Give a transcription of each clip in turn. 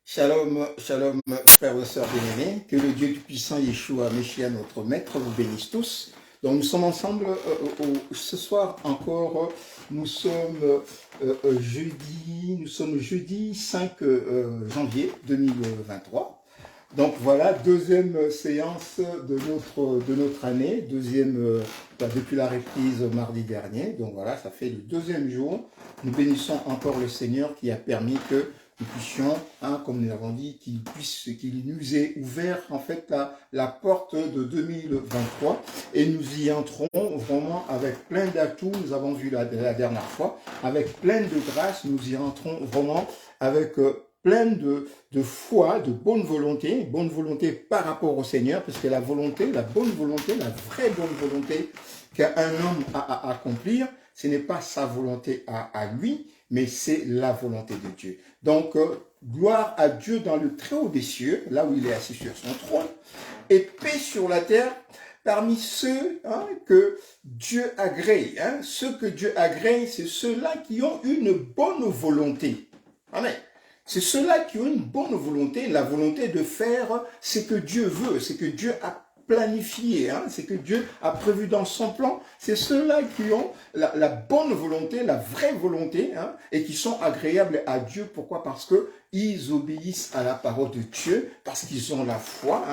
Shalom, shalom, frères et sœurs bien-aimés, que le Dieu Tout-Puissant, Yeshua, Messia, notre Maître, vous bénisse tous. Donc nous sommes ensemble ce soir encore, nous sommes jeudi 5 janvier 2023. Donc voilà, deuxième séance de notre année, depuis la reprise mardi dernier. Donc voilà, ça fait le deuxième jour. Nous bénissons encore le Seigneur qui a permis que nous puissions, comme nous l'avons dit, qu'il nous ait ouvert en fait la porte de 2023 et nous y entrons vraiment avec plein d'atouts. Nous avons vu la dernière fois, avec plein de grâce, nous y entrons vraiment avec plein de foi, de bonne volonté par rapport au Seigneur, parce que la volonté, la bonne volonté, la vraie bonne volonté qu'un homme a à accomplir, ce n'est pas sa volonté à lui, mais c'est la volonté de Dieu. Donc, gloire à Dieu dans le très haut des cieux, là où il est assis sur son trône, et paix sur la terre parmi ceux que Dieu agrée. Ceux que Dieu agrée, c'est ceux-là qui ont une bonne volonté. Amen. C'est ceux-là qui ont une bonne volonté, la volonté de faire ce que Dieu veut, ce que Dieu a planifié, ce que Dieu a prévu dans son plan. C'est ceux-là qui ont la bonne volonté, la vraie volonté, et qui sont agréables à Dieu. Pourquoi? Parce que ils obéissent à la parole de Dieu, parce qu'ils ont la foi,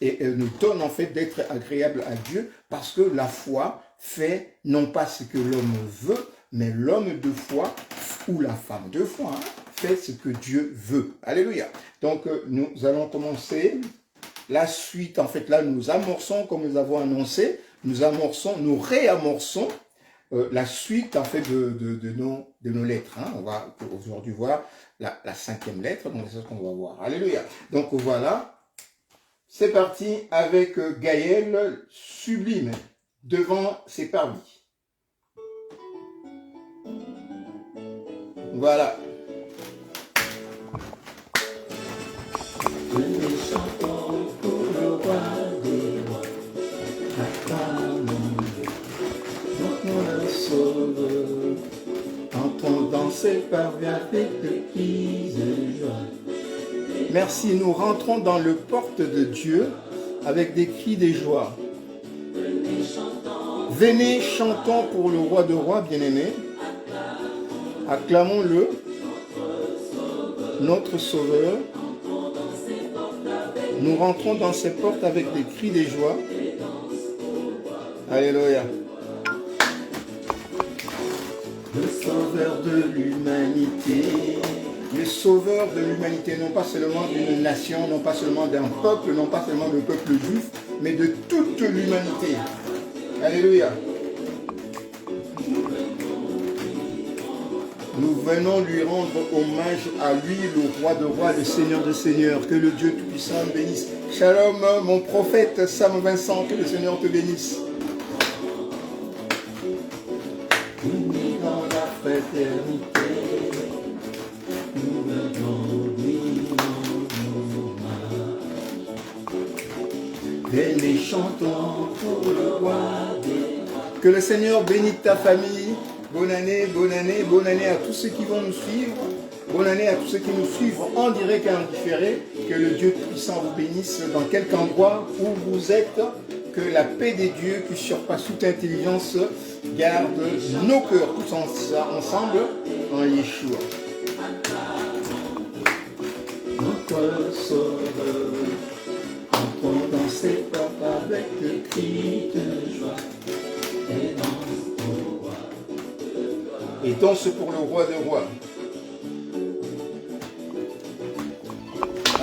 et elle nous donne en fait d'être agréables à Dieu, parce que la foi fait non pas ce que l'homme veut, mais l'homme de foi ou la femme de foi fait ce que Dieu veut. Alléluia. Donc nous allons commencer la suite. En fait là nous amorçons, comme nous avons annoncé, nous réamorçons la suite en fait de nos lettres. On va aujourd'hui voir la 5e lettre, donc c'est ce qu'on va voir. Alléluia. Donc voilà, c'est parti avec Gaël, sublime, devant ses parvis. Voilà. Venez chantons pour le roi des rois, acclamons-le, notre sauveur. Entrons dans ses parvis avec des cris de joie. Merci, nous rentrons dans le porte de Dieu avec des cris de joie. Venez, chantons pour le roi de rois, bien-aimé. Acclamons-le, notre sauveur. Nous rentrons dans ses portes avec des cris de joie. Alléluia. Le sauveur de l'humanité. Le sauveur de l'humanité, non pas seulement d'une nation, non pas seulement d'un peuple, non pas seulement du peuple juif, mais de toute l'humanité. Alléluia. Nous venons lui rendre hommage à lui, le roi de rois, le seigneur de seigneurs. Que le Dieu Tout-Puissant bénisse. Shalom, mon prophète Sam Vincent, que le Seigneur te bénisse. Unis dans la fraternité, nous venons lui rendre hommage. Venez chantons pour le roi des rois. Que le Seigneur bénisse ta famille. Bonne année, bonne année, bonne année à tous ceux qui vont nous suivre. Bonne année à tous ceux qui nous suivent en direct et en différé. Que le Dieu Tout-Puissant vous bénisse dans quelque endroit où vous êtes. Que la paix des dieux qui surpasse toute intelligence garde nos cœurs tous ensemble en Yeshua. Notre sauveur, entrons dans ses portes avec le cri de joie. Et danse au roi. Et danse pour le roi des rois.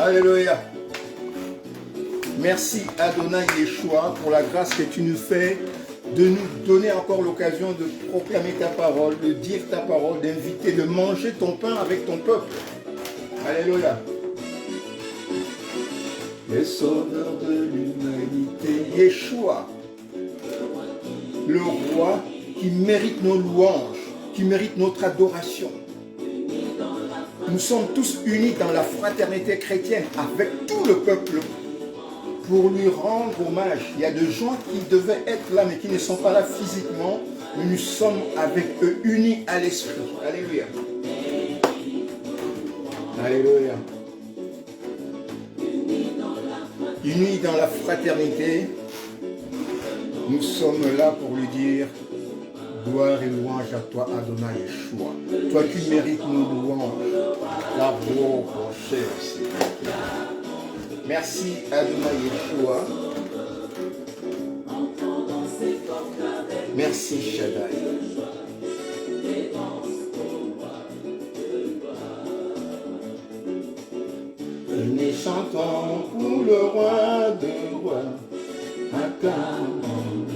Alléluia. Merci Adonai Yeshua pour la grâce que tu nous fais de nous donner encore l'occasion de proclamer ta parole, de dire ta parole, d'inviter, de manger ton pain avec ton peuple. Alléluia. Le sauveur de l'humanité, Yeshua, le roi qui mérite nos louanges, qui mérite notre adoration. Nous sommes tous unis dans la fraternité chrétienne avec tout le peuple pour lui rendre hommage. Il y a des gens qui devaient être là mais qui ne sont pas là physiquement, mais nous sommes avec eux unis à l'esprit. Alléluia. Alléluia. unis dans la fraternité, nous sommes là pour lui dire gloire et louange à toi, Adonai Yeshua. Toi qui mérites nos louanges. La voix, cher Seigneur. Merci, Adonai Yeshua. Merci, Shaddai. Venez chantons pour le roi de rois, acclamons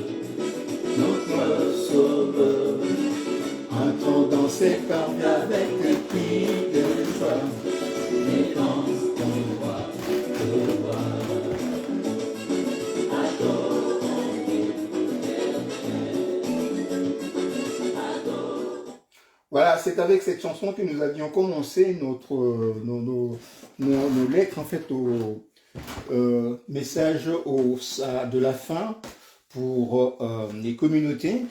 notre sauveur. Entrons dans ses cornes avec le cri de joie, et dans ton roi de rois. Voilà, c'est avec cette chanson que nous avions commencé nos lettres en fait au message de la fin pour les communautés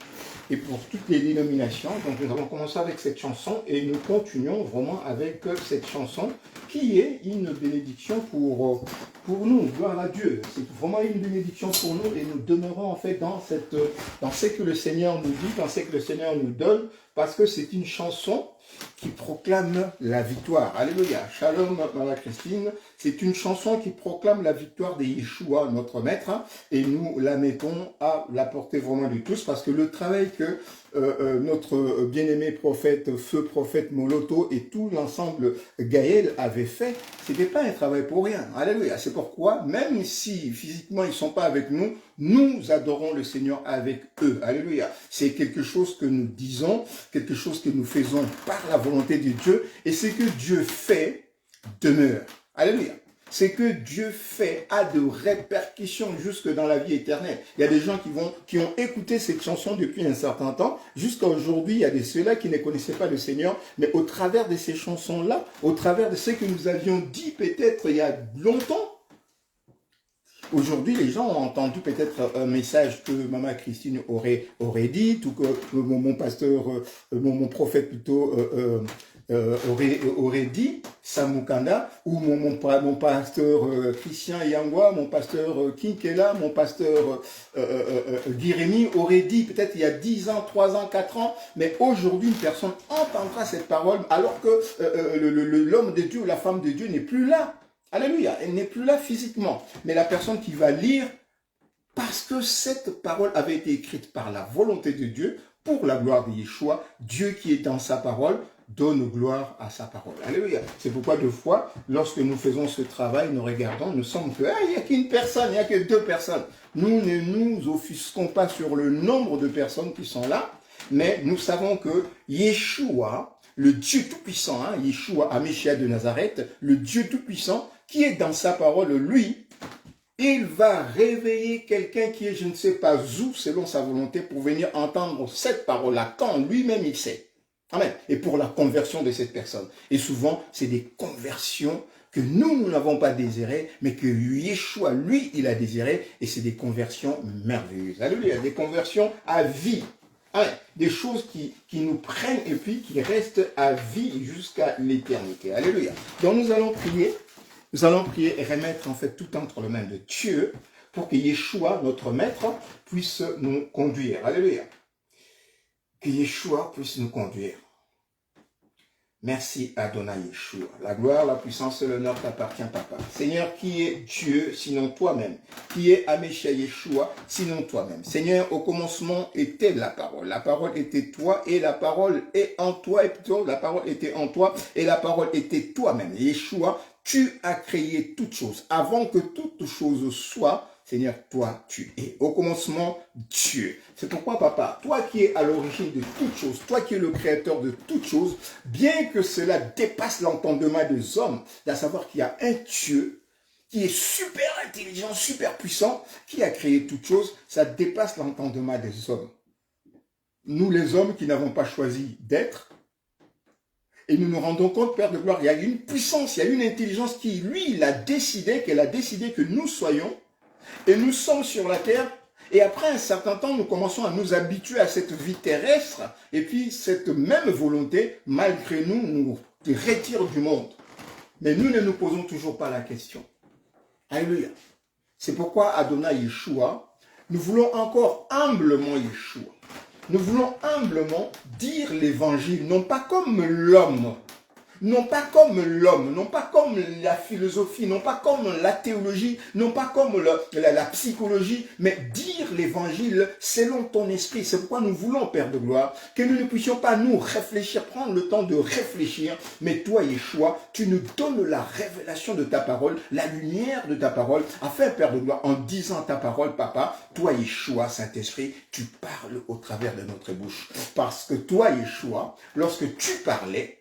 et pour toutes les dénominations. Donc nous avons commencé avec cette chanson et nous continuons vraiment avec cette chanson qui est une bénédiction pour nous. Gloire à Dieu. C'est vraiment une bénédiction pour nous et nous demeurons en fait dans ce que le Seigneur nous dit, dans ce que le Seigneur nous donne, parce que c'est une chanson qui proclame la victoire. Alléluia. Shalom, Maman Christine. C'est une chanson qui proclame la victoire de Yeshua, notre maître, et nous la mettons à la portée vraiment de tous, parce que le travail que notre bien-aimé prophète, feu prophète Moloto et tout l'ensemble Gaël avait fait, c'était pas un travail pour rien. Alléluia. C'est pourquoi, même si physiquement ils sont pas avec nous, nous adorons le Seigneur avec eux. Alléluia. C'est quelque chose que nous disons, quelque chose que nous faisons par la volonté de Dieu, et ce que Dieu fait demeure. Alléluia. Ce que Dieu fait a de répercussions jusque dans la vie éternelle. Il y a des gens qui ont écouté cette chanson depuis un certain temps. Jusqu'à aujourd'hui, il y a de ceux-là qui ne connaissaient pas le Seigneur. Mais au travers de ces chansons-là, au travers de ce que nous avions dit peut-être il y a longtemps, aujourd'hui, les gens ont entendu peut-être un message que Maman Christine aurait dit, tout que mon pasteur, mon prophète plutôt, aurait dit, Samukanda, ou mon pasteur Christian Yangwa, mon pasteur Kinkela, mon pasteur Guirémy aurait dit peut-être il y a 10 ans, 3 ans, 4 ans, mais aujourd'hui une personne entendra cette parole alors que l'homme de Dieu ou la femme de Dieu n'est plus là. Alléluia, elle n'est plus là physiquement, mais la personne qui va lire, parce que cette parole avait été écrite par la volonté de Dieu, pour la gloire de Yeshua, Dieu qui est dans sa parole, donne gloire à sa parole. Alléluia. C'est pourquoi deux fois, lorsque nous faisons ce travail, nous regardons, nous sommes que, il n'y a qu'une personne, il n'y a que 2 personnes. Nous ne nous offusquons pas sur le nombre de personnes qui sont là, mais nous savons que Yeshua, le Dieu Tout-Puissant, Yeshua, Améchia de Nazareth, le Dieu Tout-Puissant, qui est dans sa parole, lui, il va réveiller quelqu'un qui est je ne sais pas où, selon sa volonté, pour venir entendre cette parole-là, quand lui-même il sait. Amen. Et pour la conversion de cette personne. Et souvent, c'est des conversions que nous n'avons pas désirées, mais que Yeshua, lui, il a désiré, et c'est des conversions merveilleuses. Alléluia, des conversions à vie. Amen. Des choses qui nous prennent et puis qui restent à vie jusqu'à l'éternité. Alléluia. Donc nous allons prier. Nous allons prier et remettre en fait tout entre les mains de Dieu pour que Yeshua, notre maître, puisse nous conduire. Alléluia. Que Yeshua puisse nous conduire. Merci Adonai Yeshua. La gloire, la puissance et l'honneur t'appartient, Papa. Seigneur, qui est Dieu sinon toi-même? Qui est Améchia Yeshua sinon toi-même? Seigneur, au commencement était la parole. La parole était toi et la parole est en toi. Et plutôt, la parole était en toi et la parole était toi-même. Yeshua, tu as créé toutes choses. Avant que toutes choses soient, Seigneur, toi, tu es. Au commencement, Dieu. C'est pourquoi, Papa, toi qui es à l'origine de toutes choses, toi qui es le créateur de toutes choses, bien que cela dépasse l'entendement des hommes, d'à savoir qu'il y a un Dieu qui est super intelligent, super puissant, qui a créé toutes choses, ça dépasse l'entendement des hommes. Nous, les hommes qui n'avons pas choisi d'être, et nous nous rendons compte, Père de gloire, il y a une puissance, il y a une intelligence qui, lui, il a décidé, qu'elle a décidé que nous soyons, et nous sommes sur la terre, et après un certain temps, nous commençons à nous habituer à cette vie terrestre, et puis cette même volonté, malgré nous, nous retire du monde. Mais nous ne nous posons toujours pas la question. Alléluia. C'est pourquoi Adonai Yeshua, nous voulons encore humblement Yeshua. Nous voulons humblement dire l'évangile, non pas comme l'homme, non pas comme l'homme, non pas comme la philosophie, non pas comme la théologie, non pas comme la psychologie, mais dire l'évangile selon ton esprit. C'est pourquoi nous voulons, Père de gloire, que nous ne puissions pas nous réfléchir, prendre le temps de réfléchir, mais toi, Yeshua, tu nous donnes la révélation de ta parole, la lumière de ta parole, afin, Père de gloire, en disant ta parole, Papa, toi, Yeshua, Saint-Esprit, tu parles au travers de notre bouche. Parce que toi, Yeshua, lorsque tu parlais,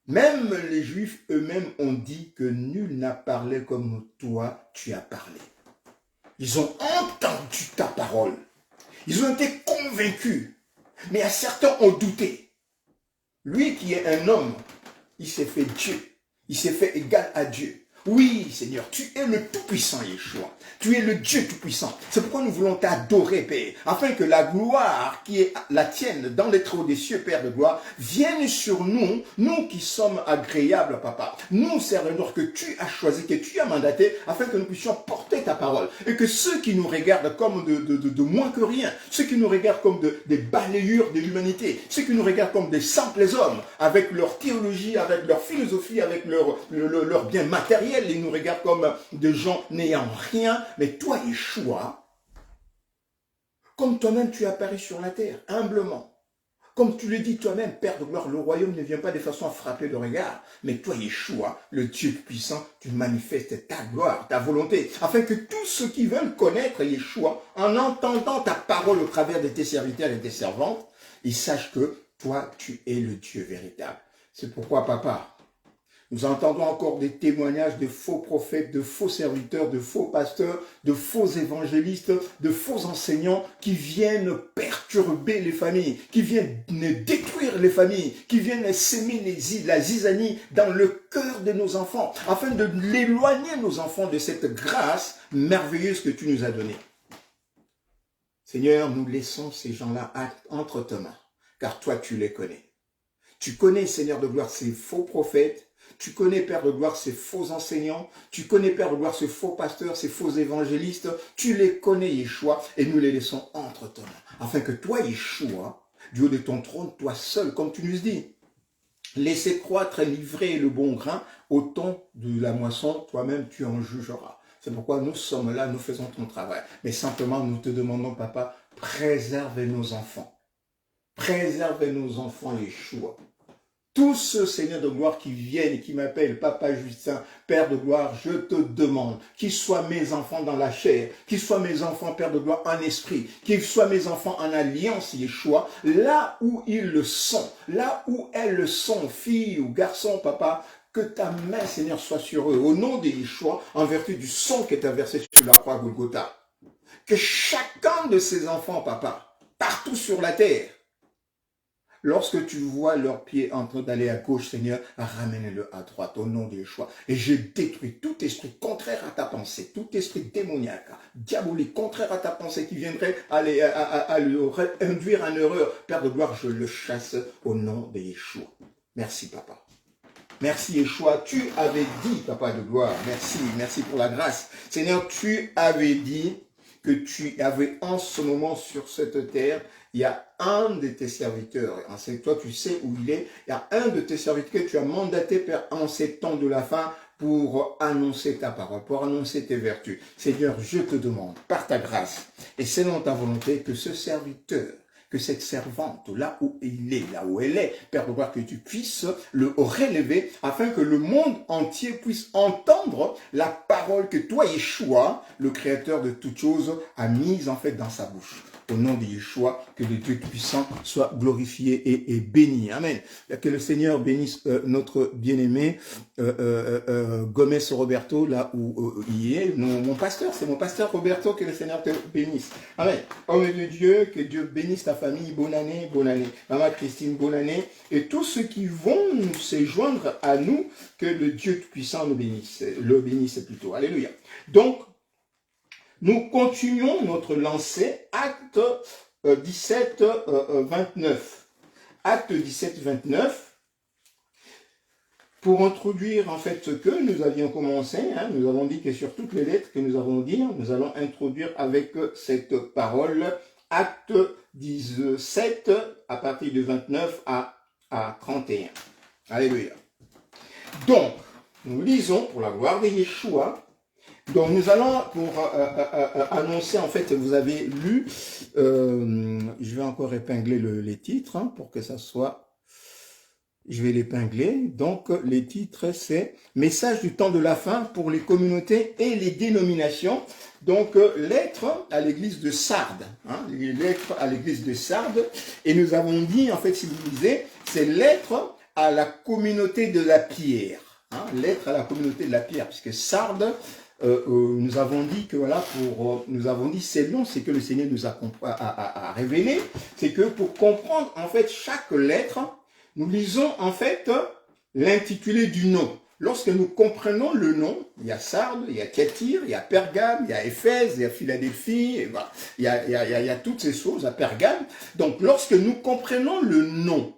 même les Juifs eux-mêmes ont dit que nul n'a parlé comme toi, tu as parlé. Ils ont entendu ta parole. Ils ont été convaincus. Mais à certains ont douté. Lui qui est un homme, il s'est fait Dieu. Il s'est fait égal à Dieu. Oui, Seigneur, tu es le Tout-Puissant, Yeshua. Tu es le Dieu Tout-Puissant. C'est pourquoi nous voulons t'adorer, Père, afin que la gloire qui est la tienne dans les trous des cieux, Père de gloire, vienne sur nous, nous qui sommes agréables, Papa. Nous, serviteurs que tu as choisis, que tu as mandatés, afin que nous puissions porter ta parole. Et que ceux qui nous regardent comme de moins que rien, ceux qui nous regardent comme des balayures de l'humanité, ceux qui nous regardent comme des simples hommes, avec leur théologie, avec leur philosophie, avec leur bien matériel, ils nous regardent comme des gens n'ayant rien, mais toi, Yeshua, comme toi-même tu apparais sur la terre, humblement. Comme tu le dis toi-même, Père de gloire, le royaume ne vient pas de façon à frapper le regard, mais toi, Yeshua, le Dieu puissant, tu manifestes ta gloire, ta volonté, afin que tous ceux qui veulent connaître Yeshua, en entendant ta parole au travers de tes serviteurs et de tes servantes, ils sachent que toi, tu es le Dieu véritable. C'est pourquoi, Papa, nous entendons encore des témoignages de faux prophètes, de faux serviteurs, de faux pasteurs, de faux évangélistes, de faux enseignants qui viennent perturber les familles, qui viennent détruire les familles, qui viennent s'aimer la zizanie dans le cœur de nos enfants, afin de l'éloigner, nos enfants, de cette grâce merveilleuse que tu nous as donnée. Seigneur, nous laissons ces gens-là entre tes mains, car toi, tu les connais. Tu connais, Seigneur de gloire, ces faux prophètes. Tu connais, Père de gloire, ces faux enseignants. Tu connais, Père de gloire, ces faux pasteurs, ces faux évangélistes. Tu les connais, Yeshua, et nous les laissons entre tes mains. Afin que toi, Yeshua, du haut de ton trône, toi seul, comme tu nous dis, laissez croître et livrer le bon grain au temps de la moisson, toi-même tu en jugeras. C'est pourquoi nous sommes là, nous faisons ton travail. Mais simplement, nous te demandons, Papa, préserve nos enfants. Préserve nos enfants, Yeshua. Tous ceux, Seigneur de gloire, qui viennent et qui m'appellent Papa Justin, Père de gloire, je te demande qu'ils soient mes enfants dans la chair, qu'ils soient mes enfants, Père de gloire, en esprit, qu'ils soient mes enfants en alliance, Yeshua, là où ils le sont, là où elles le sont, filles ou garçons, Papa, que ta main, Seigneur, soit sur eux, au nom de Yeshua, en vertu du sang qui est versé sur la croix Golgotha. Que chacun de ces enfants, Papa, partout sur la terre, lorsque tu vois leurs pieds en train d'aller à gauche, Seigneur, ramène-le à droite au nom de Yeshua. Et je détruis tout esprit contraire à ta pensée, tout esprit démoniaque, diabolique, contraire à ta pensée qui viendrait à le induire en erreur. Père de gloire, je le chasse au nom de Yeshua. Merci, Papa. Merci, Yeshua. Tu avais dit, Papa de gloire, merci pour la grâce. Seigneur, tu avais dit que tu avais en ce moment sur cette terre, il y a un de tes serviteurs, toi tu sais où il est, il y a un de tes serviteurs que tu as mandaté, Père, en ces temps de la fin, pour annoncer ta parole, pour annoncer tes vertus. Seigneur, je te demande, par ta grâce, et selon ta volonté, que ce serviteur, que cette servante, là où il est, là où elle est, Père de gloire, que tu puisses le relever, afin que le monde entier puisse entendre la parole que toi, Yeshua, le Créateur de toutes choses, a mise en fait dans sa bouche. Au nom de Yeshua, que le Dieu puissant soit glorifié et béni. Amen. Que le Seigneur bénisse notre bien-aimé Gomez Roberto, là où il est. Mon pasteur, c'est mon pasteur Roberto, que le Seigneur te bénisse. Amen. Homme de Dieu, que Dieu bénisse ta famille. Bonne année, bonne année. Maman Christine, bonne année. Et tous ceux qui vont se joindre à nous, que le Dieu puissant nous bénisse. Le bénisse plutôt. Alléluia. Donc, nous continuons notre lancée, acte 17, 29. Acte 17, 29. pour introduire en fait ce que nous avions commencé, hein, nous avons dit que sur toutes les lettres que nous avons dit, nous allons introduire avec cette parole, acte 17, à partir de 29 à 31. Alléluia. Donc, nous lisons pour la gloire de Yeshua. Donc, nous allons pour annoncer, en fait, vous avez lu, je vais encore épingler les titres, hein, pour que ça soit... Je vais l'épingler. Donc, les titres, c'est « Message du temps de la fin pour les communautés et les dénominations ». Donc, lettre à l'église de Sardes. Hein, lettre à l'église de Sardes. Et nous avons dit, en fait, si vous lisez, c'est lettre à la communauté de la pierre. Hein, lettre à la communauté de la pierre. Puisque Sardes, nous avons dit que, voilà, nous avons dit, c'est long, c'est que le Seigneur nous a révélé. C'est que pour comprendre, en fait, chaque lettre, nous lisons en fait l'intitulé du nom. Lorsque nous comprenons le nom, il y a Sardes, il y a Thyatire, il y a Pergame, il y a Éphèse, il y a Philadelphie, et voilà. il y a toutes ces choses à Pergame. Donc lorsque nous comprenons le nom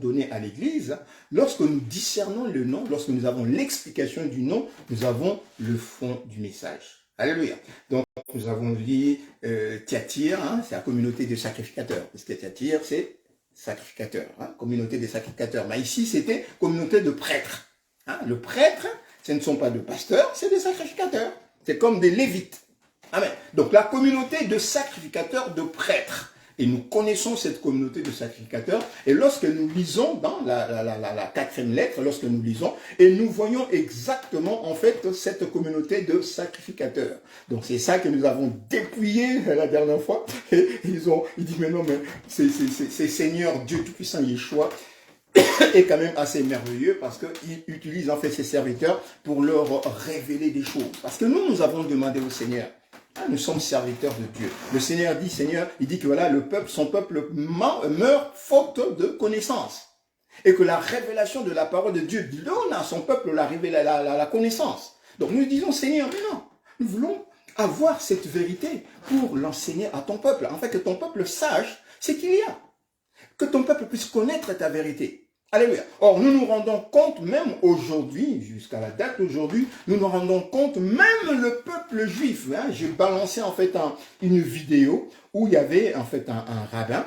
donné à l'Église, lorsque nous discernons le nom, lorsque nous avons l'explication du nom, nous avons le fond du message. Alléluia. Donc nous avons dit Thyatire, hein, c'est la communauté des sacrificateurs, parce que Thyatire c'est sacrificateurs, hein, communauté des sacrificateurs. Mais ici, c'était communauté de prêtres. Hein. Le prêtre, ce ne sont pas de pasteurs, c'est des sacrificateurs. C'est comme des lévites. Amen. Donc, la communauté de sacrificateurs, de prêtres. Et nous connaissons cette communauté de sacrificateurs. Et lorsque nous lisons dans la quatrième lettre, lorsque nous lisons, et nous voyons exactement, en fait, cette communauté de sacrificateurs. Donc, c'est ça que nous avons dépouillé la dernière fois. Et il dit, mais non, mais c'est Seigneur Dieu Tout-Puissant, Yeshua, est quand même assez merveilleux parce qu'il utilise, en fait, ses serviteurs pour leur révéler des choses. Parce que nous avons demandé au Seigneur. Nous sommes serviteurs de Dieu. Le Seigneur dit, il dit que voilà, son peuple meurt faute de connaissance. Et que la révélation de la parole de Dieu donne à son peuple la connaissance. Donc nous disons, Seigneur, mais non, nous voulons avoir cette vérité pour l'enseigner à ton peuple. En fait, que ton peuple sache ce qu'il y a. Que ton peuple puisse connaître ta vérité. Alléluia. Or, nous nous rendons compte, même aujourd'hui, jusqu'à la date d'aujourd'hui, nous nous rendons compte, même le peuple juif. Hein, j'ai balancé en fait une vidéo où il y avait en fait un rabbin,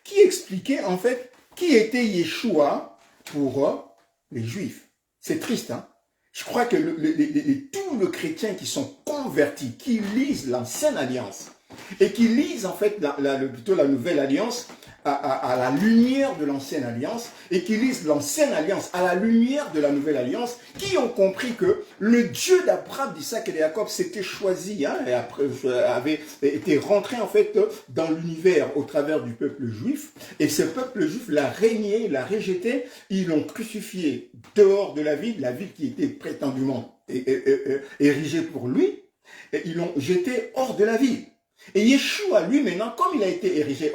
qui expliquait en fait qui était Yeshua pour les juifs. C'est triste, hein. Je crois que tous les chrétiens qui sont convertis, qui lisent l'ancienne alliance, et qui lisent en fait plutôt la nouvelle alliance, à la lumière de l'ancienne alliance, et qui lisent l'ancienne alliance à la lumière de la nouvelle alliance, qui ont compris que le Dieu d'Abraham, d'Isaac et de Jacob s'était choisi, hein, et après avait été rentré en fait dans l'univers au travers du peuple juif, et ce peuple juif l'a régné, l'a rejeté, ils l'ont crucifié dehors de la ville qui était prétendument érigée pour lui, et ils l'ont jeté hors de la ville. Et Yeshua, lui, maintenant, comme il a été érigé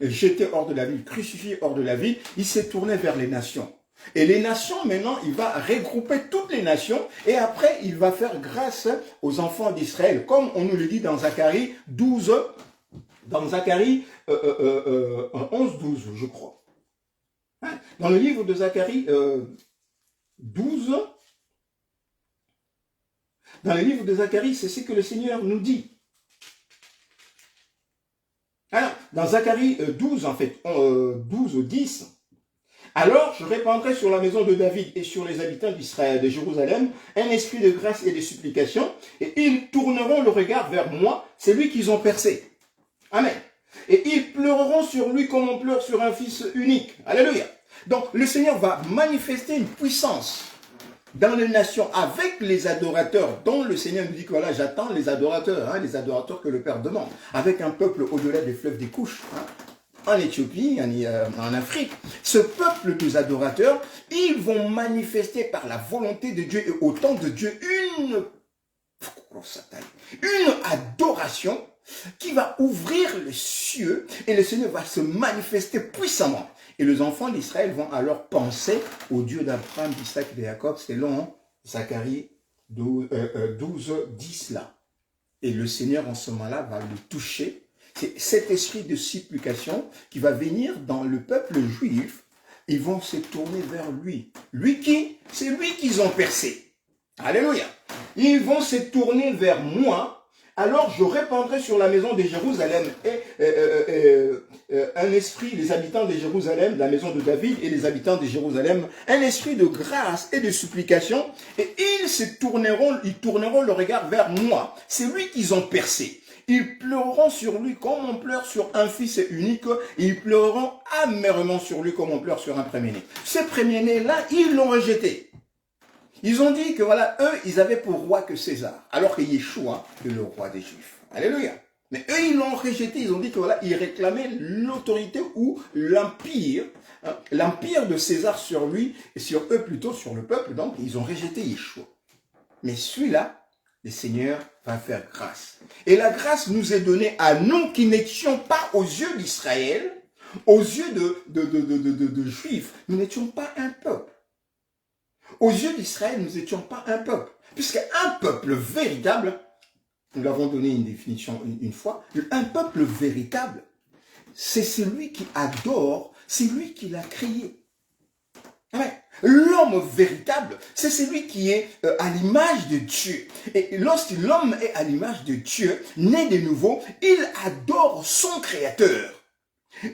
jeté hors de la ville, crucifié hors de la ville, il s'est tourné vers les nations. Et les nations, maintenant, il va regrouper toutes les nations, et après, il va faire grâce aux enfants d'Israël, comme on nous le dit dans Zacharie 12, dans Zacharie 11-12, je crois. Hein? Dans le livre de Zacharie 12, dans le livre de Zacharie, c'est ce que le Seigneur nous dit. Alors, dans Zacharie 12, en fait, 12-10, alors je répandrai sur la maison de David et sur les habitants d'Israël, de Jérusalem, un esprit de grâce et de supplication, et ils tourneront le regard vers moi, c'est lui qu'ils ont percé. Amen. Et ils pleureront sur lui comme on pleure sur un fils unique. Alléluia. Donc, le Seigneur va manifester une puissance dans les nations avec les adorateurs, dont le Seigneur nous dit que voilà, j'attends les adorateurs, hein, les adorateurs que le Père demande, avec un peuple au-delà des fleuves des couches, hein, en Éthiopie, en Afrique. Ce peuple des adorateurs, ils vont manifester par la volonté de Dieu et au temps de Dieu une adoration qui va ouvrir les cieux et le Seigneur va se manifester puissamment. Et les enfants d'Israël vont alors penser au Dieu d'Abraham, d'Isaac et de Jacob, selon Zacharie 12, 10 là. Et le Seigneur en ce moment-là va le toucher. C'est cet esprit de supplication qui va venir dans le peuple juif ils vont se tourner vers lui. Lui qui? C'est lui qu'ils ont percé. Alléluia. Ils vont se tourner vers moi, alors je répandrai sur la maison de Jérusalem un esprit, les habitants de Jérusalem, la maison de David et les habitants de Jérusalem, un esprit de grâce et de supplication, et ils tourneront le regard vers moi. C'est lui qu'ils ont percé. Ils pleureront sur lui comme on pleure sur un fils unique. Ils pleureront amèrement sur lui comme on pleure sur un premier-né. Ces premiers-nés-là, ils l'ont rejeté. Ils ont dit que voilà, eux, ils avaient pour roi que César, alors que Yeshua est le roi des Juifs. Alléluia. Mais eux, ils l'ont rejeté. Ils ont dit que voilà, ils réclamaient l'autorité ou l'empire, hein, l'empire de César sur lui et sur eux plutôt, sur le peuple. Donc, ils ont rejeté Yeshua. Mais celui-là, le Seigneur va faire grâce. Et la grâce nous est donnée à nous qui n'étions pas aux yeux d'Israël, aux yeux de Juifs. Nous n'étions pas un peuple. Aux yeux d'Israël, nous n'étions pas un peuple. Puisqu'un peuple véritable, nous l'avons donné une définition une fois, un peuple véritable, c'est celui qui adore, c'est lui qui l'a créé. Ouais. L'homme véritable, c'est celui qui est à l'image de Dieu. Et lorsque l'homme est à l'image de Dieu, né de nouveau, il adore son Créateur.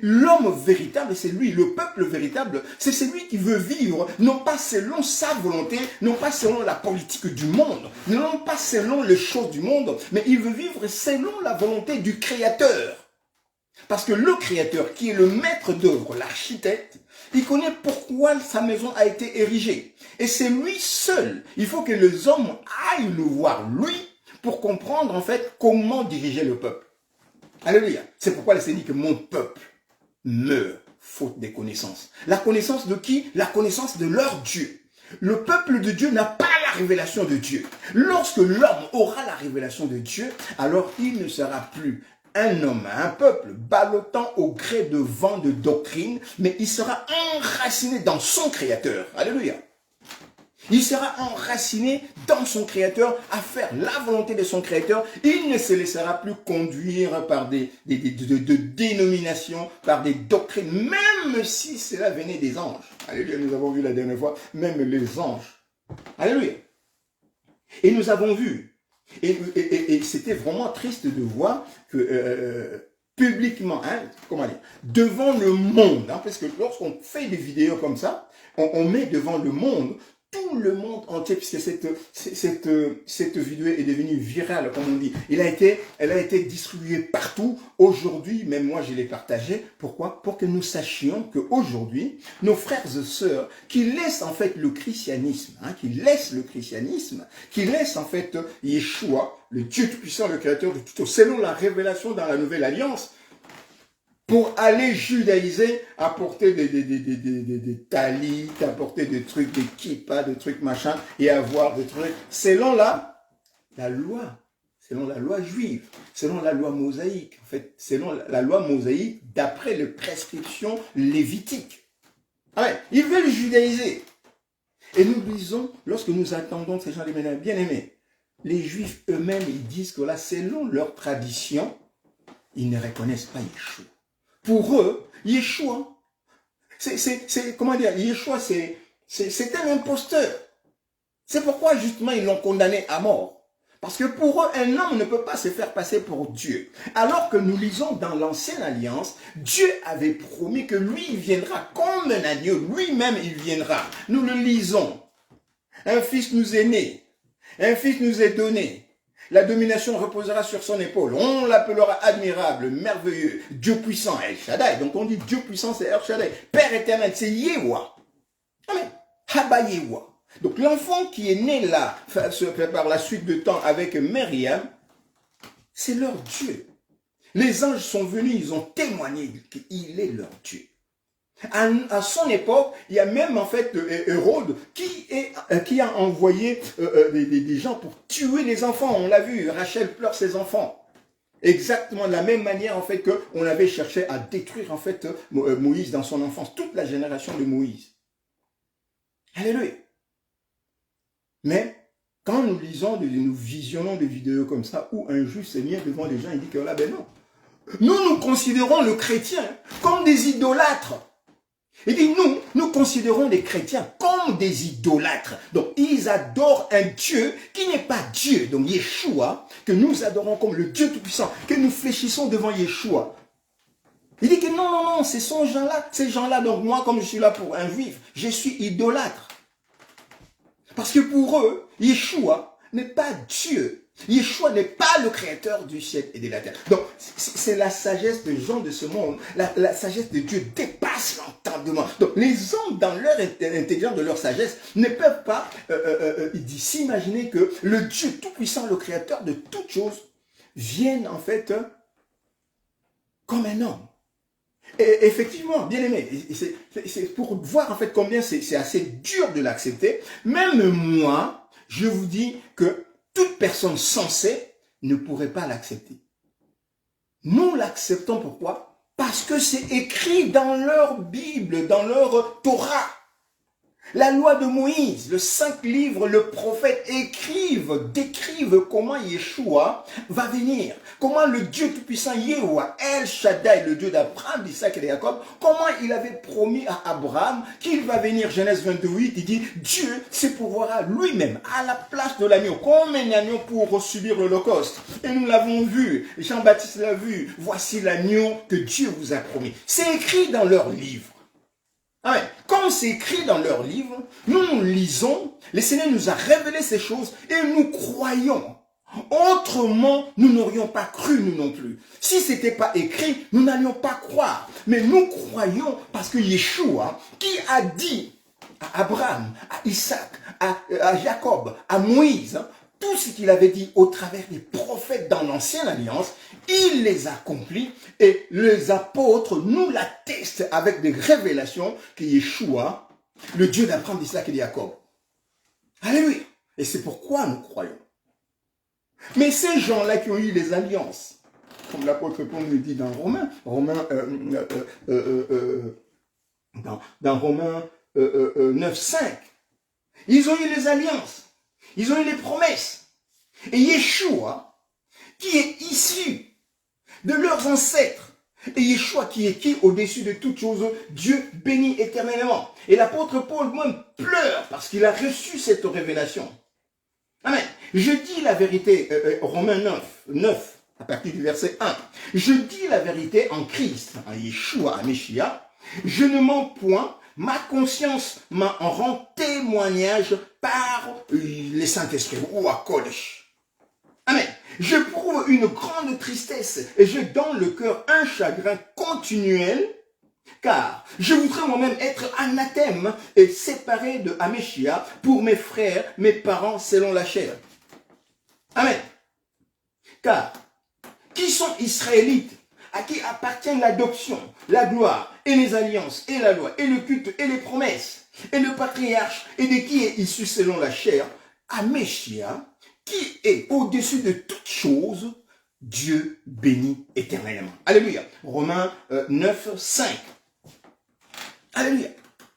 L'homme véritable, c'est lui, le peuple véritable, c'est celui qui veut vivre, non pas selon sa volonté, non pas selon la politique du monde, non pas selon les choses du monde, mais il veut vivre selon la volonté du Créateur. Parce que le Créateur, qui est le maître d'œuvre, l'architecte, il connaît pourquoi sa maison a été érigée. Et c'est lui seul. Il faut que les hommes aillent le voir, lui, pour comprendre en fait comment diriger le peuple. Alléluia. C'est pourquoi il s'est dit que mon peuple meurt faute des connaissances. La connaissance de qui? La connaissance de leur Dieu. Le peuple de Dieu n'a pas la révélation de Dieu. Lorsque l'homme aura la révélation de Dieu, alors il ne sera plus un homme, un peuple, ballottant au gré de vent de doctrine, mais il sera enraciné dans son Créateur. Alléluia. Il sera enraciné dans son Créateur à faire la volonté de son Créateur. Il ne se laissera plus conduire par des dénominations, par des doctrines, même si cela venait des anges. Alléluia, nous avons vu la dernière fois, même les anges. Alléluia. Et nous avons vu, et c'était vraiment triste de voir que publiquement, hein, comment dire, devant le monde, hein, parce que lorsqu'on fait des vidéos comme ça, on met devant le monde, tout le monde entier, puisque cette vidéo est devenue virale, comme on dit. Elle a été distribuée partout. Aujourd'hui, même moi, je l'ai partagée. Pourquoi? Pour que nous sachions qu'aujourd'hui, nos frères et sœurs qui laissent en fait le christianisme, hein, qui laissent en fait Yeshua, le Dieu Tout-Puissant, le Créateur de tout, selon la révélation dans la Nouvelle Alliance, pour aller judaïser, apporter des talis, apporter des trucs, des kippas, des trucs machin, et avoir des trucs, selon la loi juive, selon la loi mosaïque, en fait, selon la loi mosaïque, d'après les prescriptions lévitiques. Ah ouais, ils veulent judaïser. Et nous disons, lorsque nous attendons ces gens les bien-aimés, les Juifs eux-mêmes, ils disent que là, selon leur tradition, ils ne reconnaissent pas Yeshua. Pour eux, Yeshua, comment dire, Yeshua, c'est un imposteur. C'est pourquoi justement ils l'ont condamné à mort. Parce que pour eux, un homme ne peut pas se faire passer pour Dieu. Alors que nous lisons dans l'Ancienne Alliance, Dieu avait promis que lui, il viendra comme un agneau. Lui-même, il viendra. Nous le lisons. Un fils nous est né. Un fils nous est donné. La domination reposera sur son épaule. On l'appellera admirable, merveilleux, Dieu puissant, El Shaddai. Donc on dit Dieu puissant, c'est El Shaddai. Père éternel, c'est Yehoua. Amen. Haba Yehoua. Donc l'enfant qui est né là, par la suite de temps avec Myriam, c'est leur Dieu. Les anges sont venus, ils ont témoigné qu'il est leur Dieu. À son époque, il y a même en fait Hérode qui a envoyé des gens pour tuer les enfants. On l'a vu, Rachel pleure ses enfants. Exactement de la même manière en fait qu'on avait cherché à détruire en fait Moïse dans son enfance, toute la génération de Moïse. Alléluia. Mais quand nous lisons, nous visionnons des vidéos comme ça où un juif s'est mis devant les gens et dit que là, ben non. Nous considérons le chrétien comme des idolâtres. Il dit, nous considérons les chrétiens comme des idolâtres. Donc, ils adorent un Dieu qui n'est pas Dieu. Donc, Yeshua, que nous adorons comme le Dieu Tout-Puissant, que nous fléchissons devant Yeshua. Il dit que non, c'est ces gens-là, donc moi, comme je suis là pour un juif, je suis idolâtre. Parce que pour eux, Yeshua n'est pas Dieu. Yeshua n'est pas le créateur du ciel et de la terre. Donc, c'est la sagesse des gens de ce monde. La sagesse de Dieu dépasse l'entendement. Donc, les hommes, dans leur intelligence, de leur sagesse, ne peuvent pas s'imaginer que le Dieu Tout-Puissant, le créateur de toutes choses, vienne en fait comme un homme. Et effectivement, bien aimé, c'est pour voir en fait combien c'est assez dur de l'accepter. Même moi, je vous dis que toute personne sensée ne pourrait pas l'accepter. Nous l'acceptons pourquoi? Parce que c'est écrit dans leur Bible, dans leur Torah. La loi de Moïse, le 5 livres, le prophète décrivent comment Yeshua va venir. Comment le Dieu Tout-Puissant, Yehoua, El Shaddai, le Dieu d'Abraham, d'Isaac et de Jacob, comment il avait promis à Abraham qu'il va venir. Genèse 22:8, il dit, Dieu se pourvoira lui-même à la place de l'agneau, comme un agneau pour subir l'Holocauste. Et nous l'avons vu, Jean-Baptiste l'a vu, voici l'agneau que Dieu vous a promis. C'est écrit dans leur livre. Amen. Comme c'est écrit dans leur livre, nous lisons, le Seigneur nous a révélé ces choses et nous croyons. Autrement, nous n'aurions pas cru, nous non plus. Si ce n'était pas écrit, nous n'allions pas croire. Mais nous croyons parce que Yeshua, qui a dit à Abraham, à Isaac, à Jacob, à Moïse, tout ce qu'il avait dit au travers des prophètes dans l'ancienne alliance, il les accomplit et les apôtres nous l'attestent avec des révélations que Yeshua, le Dieu d'Abraham, d'Isaac et de Jacob. Alléluia. Et c'est pourquoi nous croyons. Mais ces gens-là qui ont eu les alliances, comme l'apôtre Paul nous dit dans Romains 9:5, ils ont eu les alliances. Ils ont eu les promesses. Et Yeshua, qui est issu de leurs ancêtres, et Yeshua qui est qui au-dessus de toutes choses, Dieu béni éternellement. Et l'apôtre Paul même pleure parce qu'il a reçu cette révélation. Amen. Je dis la vérité, Romains 9, à partir du verset 1. Je dis la vérité en Christ, en Yeshua, à Messia. Je ne mens point. Ma conscience m'en rend témoignage par les Saint-Esprit, ou à Kodesh. Amen. Je prouve une grande tristesse et j'ai dans le cœur un chagrin continuel, car je voudrais moi-même être anathème et séparé de Améchia pour mes frères, mes parents selon la chair. Amen. Car, qui sont israélites, à qui appartiennent l'adoption, la gloire, et les alliances, et la loi, et le culte, et les promesses, et le patriarche, et de qui est issu selon la chair, Améchia, qui est au-dessus de toutes choses, Dieu béni éternellement. Alléluia. Romains 9:5. Alléluia.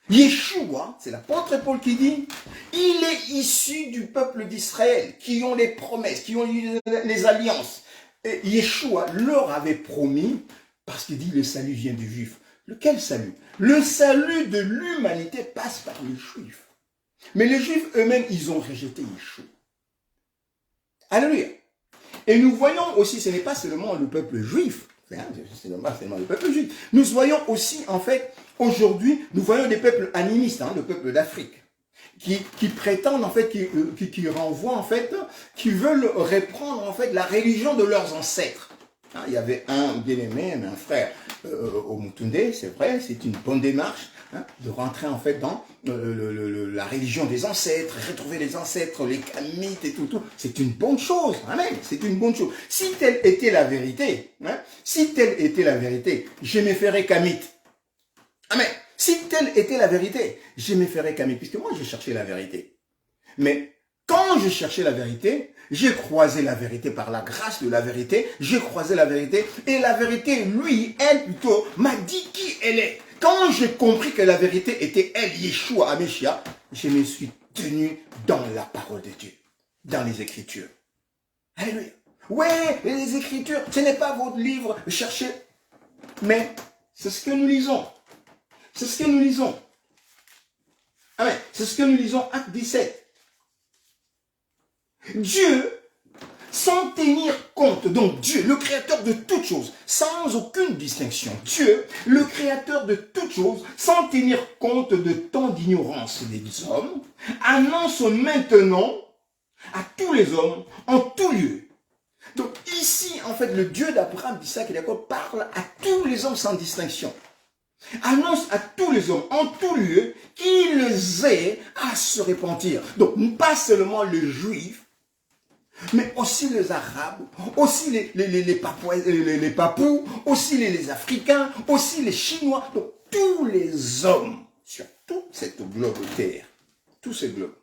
Yeshua, c'est l'apôtre Paul qui dit, il est issu du peuple d'Israël, qui ont les promesses, qui ont eu les alliances. Et Yeshua leur avait promis, parce qu'il dit le salut vient du juif. Lequel salut? Le salut de l'humanité passe par les juifs. Mais les juifs eux-mêmes, ils ont rejeté Yeshua. Alléluia. Et nous voyons aussi, ce n'est pas seulement le peuple juif, c'est pas seulement le peuple juif. Nous voyons aussi, en fait, aujourd'hui, nous voyons des peuples animistes, le peuple d'Afrique, qui prétendent, en fait, qui renvoient, en fait, qui veulent reprendre, en fait, la religion de leurs ancêtres. Il y avait un bien-aimé, un frère au Moutoundé, c'est vrai, c'est une bonne démarche de rentrer en fait dans la religion des ancêtres, retrouver les ancêtres, les kamites et tout. C'est une bonne chose, amen, c'est une bonne chose. Si telle était la vérité, je me ferais kamite. Amen. Si telle était la vérité, je me ferais kamite, puisque moi je cherchais la vérité. Mais quand je cherchais la vérité, j'ai croisé la vérité par la grâce de la vérité, j'ai croisé la vérité, et la vérité, lui, elle plutôt, m'a dit qui elle est. Quand j'ai compris que la vérité était elle, Yeshua, Améchia, je me suis tenu dans la parole de Dieu, dans les Écritures. Alléluia. Ouais, les Écritures, ce n'est pas votre livre, cherchez. Mais c'est ce que nous lisons. C'est ce que nous lisons. Amen. C'est ce que nous lisons, Acte 17. Dieu, sans tenir compte, donc Dieu, le créateur de toutes choses, sans aucune distinction, Dieu, le créateur de toutes choses, sans tenir compte de tant d'ignorance des hommes, annonce maintenant à tous les hommes, en tout lieu. Donc ici, en fait, le Dieu d'Abraham, d'Isaac et Jacob parle à tous les hommes sans distinction. Annonce à tous les hommes, en tout lieu, qu'ils aient à se repentir. Donc, pas seulement les Juifs, mais aussi les Arabes, aussi les Papous, aussi les Africains, aussi les Chinois. Donc, tous les hommes sur tout cette globe terre, tous ces globes.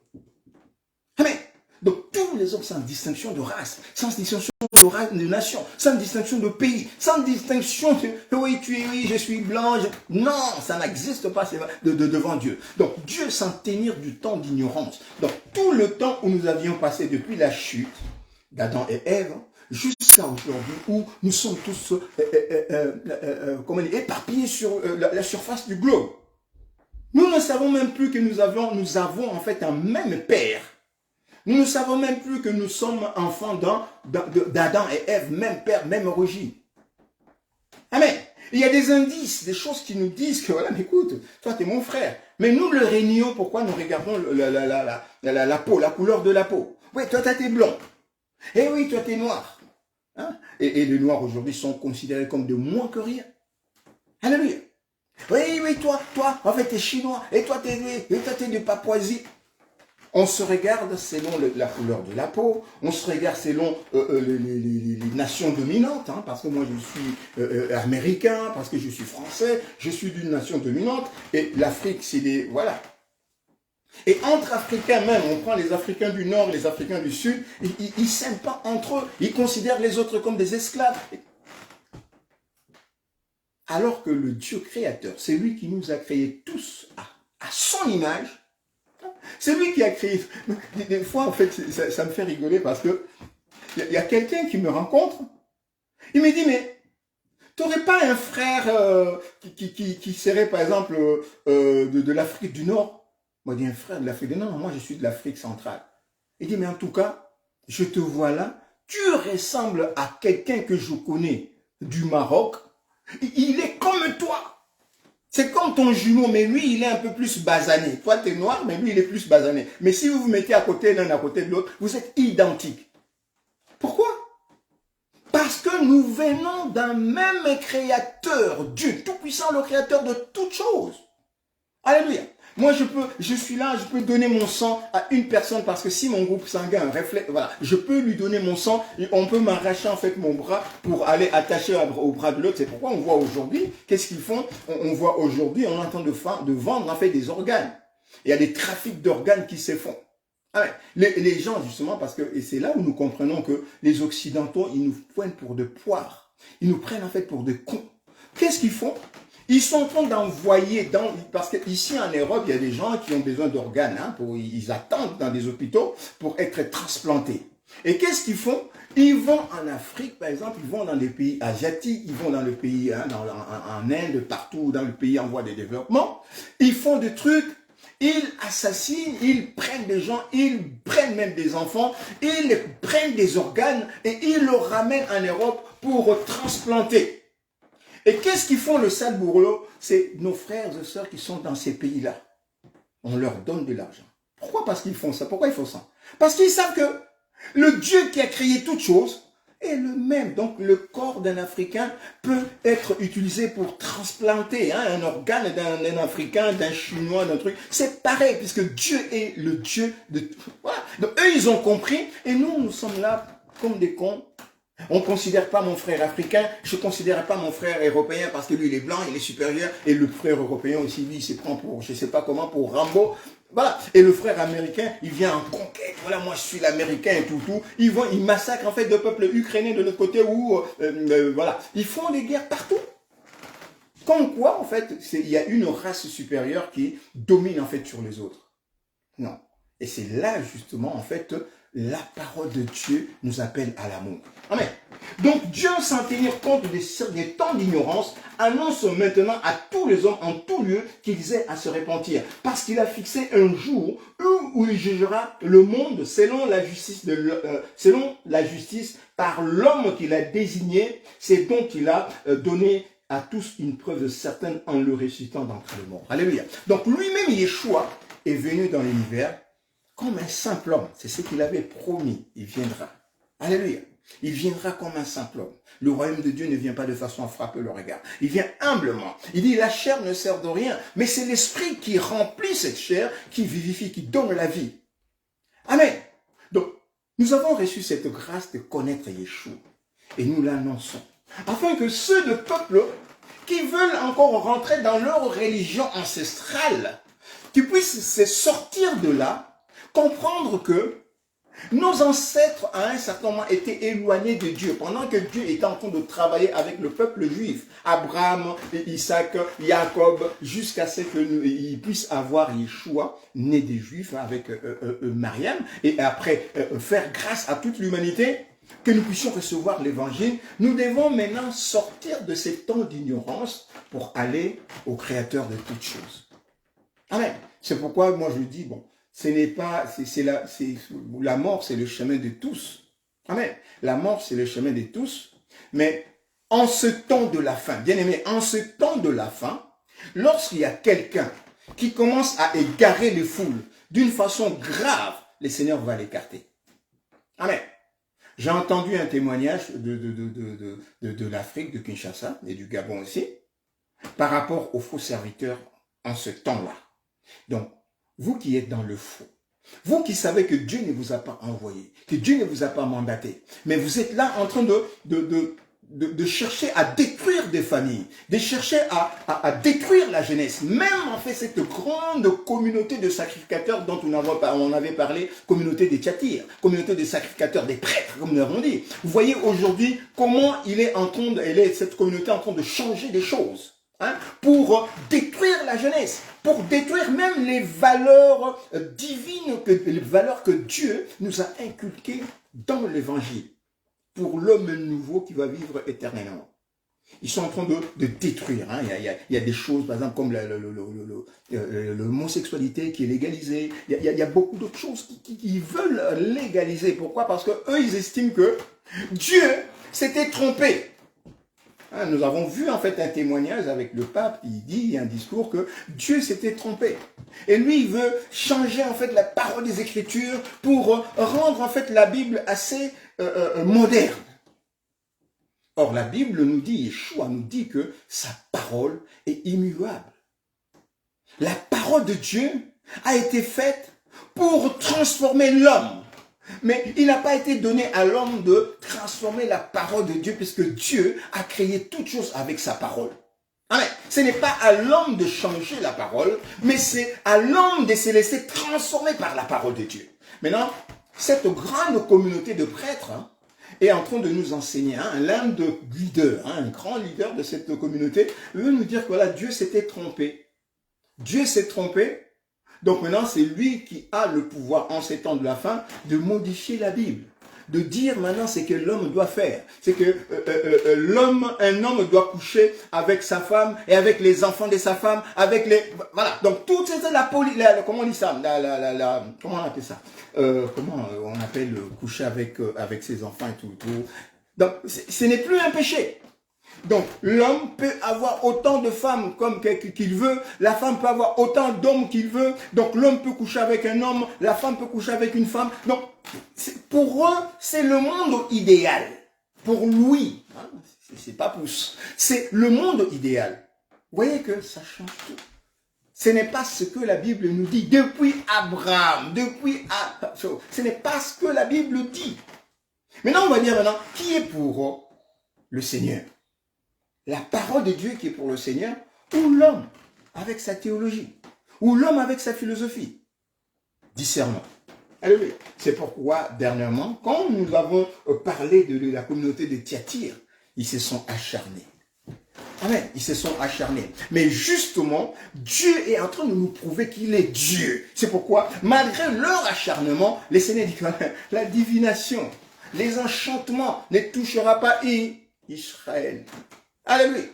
Amen. Donc, tous les hommes sans distinction de race, sans distinction de nation, sans distinction de pays, sans distinction de oui, je suis blanc. Non, ça n'existe pas devant Dieu. Donc, Dieu sans tenir du temps d'ignorance. Donc, tout le temps où nous avions passé depuis la chute d'Adam et Ève, jusqu'à aujourd'hui où nous sommes tous éparpillés sur la surface du globe. Nous ne savons même plus que nous avons en fait un même Père. Nous ne savons même plus que nous sommes enfants d'Adam et Ève, même père, même origine. Amen. Il y a des indices, des choses qui nous disent que, voilà, mais écoute, toi tu es mon frère. Mais nous le régnons, pourquoi nous regardons la peau, la couleur de la peau. Oui, toi tu es blanc. Eh oui, toi tu es noir. Hein? Et les noirs aujourd'hui sont considérés comme de moins que rien. Alléluia. Oui, toi, en fait tu es chinois. Et toi tu es de Papouasie. On se regarde selon la couleur de la peau, on se regarde selon les nations dominantes, hein, parce que moi je suis américain, parce que je suis français, je suis d'une nation dominante, et l'Afrique c'est des... Voilà. Et entre Africains même, on prend les Africains du Nord, les Africains du Sud, ils ne s'aiment pas entre eux, ils considèrent les autres comme des esclaves. Alors que le Dieu créateur, c'est lui qui nous a créés tous à son image. C'est lui qui a créé. Des fois, en fait, ça me fait rigoler parce que il y a quelqu'un qui me rencontre. Il me dit, mais tu n'aurais pas un frère qui serait, par exemple, de l'Afrique du Nord? Moi, je dis, un frère de l'Afrique du Nord? Non, moi, je suis de l'Afrique centrale. Il dit, mais en tout cas, je te vois là, tu ressembles à quelqu'un que je connais du Maroc. Il est comme toi. C'est comme ton jumeau, mais lui, il est un peu plus basané. Toi, tu es noir, mais lui, il est plus basané. Mais si vous vous mettez à côté l'un à côté de l'autre, vous êtes identiques. Pourquoi? Parce que nous venons d'un même créateur, Dieu Tout-Puissant, le créateur de toutes choses. Alléluia. Moi, je suis là, je peux donner mon sang à une personne parce que si mon groupe sanguin reflète, voilà, je peux lui donner mon sang et on peut m'arracher en fait mon bras pour aller attacher au bras de l'autre. C'est pourquoi on voit aujourd'hui, qu'est-ce qu'ils font? On voit aujourd'hui, on est en train de vendre en fait des organes. Il y a des trafics d'organes qui se font. Ah ouais. Les gens, justement, parce que, et c'est là où nous comprenons que les Occidentaux, ils nous prennent pour des poires. Ils nous prennent en fait pour des cons. Qu'est-ce qu'ils font? Ils sont en train d'envoyer parce qu'ici en Europe, il y a des gens qui ont besoin d'organes, hein, ils attendent dans des hôpitaux pour être transplantés. Et qu'est-ce qu'ils font? Ils vont en Afrique, par exemple, ils vont dans les pays asiatiques, ils vont dans le pays, hein, en Inde, partout dans le pays en voie de développement. Ils font des trucs, ils assassinent, ils prennent des gens, ils prennent même des enfants, ils prennent des organes et ils le ramènent en Europe pour transplanter. Et qu'est-ce qu'ils font le sale bourreau? C'est nos frères et sœurs qui sont dans ces pays-là. On leur donne de l'argent. Pourquoi? Parce qu'ils font ça. Pourquoi ils font ça? Parce qu'ils savent que le Dieu qui a créé toutes choses est le même. Donc le corps d'un Africain peut être utilisé pour transplanter un organe d'un Africain, d'un Chinois, d'un truc. C'est pareil, puisque Dieu est le Dieu de tout. Voilà. Donc eux, ils ont compris, et nous sommes là comme des cons. On ne considère pas mon frère africain, je ne considère pas mon frère européen parce que lui il est blanc, il est supérieur, et le frère européen aussi, lui il se prend pour, je ne sais pas comment, pour Rambo. Voilà. Et le frère américain, il vient en conquête, voilà, moi je suis l'américain et tout. Ils massacrent en fait le peuple ukrainien de l'autre côté où, voilà. Ils font des guerres partout. Comme quoi, en fait, il y a une race supérieure qui domine en fait sur les autres. Non. Et c'est là justement, en fait, la parole de Dieu nous appelle à l'amour. Amen. Donc Dieu, sans tenir compte des temps d'ignorance, annonce maintenant à tous les hommes en tout lieu qu'ils aient à se repentir. Parce qu'il a fixé un jour où il jugera le monde selon la justice par l'homme qu'il a désigné, c'est dont il a donné à tous une preuve certaine en le ressuscitant d'entre les morts. Alléluia. Donc lui-même, Yeshua, est venu dans l'univers comme un simple homme. C'est ce qu'il avait promis. Il viendra. Alléluia. Il viendra comme un simple homme. Le royaume de Dieu ne vient pas de façon à frapper le regard. Il vient humblement. Il dit, la chair ne sert de rien, mais c'est l'esprit qui remplit cette chair, qui vivifie, qui donne la vie. Amen. Donc, nous avons reçu cette grâce de connaître Yeshua. Et nous l'annonçons. Afin que ceux de peuple qui veulent encore rentrer dans leur religion ancestrale, qui puissent se sortir de là, comprendre que nos ancêtres, à un certain moment, étaient éloignés de Dieu. Pendant que Dieu était en train de travailler avec le peuple juif, Abraham, Isaac, Jacob, jusqu'à ce qu'ils puissent avoir Yeshua, né des Juifs, avec Mariam, et après faire grâce à toute l'humanité, que nous puissions recevoir l'évangile. Nous devons maintenant sortir de ces temps d'ignorance pour aller au Créateur de toutes choses. Amen. C'est pourquoi moi je dis, bon, ce n'est pas, la mort, c'est le chemin de tous. Amen. La mort, c'est le chemin de tous. Mais en ce temps de la fin, bien aimé, en ce temps de la fin, lorsqu'il y a quelqu'un qui commence à égarer les foules d'une façon grave, le Seigneur va l'écarter. Amen. J'ai entendu un témoignage de l'Afrique, de Kinshasa et du Gabon aussi, par rapport aux faux serviteurs en ce temps-là. Donc, vous qui êtes dans le faux, vous qui savez que Dieu ne vous a pas envoyé, que Dieu ne vous a pas mandaté, mais vous êtes là en train de chercher à détruire des familles, de chercher à détruire la jeunesse, même en fait cette grande communauté de sacrificateurs dont on avait parlé, communauté des tchatirs, communauté des sacrificateurs, des prêtres, comme nous l'avons dit. Vous voyez aujourd'hui comment cette communauté est en train de changer des choses. Pour détruire la jeunesse, pour détruire même les valeurs divines, les valeurs que Dieu nous a inculquées dans l'évangile, pour l'homme nouveau qui va vivre éternellement. Ils sont en train de détruire. Il y a des choses, par exemple, comme l'homosexualité qui est légalisée. Il y a beaucoup d'autres choses qui veulent légaliser. Pourquoi? Parce que eux, ils estiment que Dieu s'était trompé. Nous avons vu en fait un témoignage avec le pape, il dit un discours que Dieu s'était trompé. Et lui, il veut changer en fait la parole des Écritures pour rendre en fait la Bible assez moderne. Or, la Bible nous dit, Yeshua nous dit que sa parole est immuable. La parole de Dieu a été faite pour transformer l'homme. Mais il n'a pas été donné à l'homme de transformer la parole de Dieu, puisque Dieu a créé toutes choses avec sa parole. Amen. Ce n'est pas à l'homme de changer la parole, mais c'est à l'homme de se laisser transformer par la parole de Dieu. Maintenant, cette grande communauté de prêtres est en train de nous enseigner, l'un de leaders, un grand leader de cette communauté, veut nous dire que voilà, Dieu s'était trompé. Dieu s'est trompé. Donc maintenant, c'est lui qui a le pouvoir, en ces temps de la fin, de modifier la Bible. De dire maintenant ce que l'homme doit faire. C'est que un homme doit coucher avec sa femme et avec les enfants de sa femme, avec les... Voilà. Donc tout c'est comment on dit ça? Comment on appelle ça? Comment on appelle coucher avec ses enfants et tout. Donc ce n'est plus un péché. Donc, l'homme peut avoir autant de femmes qu'il veut, la femme peut avoir autant d'hommes qu'il veut, donc l'homme peut coucher avec un homme, la femme peut coucher avec une femme. Donc, pour eux, c'est le monde idéal. Pour lui, c'est pas pouce, c'est le monde idéal. Vous voyez que ça change tout. Ce n'est pas ce que la Bible nous dit depuis Abraham, ce n'est pas ce que la Bible dit. Maintenant, on va dire qui est pour le Seigneur? La parole de Dieu qui est pour le Seigneur, ou l'homme avec sa théologie, ou l'homme avec sa philosophie. Discernement. Alléluia. C'est pourquoi, dernièrement, quand nous avons parlé de la communauté de Thyatire, ils se sont acharnés. Amen. Ils se sont acharnés. Mais justement, Dieu est en train de nous prouver qu'il est Dieu. C'est pourquoi, malgré leur acharnement, le Seigneur dit que la divination, Les enchantements ne touchera pas Israël. Alléluia.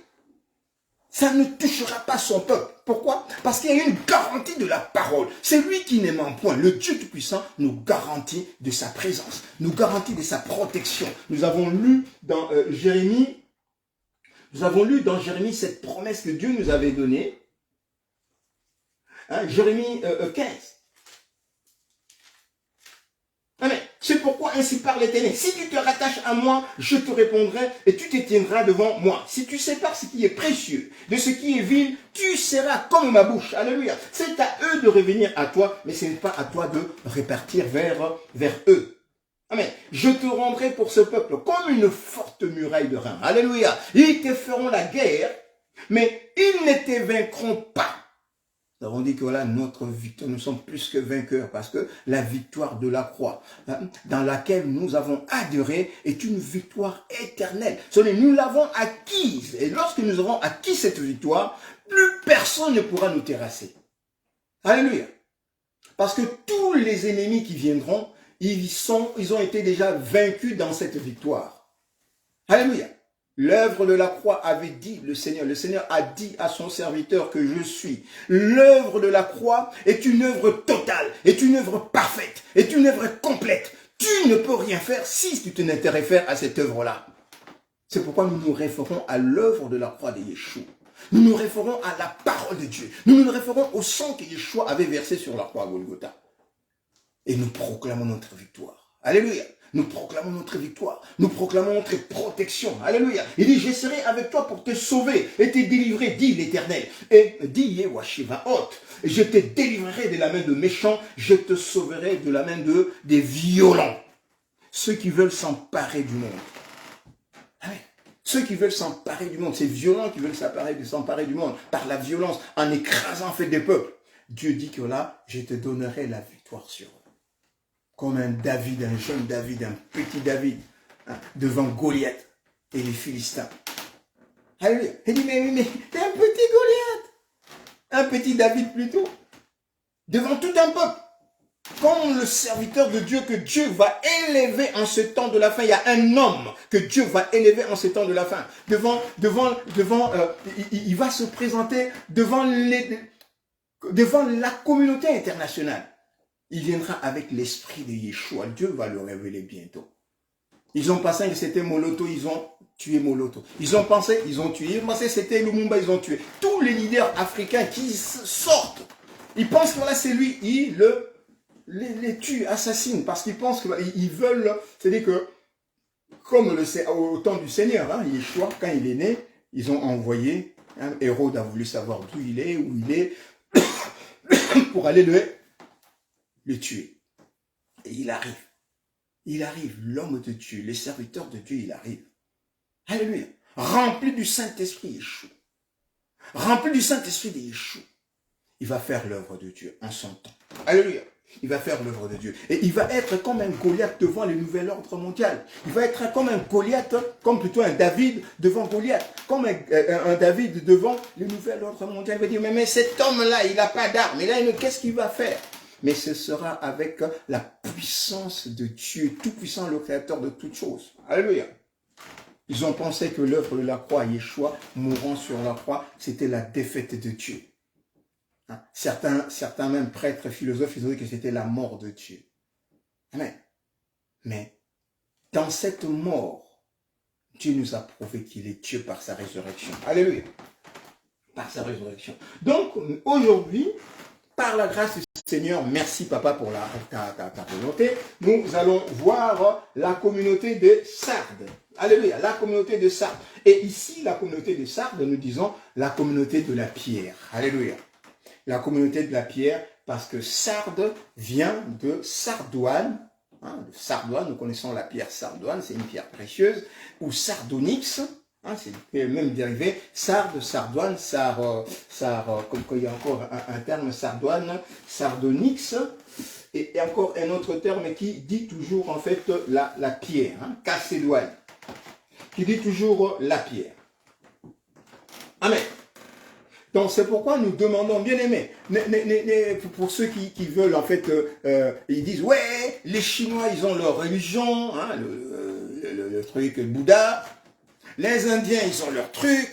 Ça ne touchera pas son peuple. Pourquoi? Parce qu'il y a une garantie de la parole. C'est lui qui n'aime point. Le Dieu Tout-Puissant nous garantit de sa présence, nous garantit de sa protection. Nous avons lu dans Jérémie, cette promesse que Dieu nous avait donnée. Hein, Jérémie 15. Amen. C'est pourquoi ainsi parle l'Éternel. Si tu te rattaches à moi, je te répondrai et tu te tiendras devant moi. Si tu sépares ce qui est précieux de ce qui est vil, tu seras comme ma bouche. Alléluia. C'est à eux de revenir à toi, mais ce n'est pas à toi de répartir vers eux. Amen. Je te rendrai pour ce peuple comme une forte muraille de reins. Alléluia. Ils te feront la guerre, mais ils ne te vaincront pas. Nous avons dit que voilà, notre victoire, nous sommes plus que vainqueurs parce que la victoire de la croix, dans laquelle nous avons adhéré, est une victoire éternelle. Nous l'avons acquise. Et lorsque nous avons acquis cette victoire, plus personne ne pourra nous terrasser. Alléluia. Parce que tous les ennemis qui viendront, ils ont été déjà vaincus dans cette victoire. Alléluia. L'œuvre de la croix avait dit le Seigneur. Le Seigneur a dit à son serviteur que je suis. L'œuvre de la croix est une œuvre totale, est une œuvre parfaite, est une œuvre complète. Tu ne peux rien faire si tu te n'intéressais à cette œuvre-là. C'est pourquoi nous nous référons à l'œuvre de la croix de Yeshua. Nous nous référons à la parole de Dieu. Nous nous référons au sang que Yeshua avait versé sur la croix à Golgotha. Et nous proclamons notre victoire. Alléluia. Nous proclamons notre victoire. Nous proclamons notre protection. Alléluia. Il dit, je serai avec toi pour te sauver et te délivrer, dit l'Éternel. Et dit Yehoshivaot, je te délivrerai de la main de méchants, je te sauverai de la main des violents. Ceux qui veulent s'emparer du monde. Amen. Ceux qui veulent s'emparer du monde, ces violents qui veulent s'emparer du monde par la violence, en écrasant en fait des peuples. Dieu dit que là, je te donnerai la victoire sur eux. Comme un David, un jeune David, un petit David, hein, devant Goliath et les Philistins. Alléluia. Il dit, mais t'es un petit Goliath, un petit David plutôt, devant tout un peuple. Comme le serviteur de Dieu que Dieu va élever en ce temps de la fin. Il y a un homme que Dieu va élever en ce temps de la fin. Il va se présenter devant la communauté internationale. Il viendra avec l'esprit de Yeshua. Dieu va le révéler bientôt. Ils ont pensé que c'était Moloto, ils ont tué Moloto. Ils ont pensé, ils ont tué. Ils ont pensé que c'était Lumumba, ils ont tué. Tous les leaders africains qui sortent, ils pensent que là c'est lui, ils les tuent, assassinent, parce qu'ils pensent qu'ils veulent, c'est-à-dire que, comme au temps du Seigneur, hein, Yeshua, quand il est né, ils ont envoyé, hein, Hérode a voulu savoir d'où il est, où il est, pour aller le tuer. Et il arrive, l'homme de Dieu, le serviteur de Dieu, il arrive. Alléluia. Rempli du Saint-Esprit Yeshua. Rempli du Saint-Esprit de Yeshua. Il va faire l'œuvre de Dieu en son temps. Alléluia. Il va faire l'œuvre de Dieu. Et il va être comme un Goliath devant le nouvel ordre mondial. Il va être comme un Goliath, comme plutôt un David devant Goliath. Comme un David devant le nouvel ordre mondial. Il va dire, mais cet homme-là, il n'a pas d'armes. Et là, qu'est-ce qu'il va faire? Mais ce sera avec la puissance de Dieu, tout-puissant, le créateur de toutes choses. Alléluia. Ils ont pensé que l'œuvre de la croix, Yeshua, mourant sur la croix, c'était la défaite de Dieu. Hein? Certains même prêtres, philosophes, ils ont dit que c'était la mort de Dieu. Amen. Mais dans cette mort, Dieu nous a prouvé qu'il est Dieu par sa résurrection. Alléluia. Par sa résurrection. Donc, aujourd'hui, par la grâce du Seigneur, merci papa pour ta volonté, nous allons voir la communauté de Sardes. Alléluia, la communauté de Sardes. Et ici, la communauté de Sardes, nous disons la communauté de la pierre. Alléluia. La communauté de la pierre, parce que Sardes vient de sardoine. Hein, de sardoine, nous connaissons la pierre sardoine, c'est une pierre précieuse, ou sardonyx. Hein, c'est le même dérivé, sarde, sardoine, comme il y a encore un terme sardoine, sardonyx, et encore un autre terme qui dit toujours en fait la pierre, hein, Donc c'est pourquoi nous demandons, bien aimés, pour ceux qui veulent en fait, ils disent ouais, les Chinois ils ont leur religion, hein, le truc le Bouddha, les Indiens ils ont leur truc,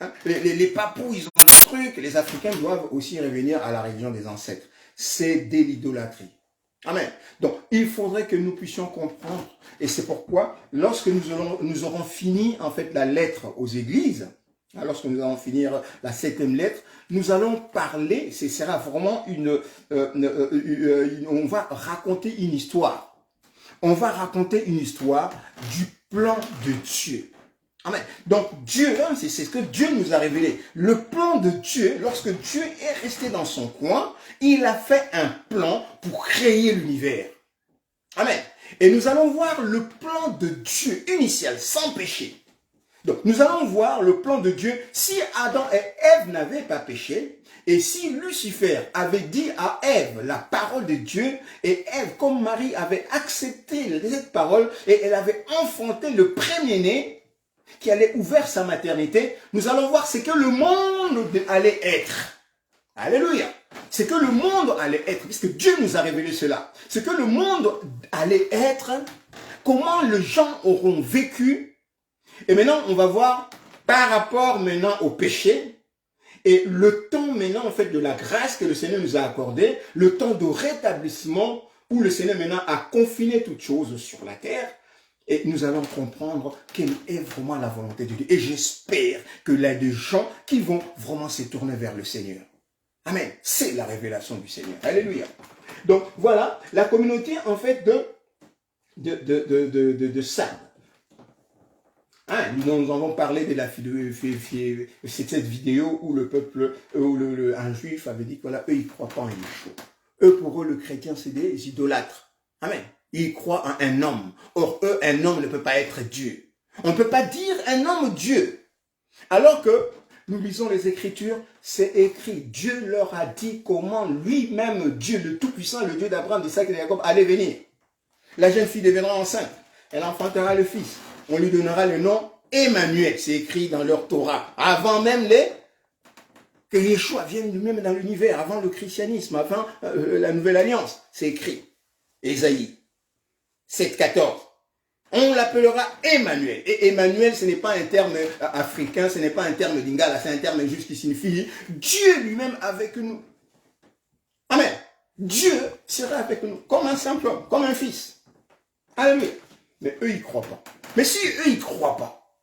hein, les Papous ils ont leur truc, les Africains doivent aussi revenir à la religion des ancêtres. C'est de l'idolâtrie. Amen. Donc il faudrait que nous puissions comprendre, et c'est pourquoi lorsque nous aurons fini en fait la lettre aux églises, lorsque nous allons finir la 7e lettre, nous allons parler, ce sera vraiment on va raconter une histoire. On va raconter une histoire du plan de Dieu. Amen. Donc Dieu, hein, c'est ce que Dieu nous a révélé. Le plan de Dieu, lorsque Dieu est resté dans son coin, il a fait un plan pour créer l'univers. Amen. Et nous allons voir le plan de Dieu initial, sans péché. Donc, nous allons voir le plan de Dieu si Adam et Ève n'avaient pas péché et si Lucifer avait dit à Ève la parole de Dieu et Ève, comme Marie, avait accepté cette parole et elle avait enfanté le premier-né qui allait ouvrir sa maternité, nous allons voir ce que le monde allait être. Alléluia. C'est que le monde allait être, puisque Dieu nous a révélé cela. C'est que le monde allait être, comment les gens auront vécu. Et maintenant, on va voir par rapport maintenant au péché et le temps maintenant en fait de la grâce que le Seigneur nous a accordé, le temps de rétablissement où le Seigneur maintenant a confiné toutes choses sur la terre et nous allons comprendre quelle est vraiment la volonté de Dieu. Et j'espère qu'il y a des gens qui vont vraiment se tourner vers le Seigneur. Amen. C'est la révélation du Seigneur. Alléluia. Donc voilà la communauté en fait de Sardes. Hein, nous avons parlé de cette vidéo où le peuple, où un juif avait dit que voilà, eux ils croient pas en Yeshua. Eux pour eux le chrétien c'est des idolâtres. Amen. Ils croient en un homme. Or eux un homme ne peut pas être Dieu. On ne peut pas dire un homme Dieu. Alors que nous lisons les Écritures, c'est écrit. Dieu leur a dit comment lui-même Dieu, le Tout-Puissant, le Dieu d'Abraham, d'Isaac et de Jacob allait venir. La jeune fille deviendra enceinte. Elle enfantera le fils. On lui donnera le nom Emmanuel. C'est écrit dans leur Torah. Avant même que Yeshua vienne lui-même dans l'univers, avant le christianisme, avant la nouvelle alliance. C'est écrit. Ésaïe 7,14. On l'appellera Emmanuel. Et Emmanuel, ce n'est pas un terme africain, ce n'est pas un terme d'Ingala, c'est un terme juste qui signifie Dieu lui-même avec nous. Amen. Dieu sera avec nous, comme un simple homme, comme un fils. Alléluia. Mais eux, ils ne croient pas. Mais si eux, ils ne croient pas,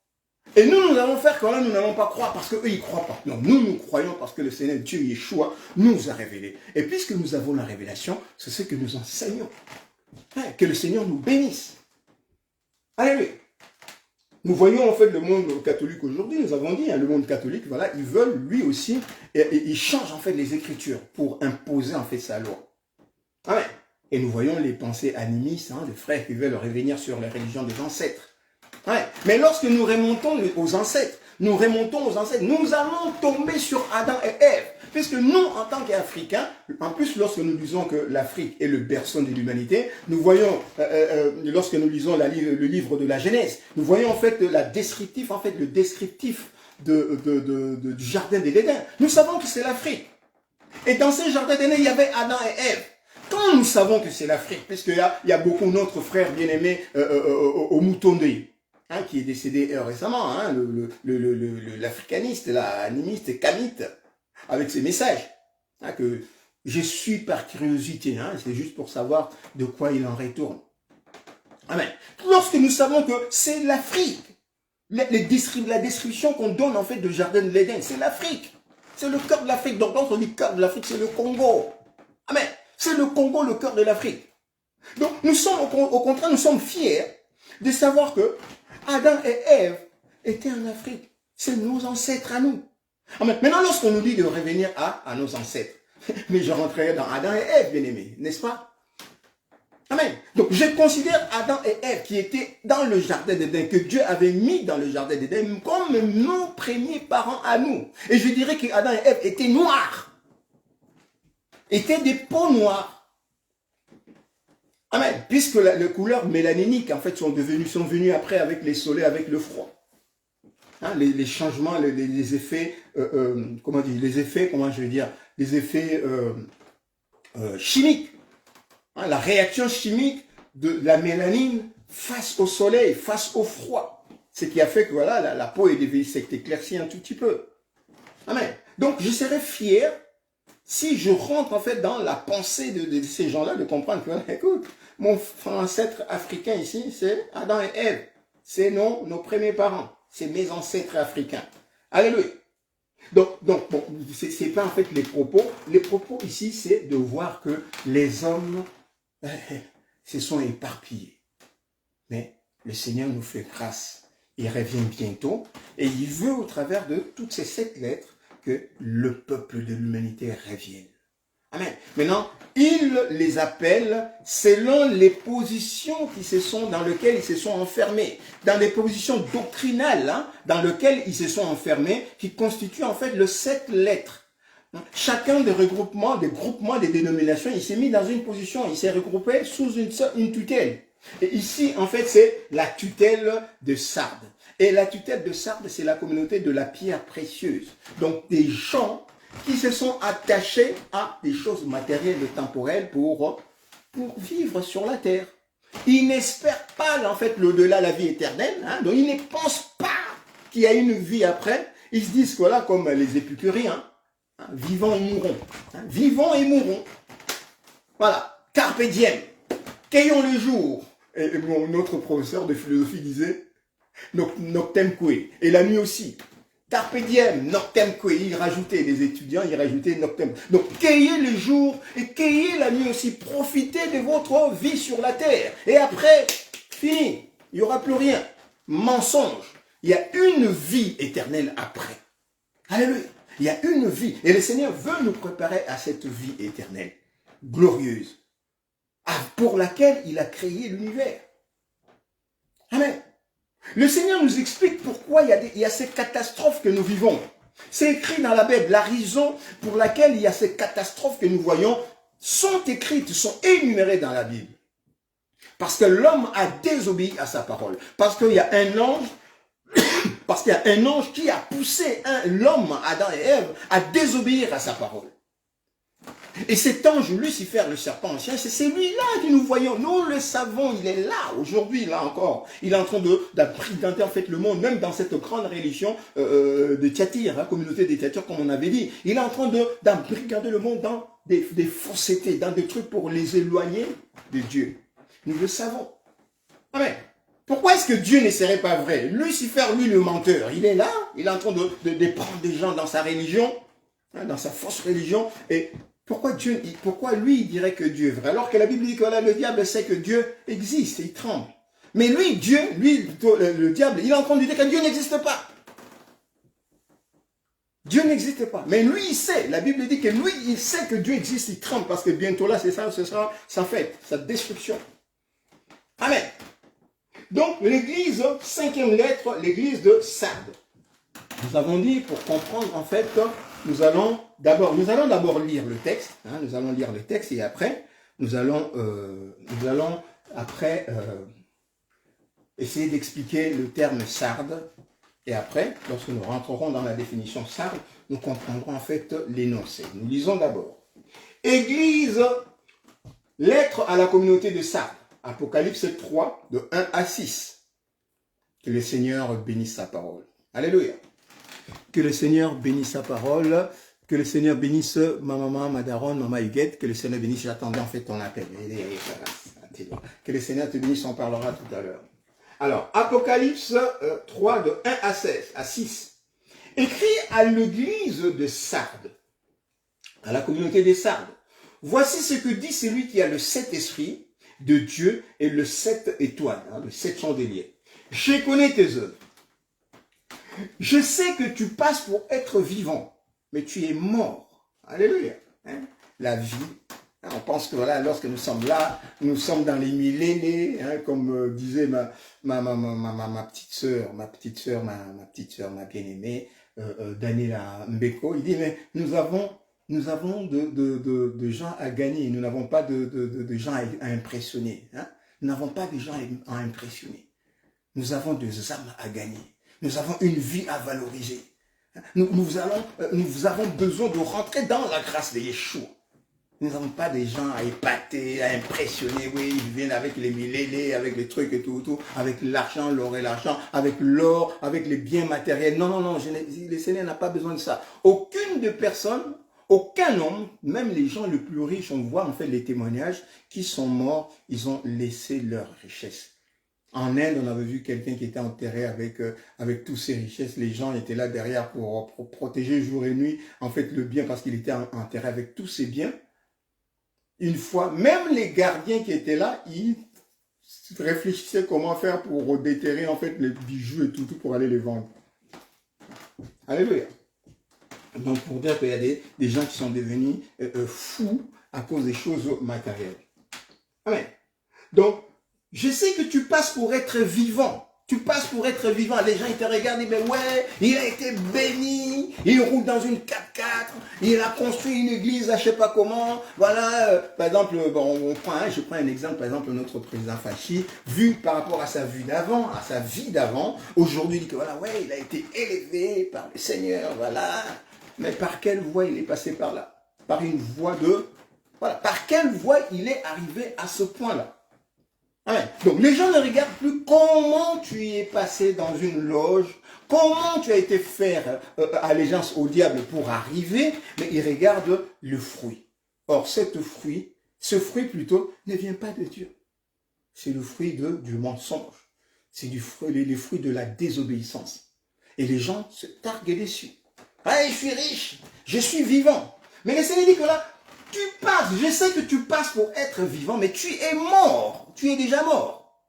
et nous allons faire que là, nous n'allons pas croire parce qu'eux, ils ne croient pas. Non, nous croyons parce que le Seigneur Dieu, Yeshua, nous a révélé. Et puisque nous avons la révélation, c'est ce que nous enseignons. Hein, que le Seigneur nous bénisse. Alléluia. Nous voyons en fait le monde catholique aujourd'hui, nous avons dit, hein, le monde catholique, voilà, ils veulent lui aussi, et ils changent en fait les Écritures pour imposer en fait sa loi. Amen. Et nous voyons les pensées animistes, hein, les frères qui veulent revenir sur les religions des ancêtres. Ouais. Mais lorsque nous remontons aux ancêtres, nous allons tomber sur Adam et Ève. Puisque nous, en tant qu'Africains, en plus lorsque nous disons que l'Afrique est le berceau de l'humanité, nous voyons, lorsque nous lisons le livre de la Genèse, nous voyons en fait le descriptif du jardin de l'Éden. Nous savons que c'est l'Afrique. Et dans ce jardin d'Éden, il y avait Adam et Ève. Quand nous savons que c'est l'Afrique, puisqu'il y a beaucoup d'autres frères bien-aimés au Moutonde, hein, qui est décédé récemment, hein, l'africaniste, l'animiste, Kamite, avec ses messages, hein, que je suis par curiosité, hein, c'est juste pour savoir de quoi il en retourne. Amen. Lorsque nous savons que c'est l'Afrique, la description qu'on donne en fait du jardin de l'Éden, c'est l'Afrique. C'est le cœur de l'Afrique. Donc quand on dit cœur de l'Afrique, c'est le Congo. Amen. C'est le Congo, le cœur de l'Afrique. Donc nous sommes, au contraire, nous sommes fiers de savoir que Adam et Ève étaient en Afrique. C'est nos ancêtres à nous. Amen. Maintenant, lorsqu'on nous dit de revenir à nos ancêtres, mais je rentrerai dans Adam et Ève, bien aimés, n'est-ce pas? Amen. Donc, je considère Adam et Ève qui étaient dans le jardin d'Éden, que Dieu avait mis dans le jardin d'Éden comme nos premiers parents à nous. Et je dirais que Adam et Ève étaient noirs. Étaient des peaux noires. Amen. Puisque les couleurs mélaniniques, en fait, sont venues après avec les soleils, avec le froid. hein, les changements, les effets, comment dire, les effets, comment je vais dire, les effets chimiques, hein, la réaction chimique de la mélanine face au soleil, face au froid. Ce qui a fait que voilà, la peau s'est éclaircie un tout petit peu. Amen. Donc, je serais fier si je rentre en fait dans la pensée de ces gens-là, de comprendre que, écoute, mon ancêtre africain ici, c'est Adam et Ève. C'est nos premiers parents. C'est mes ancêtres africains. Alléluia. Donc bon, c'est pas en fait les propos. Les propos ici, c'est de voir que les hommes se sont éparpillés. Mais le Seigneur nous fait grâce. Il revient bientôt et il veut au travers de toutes ces 7 lettres que le peuple de l'humanité revienne. Amen. Maintenant, il les appelle selon les positions dans lesquelles ils se sont enfermés, dans les positions doctrinales, hein, dans lesquelles ils se sont enfermés, qui constituent en fait les 7 lettres. Chacun des regroupements, des groupements, des dénominations, il s'est mis dans une position, il s'est regroupé sous une tutelle. Et ici, en fait, c'est la tutelle de Sardes. Et la tutelle de Sardes, c'est la communauté de la pierre précieuse. Donc, des gens qui se sont attachés à des choses matérielles et temporelles pour vivre sur la terre. Ils n'espèrent pas, en fait, l'au-delà, la vie éternelle. Hein, donc, ils ne pensent pas qu'il y a une vie après. Ils se disent, voilà, comme les épicuriens, hein, vivons et mourons. Hein, vivons et mourons. Voilà, carpe diem. Qu'ayons le jour. Et notre professeur de philosophie disait, noctem que. Et la nuit aussi. Carpe diem, noctem que. Il rajoutait, les étudiants, ils rajoutaient noctem. Donc, qu'ayez le jour et qu'ayez la nuit aussi. Profitez de votre vie sur la terre. Et après, fini. Il n'y aura plus rien. Mensonge. Il y a une vie éternelle après. Alléluia. Il y a une vie. Et le Seigneur veut nous préparer à cette vie éternelle. Glorieuse. Pour laquelle il a créé l'univers. Amen. Le Seigneur nous explique pourquoi il y a ces catastrophes que nous vivons. C'est écrit dans la Bible. La raison pour laquelle il y a ces catastrophes que nous voyons sont écrites, sont énumérées dans la Bible. Parce que l'homme a désobéi à sa parole. Parce qu'il y a un ange, qui a poussé l'homme, Adam et Ève, à désobéir à sa parole. Et cet ange, Lucifer, le serpent ancien, c'est celui-là que nous voyons. Nous le savons, il est là, aujourd'hui, là encore. Il est en train d'apprivoiser en fait le monde, même dans cette grande religion de Thyatire, hein, communauté des Thyatire, comme on avait dit. Il est en train d'apprivoiser le monde dans des faussetés, dans des trucs pour les éloigner de Dieu. Nous le savons. Amen. Pourquoi est-ce que Dieu ne serait pas vrai? Lucifer, lui, le menteur, il est là, il est en train de prendre des gens dans sa religion, hein, dans sa fausse religion, et pourquoi lui, il dirait que Dieu est vrai? Alors que la Bible dit que voilà, le diable sait que Dieu existe, et il tremble. Mais lui, le diable, il est en train de dire que Dieu n'existe pas. Dieu n'existe pas. Mais lui, il sait. La Bible dit que lui, il sait que Dieu existe, il tremble, parce que bientôt là, ce sera sa fête, sa destruction. Amen. Donc, l'église, 5e lettre, l'église de Sardes. Nous avons dit, pour comprendre, en fait, nous allons d'abord lire le texte. Hein, nous allons lire le texte et après, nous allons essayer d'expliquer le terme Sardes. Et après, lorsque nous rentrerons dans la définition Sardes, nous comprendrons en fait l'énoncé. Nous lisons d'abord. Église, lettre à la communauté de Sardes. Apocalypse 3, de 1 à 6. Que le Seigneur bénisse sa parole. Alléluia. Que le Seigneur bénisse sa parole. Que le Seigneur bénisse ma maman, ma daronne, maman Huguette. Que le Seigneur bénisse, j'attendais en fait ton appel. Que le Seigneur te bénisse, on parlera tout à l'heure. Alors, Apocalypse 3, de 1 à 6. Écrit à l'église de Sardes, à la communauté des Sardes. Voici ce que dit celui qui a le 7 esprits de Dieu et le 7 étoiles, hein, le 7 chandeliers. Je connais tes œuvres. Je sais que tu passes pour être vivant, mais tu es mort. Alléluia. Hein? La vie. Hein, on pense que voilà, lorsque nous sommes là, nous sommes dans les millénaires, hein, comme disait ma petite sœur, ma petite sœur, ma bien-aimée, Daniela Mbeko. Il dit, mais nous avons de gens à gagner, nous n'avons pas de gens à impressionner. Hein? Nous n'avons pas de gens à impressionner. Nous avons des âmes à gagner. Nous avons une vie à valoriser. Nous avons besoin de rentrer dans la grâce de Yeshua. Nous n'avons pas des gens à épater, à impressionner. Oui, ils viennent avec les millés, avec les trucs et tout, avec l'argent, l'or et l'argent, avec l'or, avec les biens matériels. Non, non, non, le Seigneur n'a pas besoin de ça. Aucune de personnes, aucun homme, même les gens les plus riches, on voit en fait les témoignages, qui sont morts, ils ont laissé leur richesse. En Inde, on avait vu quelqu'un qui était enterré avec toutes ses richesses. Les gens étaient là derrière pour protéger jour et nuit, en fait, le bien, parce qu'il était enterré avec tous ses biens. Une fois, même les gardiens qui étaient là, ils réfléchissaient comment faire pour déterrer en fait les bijoux et tout pour aller les vendre. Alléluia. Donc pour dire qu'il y a des gens qui sont devenus fous à cause des choses matérielles. Amen. Donc, je sais que tu passes pour être vivant. Tu passes pour être vivant. Les gens, ils te regardent, ils disent, mais ouais, il a été béni, il roule dans une 4x4, il a construit une église, je sais pas comment. Voilà, par exemple, bon, je prends un exemple, par exemple, notre président Fachi, vu par rapport à sa vie d'avant, aujourd'hui, il dit que voilà, ouais, il a été élevé par le Seigneur, voilà. Mais par quelle voie il est passé par là? Par une voie voilà, par quelle voie il est arrivé à ce point-là? Amen. Donc les gens ne regardent plus comment tu y es passé dans une loge, comment tu as été faire allégeance au diable pour arriver, mais ils regardent le fruit. Or ce fruit plutôt, ne vient pas de Dieu. C'est le fruit du mensonge. C'est les fruits de la désobéissance. Et les gens se targuent dessus. Ah, je suis riche, je suis vivant. Mais le Seigneur dit que là, tu passes, je sais que tu passes pour être vivant, mais tu es mort. Tu es déjà mort.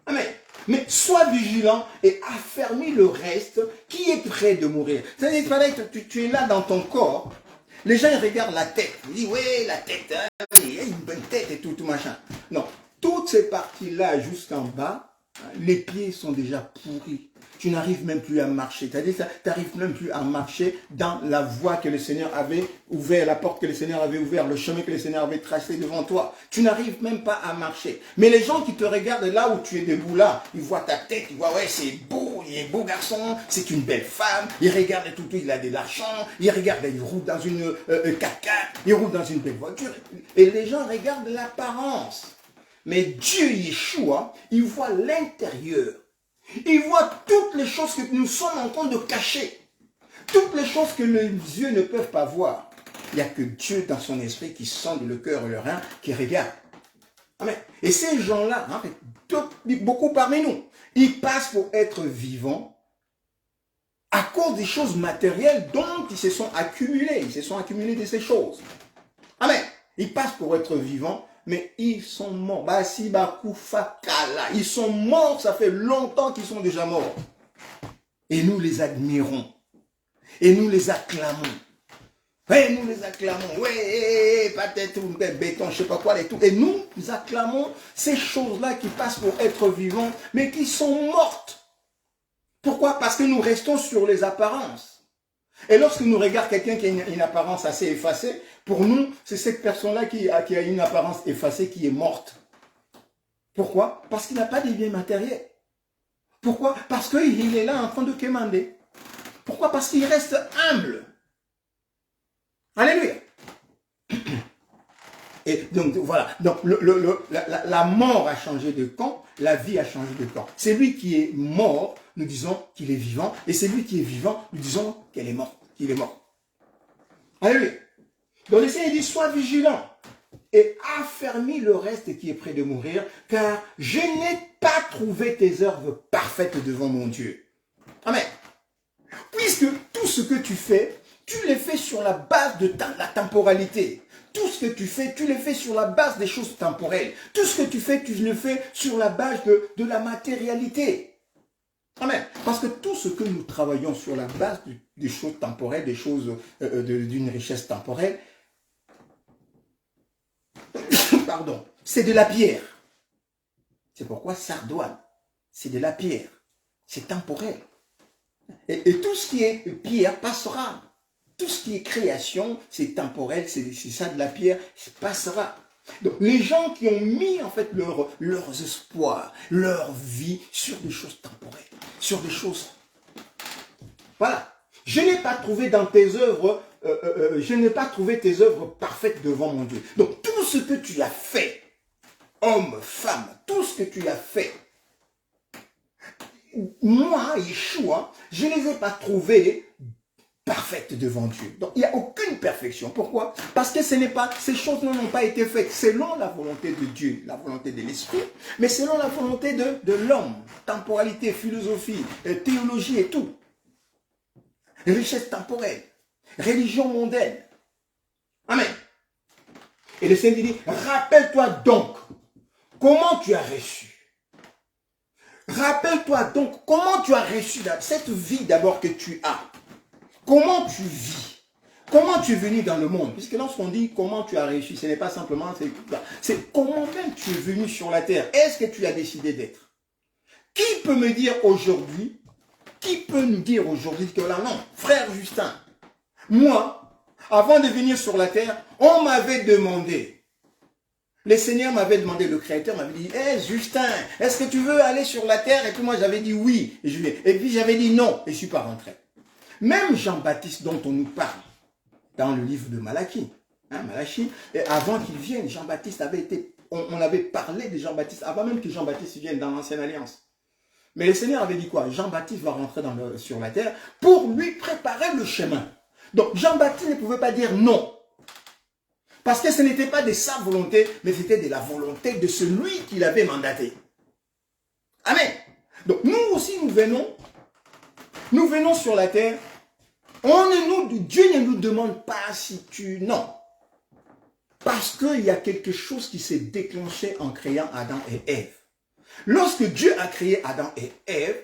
Amen. Mais sois vigilant et affermis le reste qui est prêt de mourir. C'est-à-dire que tu es là dans ton corps. Les gens ils regardent la tête. Ils disent, oui, la tête, hein, oui, il a une bonne tête et tout machin. Non, toutes ces parties-là jusqu'en bas, les pieds sont déjà pourris. Tu n'arrives même plus à marcher. C'est-à-dire que tu n'arrives même plus à marcher dans la voie que le Seigneur avait ouverte, la porte que le Seigneur avait ouverte, le chemin que le Seigneur avait tracé devant toi. Tu n'arrives même pas à marcher. Mais les gens qui te regardent là où tu es debout là, ils voient ta tête, ils voient, ouais, c'est beau, il est un beau garçon, c'est une belle femme, ils regardent tout, il a de l'argent, ils regardent, il roule dans une 4x4, il roule dans une belle voiture. Et les gens regardent l'apparence. Mais Dieu, Yeshua, il voit l'intérieur. Il voit toutes les choses que nous sommes en train de cacher. Toutes les choses que les yeux ne peuvent pas voir. Il n'y a que Dieu dans son esprit qui sonde le cœur et le rein, qui regarde. Amen. Et ces gens-là, beaucoup parmi nous, ils passent pour être vivants à cause des choses matérielles dont ils se sont accumulés. Ils se sont accumulés de ces choses. Amen. Ils passent pour être vivants. Mais ils sont morts. Ils sont morts, ça fait longtemps qu'ils sont déjà morts. Et nous les admirons. Et nous les acclamons. Et nous les acclamons. Ouais, peut-être béton, je sais pas quoi, et tout. Et nous acclamons ces choses-là qui passent pour être vivants, mais qui sont mortes. Pourquoi? Parce que nous restons sur les apparences. Et lorsque nous regardons quelqu'un qui a une apparence assez effacée, pour nous, c'est cette personne-là qui a une apparence effacée qui est morte. Pourquoi? Parce qu'il n'a pas de biens matériels. Pourquoi? Parce qu'il est là en train de quémander. Pourquoi? Parce qu'il reste humble. Alléluia. Et donc voilà, donc la mort a changé de camp, la vie a changé de camp. C'est lui qui est mort, nous disons qu'il est vivant, et c'est lui qui est vivant, nous disons qu'elle est morte, qu'il est mort. Alléluia. Donc le Seigneur dit, sois vigilant et affermis le reste qui est près de mourir, car je n'ai pas trouvé tes œuvres parfaites devant mon Dieu. Amen. Puisque tout ce que tu fais, tu les fais sur la base de la temporalité. Tout ce que tu fais, tu le fais sur la base des choses temporelles. Tout ce que tu fais, tu le fais sur la base de la matérialité. Amen. Parce que tout ce que nous travaillons sur la base des choses temporelles, des choses d'une richesse temporelle, pardon, c'est de la pierre. C'est pourquoi sardoine, c'est de la pierre. C'est temporel. Et tout ce qui est pierre passera. Tout ce qui est création, c'est temporel, c'est ça de la pierre, ça passera. Donc, les gens qui ont mis en fait leurs espoirs, leur vie sur des choses temporelles, sur des choses Voilà. Je n'ai pas trouvé dans tes œuvres, je n'ai pas trouvé tes œuvres parfaites devant mon Dieu. Donc tout ce que tu as fait, homme, femme, tout ce que tu as fait, moi, Yeshua, je ne les ai pas trouvés parfaites devant Dieu. Donc il n'y a aucune perfection. Pourquoi? Parce que ces choses n'ont pas été faites selon la volonté de Dieu, la volonté de l'Esprit, mais selon la volonté de l'homme. Temporalité, philosophie, théologie et tout. Richesse temporelle, religion mondaine. Amen. Et le Seigneur dit, rappelle-toi donc comment tu as reçu. Rappelle-toi donc comment tu as reçu cette vie d'abord que tu as. Comment tu vis. Comment tu es venu dans le monde. Puisque lorsqu'on dit comment tu as reçu, ce n'est pas simplement, c'est comment même tu es venu sur la terre. Est-ce que tu as décidé d'être? Qui peut me dire aujourd'hui, qui peut nous dire aujourd'hui que là, non, frère Justin, moi, avant de venir sur la terre, on m'avait demandé, le Seigneur m'avait demandé, le Créateur m'avait dit, hé Justin, est-ce que tu veux aller sur la terre? Et puis moi j'avais dit oui, et puis j'avais dit non, et je ne suis pas rentré. Même Jean-Baptiste dont on nous parle, dans le livre de Malachie, Malachie, et avant qu'il vienne, Jean-Baptiste avait été, on avait parlé de Jean-Baptiste, avant même que Jean-Baptiste vienne dans l'Ancienne Alliance. Mais le Seigneur avait dit quoi? Jean-Baptiste va rentrer sur la terre pour lui préparer le chemin. Donc Jean-Baptiste ne pouvait pas dire non. Parce que ce n'était pas de sa volonté, mais c'était de la volonté de celui qui l'avait mandaté. Amen. Donc nous aussi nous venons sur la terre. Dieu ne nous demande pas si tu... Non. Parce qu'il y a quelque chose qui s'est déclenché en créant Adam et Ève. Lorsque Dieu a créé Adam et Ève,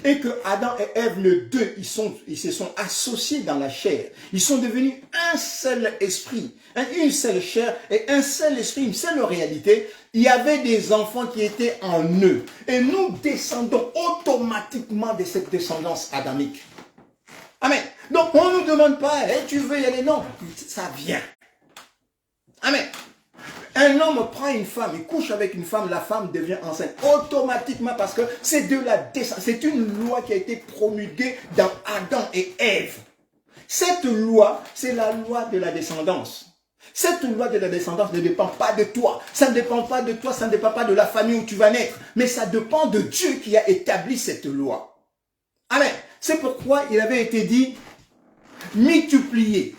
et que Adam et Ève, les deux, ils se sont associés dans la chair, ils sont devenus un seul esprit, une seule chair et un seul esprit, une seule réalité, il y avait des enfants qui étaient en eux. Et nous descendons automatiquement de cette descendance adamique. Amen. Donc on ne nous demande pas, hey, tu veux y aller? Non, ça vient. Amen. Un homme prend une femme, il couche avec une femme, la femme devient enceinte automatiquement parce que c'est de la descendance. C'est une loi qui a été promulguée dans Adam et Ève. Cette loi, c'est la loi de la descendance. Cette loi de la descendance ne dépend pas de toi. Ça ne dépend pas de toi, ça ne dépend pas de la famille où tu vas naître. Mais ça dépend de Dieu qui a établi cette loi. Amen. C'est pourquoi il avait été dit, multipliez.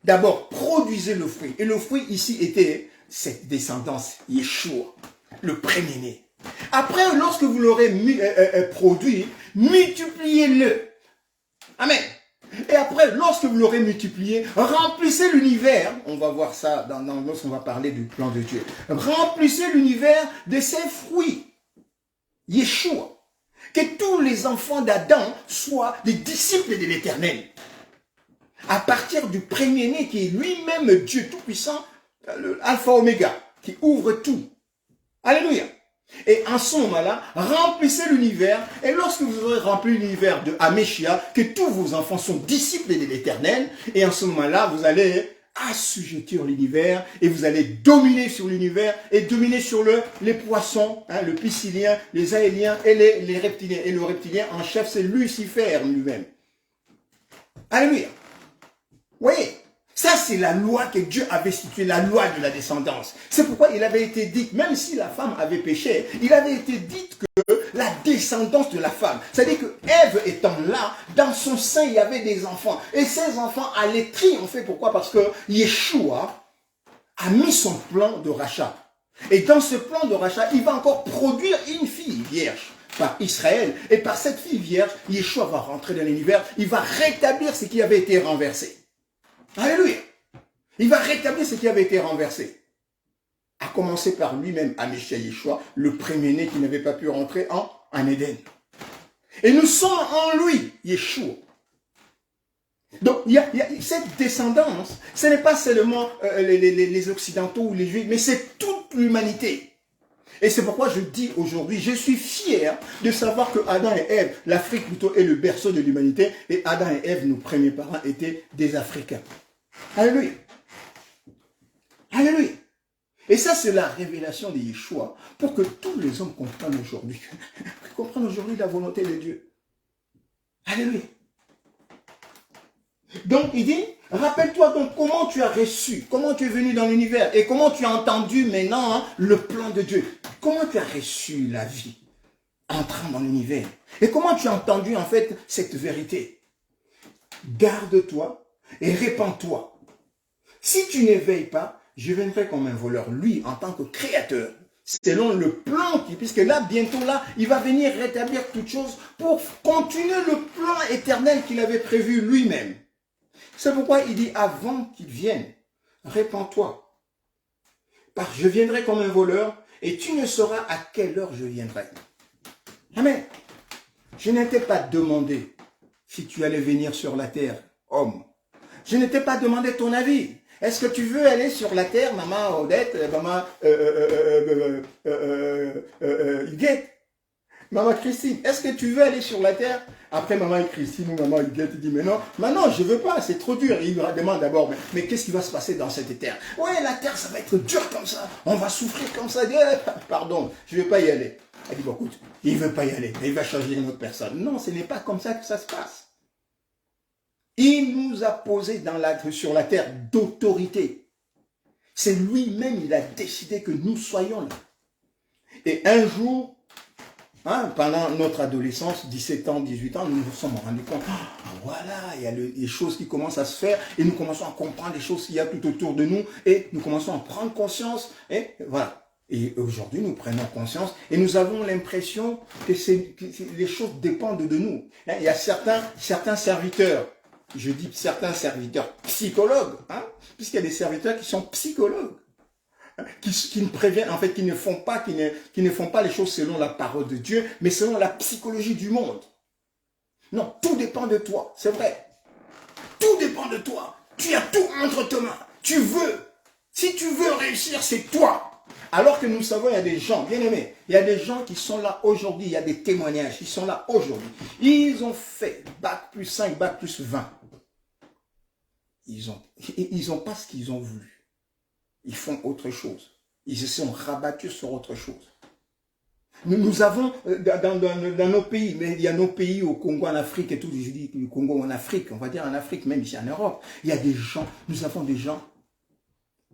D'abord, produisez le fruit. Et le fruit ici était cette descendance, Yeshua, le premier-né. Après, lorsque vous l'aurez produit, multipliez-le. Amen. Et après, lorsque vous l'aurez multiplié, remplissez l'univers. On va voir ça lorsqu'on va parler du plan de Dieu. Remplissez l'univers de ses fruits. Yeshua. Que tous les enfants d'Adam soient des disciples de l'Éternel. À partir du premier-né qui est lui-même Dieu Tout-Puissant, Alpha Oméga, qui ouvre tout. Alléluia. Et en ce moment-là, remplissez l'univers. Et lorsque vous aurez rempli l'univers de Améchia, que tous vos enfants sont disciples de l'Éternel, et en ce moment-là, vous allez assujettir l'univers, et vous allez dominer sur l'univers, et dominer sur les poissons, le piscilien, les aéliens et les reptiliens. Et le reptilien en chef, c'est Lucifer lui-même. Alléluia. Vous voyez, ça c'est la loi que Dieu avait instituée, la loi de la descendance. C'est pourquoi il avait été dit, même si la femme avait péché, il avait été dit que la descendance de la femme, c'est-à-dire que Ève étant là, dans son sein il y avait des enfants. Et ces enfants allaient triompher. Pourquoi? Parce que Yeshua a mis son plan de rachat. Et dans ce plan de rachat, il va encore produire une fille vierge par Israël. Et par cette fille vierge, Yeshua va rentrer dans l'univers, il va rétablir ce qui avait été renversé. Alléluia. Il va rétablir ce qui avait été renversé. À commencer par lui-même, Améchia Yeshua, le premier-né qui n'avait pas pu rentrer en Éden. Et nous sommes en lui, Yeshua. Donc, il y a cette descendance, ce n'est pas seulement les Occidentaux ou les Juifs, mais c'est toute l'humanité. Et c'est pourquoi je dis aujourd'hui, je suis fier de savoir que Adam et Ève, l'Afrique plutôt est le berceau de l'humanité, et Adam et Ève, nos premiers parents, étaient des Africains. Alléluia. Alléluia. Et ça, c'est la révélation de Yeshua pour que tous les hommes comprennent aujourd'hui la volonté de Dieu. Alléluia. Donc il dit, rappelle-toi donc comment tu as reçu, comment tu es venu dans l'univers et comment tu as entendu maintenant le plan de Dieu. Comment tu as reçu la vie entrant dans l'univers. Et comment tu as entendu en fait cette vérité? Garde-toi et répands-toi. Si tu n'éveilles pas, je viendrai comme un voleur, lui, en tant que créateur, selon le plan puisque là, bientôt là, il va venir rétablir toutes choses pour continuer le plan éternel qu'il avait prévu lui-même. C'est pourquoi il dit, avant qu'il vienne, répands-toi. Car je viendrai comme un voleur, et tu ne sauras à quelle heure je viendrai. Amen. Je n'étais pas demandé si tu allais venir sur la terre, homme. Je ne t'ai pas demandé ton avis. Est-ce que tu veux aller sur la terre, maman Odette, maman Huguette, maman Christine? Est-ce que tu veux aller sur la terre? Après maman Christine ou maman Huguette, il dit, mais non, je ne veux pas, c'est trop dur. Et il lui demande d'abord, mais qu'est-ce qui va se passer dans cette terre? Ouais, la terre, ça va être dur comme ça, on va souffrir comme ça. Pardon, je ne vais pas y aller. Elle dit, bon, écoute, il ne veut pas y aller, il va choisir une autre personne. Non, ce n'est pas comme ça que ça se passe. Il nous a posé sur la terre d'autorité. C'est lui-même, il a décidé que nous soyons là. Et un jour, pendant notre adolescence, 17 ans, 18 ans, nous nous sommes rendus compte, voilà, il y a les choses qui commencent à se faire, et nous commençons à comprendre les choses qu'il y a tout autour de nous, et nous commençons à prendre conscience, et voilà. Et aujourd'hui, nous prenons conscience, et nous avons l'impression que les choses dépendent de nous. Il y a certains serviteurs, je dis certains serviteurs psychologues, puisqu'il y a des serviteurs qui sont psychologues, qui ne préviennent, en fait, qui ne font pas les choses selon la parole de Dieu, mais selon la psychologie du monde. Non, tout dépend de toi, c'est vrai. Tout dépend de toi. Tu as tout entre tes mains. Tu veux. Si tu veux réussir, c'est toi. Alors que nous savons, il y a des gens, bien aimés, il y a des gens qui sont là aujourd'hui, il y a des témoignages qui sont là aujourd'hui. Ils ont fait bac plus 5, bac plus 20. Ils ont pas ce qu'ils ont voulu. Ils font autre chose. Ils se sont rabattus sur autre chose. Nous avons, dans nos pays, mais il y a nos pays au Congo, en Afrique et tout, je dis le Congo en Afrique, on va dire en Afrique, même ici en Europe, il y a des gens, nous avons des gens,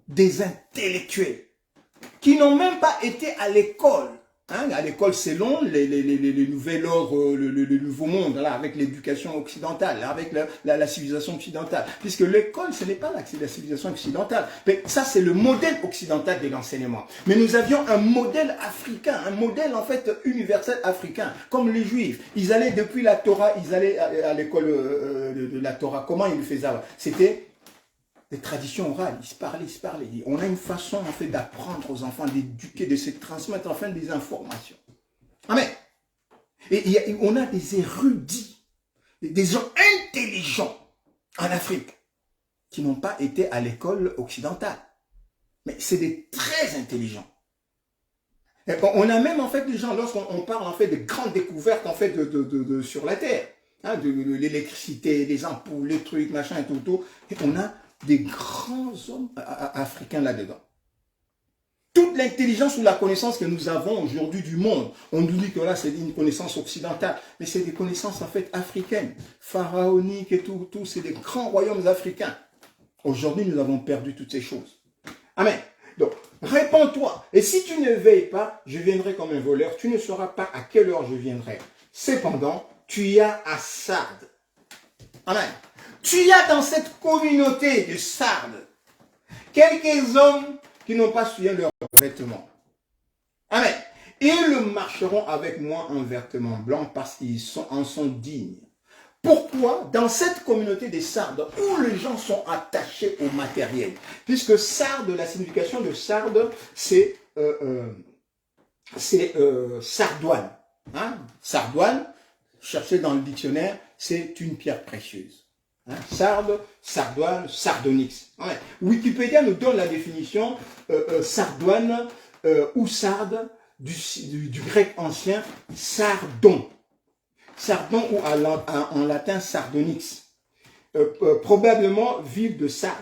des intellectuels, qui n'ont même pas été à l'école. À l'école, c'est long, les nouvelles ordres, le nouveau monde, là, avec l'éducation occidentale, avec la civilisation occidentale. Puisque l'école, ce n'est pas la civilisation occidentale. Mais ça, c'est le modèle occidental de l'enseignement. Mais nous avions un modèle africain, un modèle, en fait, universel africain. Comme les Juifs. Ils allaient, depuis la Torah, ils allaient à l'école de la Torah. Comment ils le faisaient? C'était des traditions orales, ils se parlaient. On a une façon en fait d'apprendre aux enfants, d'éduquer, de se transmettre enfin des informations. Amen. Et on a des érudits, des gens intelligents en Afrique qui n'ont pas été à l'école occidentale. Mais c'est des très intelligents. Et on a même en fait des gens, lorsqu'on parle en fait de grandes découvertes en fait sur la Terre, de l'électricité, les ampoules, les trucs, machin et tout, et on a des grands hommes africains là-dedans. Toute l'intelligence ou la connaissance que nous avons aujourd'hui du monde, on nous dit que là c'est une connaissance occidentale, mais c'est des connaissances en fait africaines, pharaoniques et tout, c'est des grands royaumes africains. Aujourd'hui nous avons perdu toutes ces choses. Amen. Donc, répands-toi. Et si tu ne veilles pas, je viendrai comme un voleur, tu ne sauras pas à quelle heure je viendrai. Cependant, tu y as à Sardes. Amen. Tu y as dans cette communauté de Sardes quelques hommes qui n'ont pas souillé leurs vêtements. Amen. Ils marcheront avec moi en vêtements blancs parce qu'ils en sont dignes. Pourquoi? Dans cette communauté des Sardes, où les gens sont attachés au matériel. Puisque Sardes, la signification de Sardes, c'est sardoine. Sardoine, cherchez dans le dictionnaire, c'est une pierre précieuse. Sarde, sardoine, sardonyx. Ouais. Wikipédia nous donne la définition sardoine ou sarde du grec ancien sardon. Sardon ou en latin sardonyx. Probablement ville de Sardes.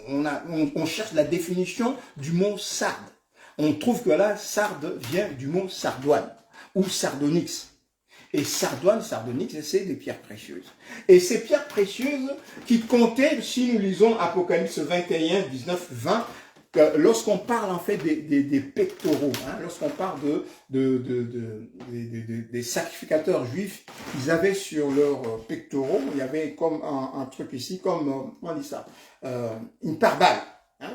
Donc on cherche la définition du mot sarde. On trouve que là, sarde vient du mot sardoine ou sardonyx. Et sardoine, sardonyx, c'est des pierres précieuses. Et ces pierres précieuses qui comptaient, si nous lisons Apocalypse 21, 19, 20, lorsqu'on parle en fait des pectoraux, hein, lorsqu'on parle des sacrificateurs juifs, ils avaient sur leurs pectoraux, il y avait comme un truc ici, comme, comment on dit ça, une pare-balles. Hein.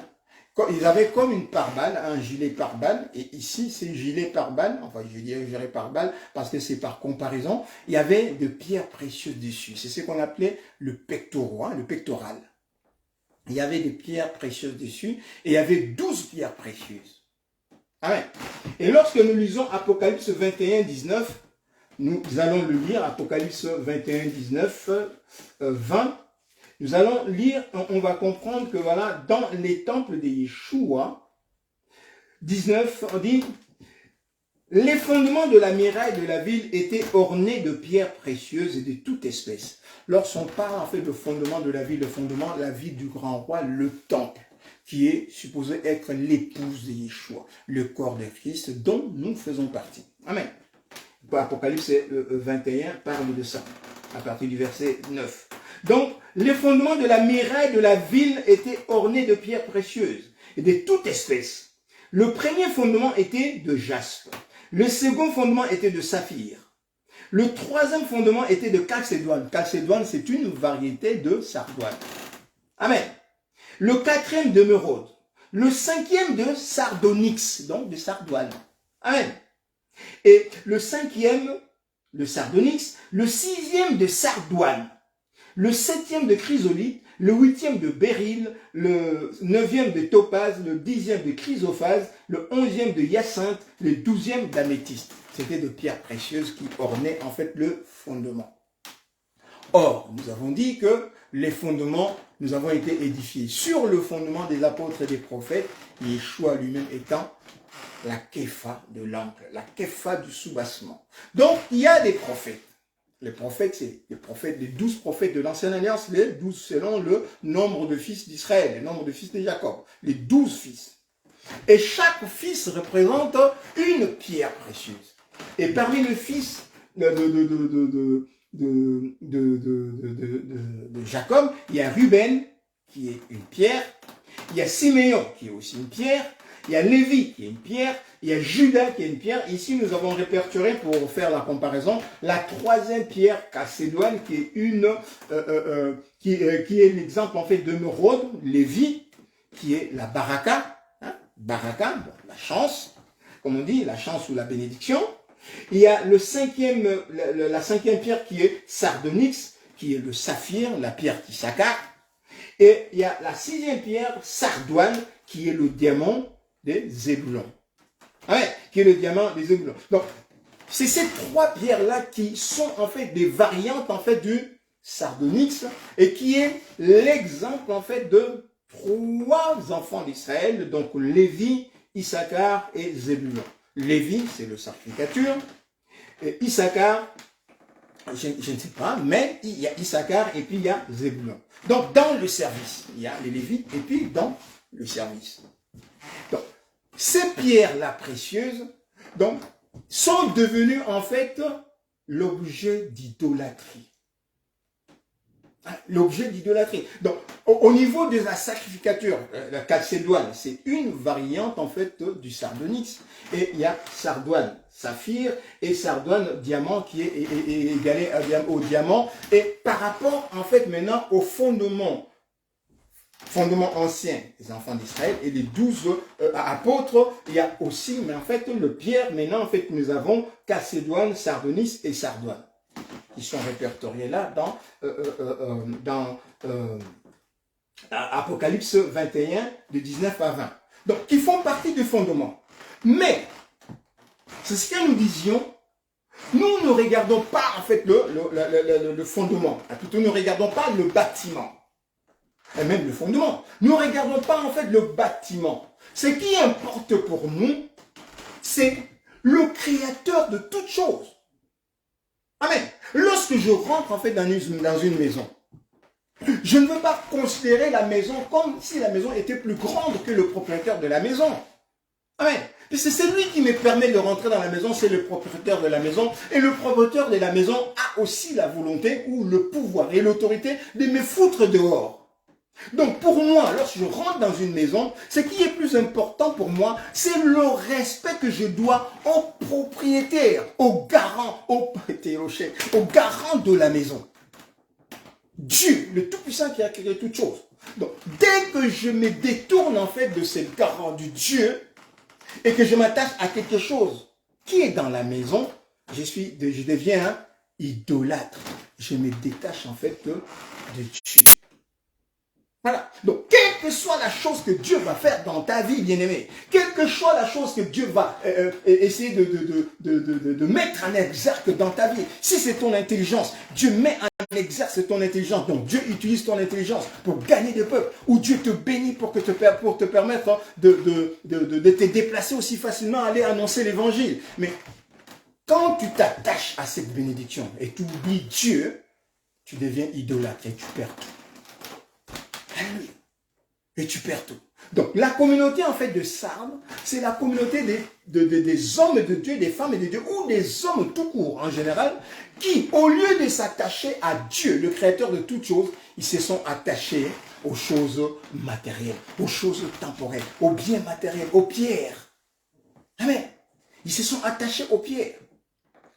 Ils avaient comme une pare-balles, un gilet pare-balles, et ici c'est gilet pare-balles, enfin je dirais gilet pare-balles parce que c'est par comparaison, il y avait de pierres précieuses dessus. C'est ce qu'on appelait le pectoral, hein, le pectoral. Il y avait des pierres précieuses dessus, et il y avait 12 pierres précieuses. Amen. Et lorsque nous lisons Apocalypse 21, 19, nous allons le lire, Apocalypse 21, 19, 20, nous allons lire, on va comprendre que voilà, dans les temples de Yeshua, 19, on dit, les fondements de la muraille de la ville étaient ornés de pierres précieuses et de toute espèce. Lorsqu'on parle en fait de fondement de la ville, le fondement de la ville du grand roi, le temple, qui est supposé être l'épouse de Yeshua, le corps de Christ dont nous faisons partie. Amen. Apocalypse 21 parle de ça, à partir du verset 9. Donc, les fondements de la muraille de la ville étaient ornés de pierres précieuses et de toute espèce. Le premier fondement était de jaspe. Le second fondement était de saphir. Le troisième fondement était de chalcédoine. Chalcédoine, c'est une variété de sardoine. Amen. Le quatrième d'émeraude. Le cinquième de sardonyx, donc de sardoine. Amen. Et le cinquième de sardonyx. Le sixième de sardoine. Le septième de chrysolite. Le huitième de béryl. Le neuvième de topaz. Le dixième de chrysophase. Le onzième de hyacinthe. Le douzième d'améthyste. C'était de pierres précieuses qui ornaient en fait le fondement. Or, nous avons dit que les fondements, nous avons été édifiés sur le fondement des apôtres et des prophètes, Yeshua lui-même étant la képha de l'angle, la képha du soubassement. Donc, il y a des prophètes. Les prophètes, c'est les prophètes, les 12 prophètes de l'Ancienne Alliance, les 12 selon le nombre de fils d'Israël, le nombre de fils de Jacob, les 12 fils. Et chaque fils représente une pierre précieuse. Et parmi les fils de Jacob, il y a Ruben, qui est une pierre, il y a Siméon, qui est aussi une pierre, il y a Lévi, qui est une pierre, il y a Judas, qui est une pierre. Ici, nous avons répertorié, pour faire la comparaison, la troisième pierre, chalcédoine, qui est qui est l'exemple, en fait, d'émeraude, Lévi, qui est la baraka, hein, baraka, la chance, comme on dit, la chance ou la bénédiction. Il y a la cinquième pierre qui est sardonyx, qui est le saphir, la pierre d'Issachar. Et il y a la sixième pierre, sardoine, qui est le diamant des Zébulons. Ouais, qui est le diamant des Zébulons. Donc, c'est ces trois pierres-là qui sont en fait des variantes en fait du sardonyx et qui est l'exemple en fait de trois enfants d'Israël, donc Lévi, Issachar et Zébulon. Lévi, c'est le sacrificature. Et Issachar, je ne sais pas, mais il y a Issachar et puis il y a Zébulon. Donc, dans le service, il y a les Lévites et puis dans le service. Donc, ces pierres-là précieuses, donc, sont devenues en fait l'objet d'idolâtrie. L'objet d'idolâtrie. Donc, au niveau de la sacrificature, la chalcédoine, c'est une variante en fait du sardonyx. Et il y a sardoine, saphir, et sardoine, diamant, qui est égalé au diamant. Et par rapport en fait maintenant au fondement ancien des enfants d'Israël et les 12 apôtres, il y a aussi, mais en fait, le pierre, maintenant en fait, nous avons chalcédoine, sardonyx et sardoine, qui sont répertoriés là dans Apocalypse 21, de 19 à 20. Donc, qui font partie du fondement. Mais, c'est ce que nous disions, nous ne regardons pas en fait le fondement, plutôt nous ne regardons pas le bâtiment, et même le fondement. Nous ne regardons pas en fait le bâtiment. Ce qui importe pour nous, c'est le créateur de toutes choses. Amen. Lorsque je rentre en fait dans une maison, je ne veux pas considérer la maison comme si la maison était plus grande que le propriétaire de la maison. Amen. C'est lui qui me permet de rentrer dans la maison, c'est le propriétaire de la maison. Et le propriétaire de la maison a aussi la volonté ou le pouvoir et l'autorité de me foutre dehors. Donc pour moi, lorsque je rentre dans une maison, ce qui est plus important pour moi, c'est le respect que je dois au propriétaire, au garant, au garant de la maison. Dieu, le Tout-Puissant qui a créé toutes choses. Donc dès que je me détourne en fait de ce garant du Dieu, et que je m'attache à quelque chose qui est dans la maison, je deviens un idolâtre. Je me détache en fait de Dieu. Voilà. Donc, quelle que soit la chose que Dieu va faire dans ta vie, bien-aimé, quelle que soit la chose que Dieu va essayer de mettre en exergue dans ta vie, si c'est ton intelligence, Dieu met en exergue ton intelligence. Donc, Dieu utilise ton intelligence pour gagner des peuples, ou Dieu te bénit pour te permettre de te déplacer aussi facilement, aller annoncer l'évangile. Mais quand tu t'attaches à cette bénédiction et tu oublies Dieu, tu deviens idolâtre et tu perds tout. Et tu perds tout. Donc, la communauté, en fait, de Sardes, c'est la communauté des hommes de Dieu, des femmes de Dieu, ou des hommes tout court, en général, qui, au lieu de s'attacher à Dieu, le créateur de toutes choses, ils se sont attachés aux choses matérielles, aux choses temporelles, aux biens matériels, aux pierres. Amen. Ils se sont attachés aux pierres.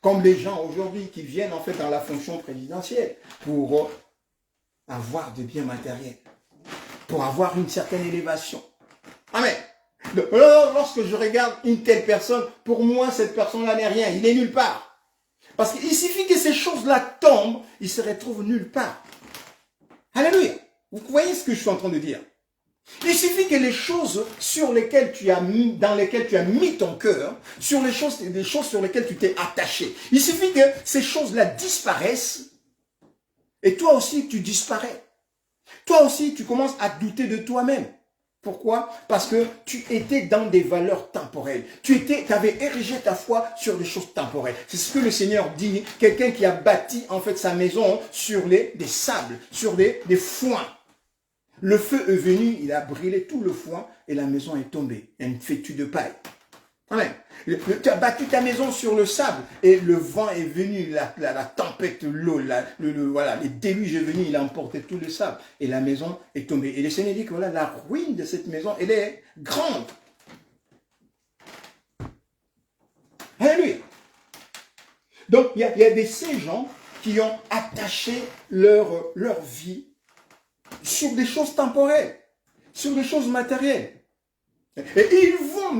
Comme les gens aujourd'hui qui viennent, en fait, dans la fonction présidentielle, pour avoir des biens matériels, pour avoir une certaine élévation. Amen. Donc, lorsque je regarde une telle personne, pour moi, cette personne-là n'est rien. Il est nulle part. Parce qu'il suffit que ces choses-là tombent, il se retrouve nulle part. Alléluia. Vous voyez ce que je suis en train de dire? Il suffit que les choses sur lesquelles dans lesquelles tu as mis ton cœur, sur les choses sur lesquelles tu t'es attaché, il suffit que ces choses-là disparaissent, et toi aussi, tu disparais. Toi aussi, tu commences à douter de toi-même. Pourquoi? Parce que tu étais dans des valeurs temporelles. Tu avais érigé ta foi sur des choses temporelles. C'est ce que le Seigneur dit. Quelqu'un qui a bâti en fait sa maison sur des sables, sur des foins. Le feu est venu, il a brûlé tout le foin et la maison est tombée. Un fétu de paille. Amen. Tu as bâti ta maison sur le sable et le vent est venu, la tempête, l'eau, voilà, les déluges est venu, il a emporté tout le sable et la maison est tombée. Et le Seigneur dit que voilà, la ruine de cette maison, elle est grande. Alléluia. Donc, il y a ces gens qui ont attaché leur vie sur des choses temporelles, sur des choses matérielles. Et ils vont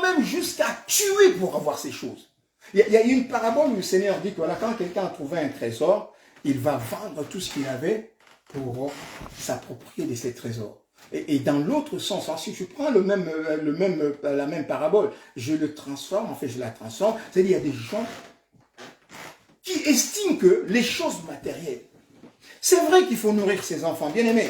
même jusqu'à tuer pour avoir ces choses. Il y a une parabole où le Seigneur dit que voilà, quand quelqu'un a trouvé un trésor, il va vendre tout ce qu'il avait pour s'approprier de ces trésors. Et dans l'autre sens, si je prends la même parabole, je la transforme, c'est-à-dire il y a des gens qui estiment que les choses matérielles, c'est vrai qu'il faut nourrir ses enfants. Bien aimé,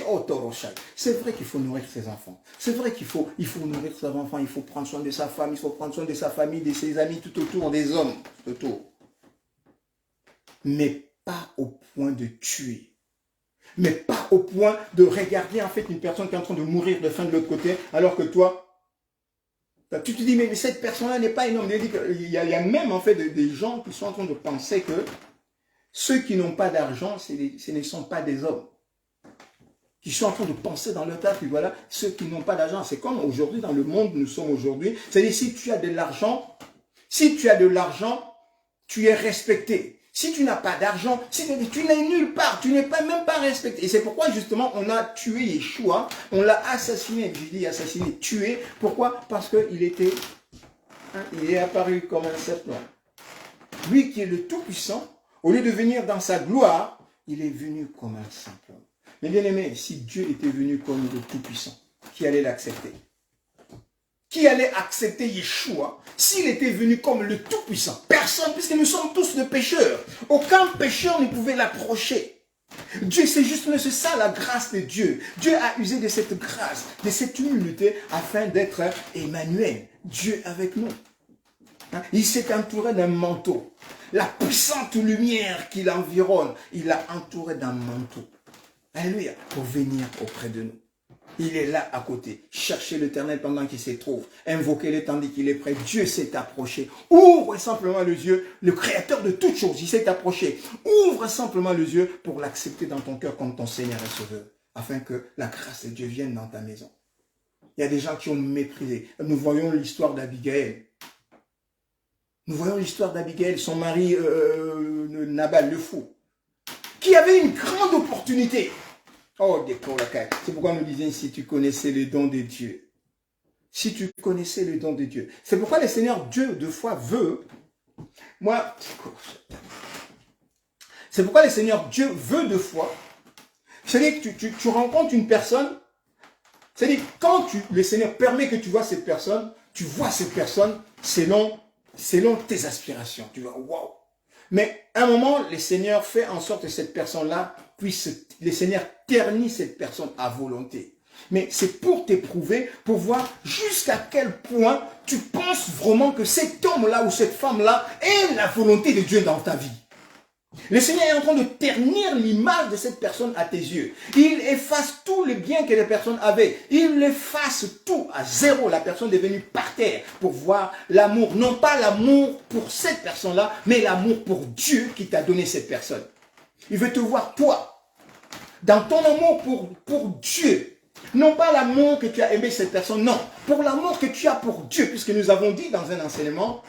c'est vrai qu'il faut nourrir ses enfants. C'est vrai qu'il faut nourrir ses enfants, il faut prendre soin de sa femme, il faut prendre soin de sa famille, de ses amis, tout autour, des hommes, tout autour. Mais pas au point de tuer. Mais pas au point de regarder en fait une personne qui est en train de mourir de faim de l'autre côté, alors que toi, tu te dis, mais cette personne-là n'est pas énorme. Il y a même en fait des gens qui sont en train de penser que ceux qui n'ont pas d'argent, ce ne sont pas des hommes. Qui sont en train de penser dans leur tête, puis voilà, ceux qui n'ont pas d'argent. C'est comme aujourd'hui, dans le monde où nous sommes aujourd'hui. C'est-à-dire, si tu as de l'argent, tu es respecté. Si tu n'as pas d'argent, tu n'es nulle part, tu n'es même pas respecté. Et c'est pourquoi, justement, on a tué Yeshua, on l'a assassiné. Je dis assassiné, tué. Pourquoi? Parce qu'il il est apparu comme un serpent. Lui qui est le Tout-Puissant, au lieu de venir dans sa gloire, il est venu comme un simple homme. Mais bien aimé, si Dieu était venu comme le Tout-Puissant, qui allait l'accepter? Qui allait accepter Yeshua s'il était venu comme le Tout-Puissant? Personne, puisque nous sommes tous des pécheurs. Aucun pécheur ne pouvait l'approcher. Dieu, c'est ça la grâce de Dieu. Dieu a usé de cette grâce, de cette humilité, afin d'être Emmanuel, Dieu avec nous. Il s'est entouré d'un manteau. La puissante lumière qui l'environne, il l'a entouré d'un manteau. Alléluia, pour venir auprès de nous. Il est là à côté. Cherchez l'Éternel pendant qu'il se trouve. Invoquez-le tandis qu'il est près. Dieu s'est approché. Ouvre simplement les yeux. Le Créateur de toutes choses, il s'est approché. Ouvre simplement les yeux pour l'accepter dans ton cœur comme ton Seigneur et Sauveur. Afin que la grâce de Dieu vienne dans ta maison. Il y a des gens qui ont méprisé. Nous voyons l'histoire d'Abigail. Nous voyons l'histoire d'Abigail, son mari Nabal le fou, qui avait une grande opportunité. Oh, c'est pourquoi nous disions, si tu connaissais les dons de Dieu. Si tu connaissais les dons de Dieu. C'est pourquoi le Seigneur Dieu, deux fois, veut. C'est pourquoi le Seigneur Dieu veut deux fois. C'est-à-dire que tu rencontres une personne. C'est-à-dire que quand le Seigneur permet que tu vois cette personne selon tes aspirations. Tu vois, waouh. Mais à un moment, le Seigneur fait en sorte que cette personne-là le Seigneur ternit cette personne à volonté. Mais c'est pour t'éprouver, pour voir jusqu'à quel point tu penses vraiment que cet homme-là ou cette femme-là est la volonté de Dieu dans ta vie. Le Seigneur est en train de ternir l'image de cette personne à tes yeux. Il efface tous les biens que la personne avait. Il efface tout à zéro. La personne est devenue par terre pour voir l'amour. Non pas l'amour pour cette personne-là, mais l'amour pour Dieu qui t'a donné cette personne. Il veut te voir toi, dans ton amour pour Dieu. Non pas l'amour que tu as aimé cette personne, non. Pour l'amour que tu as pour Dieu, puisque nous avons dit dans un enseignement,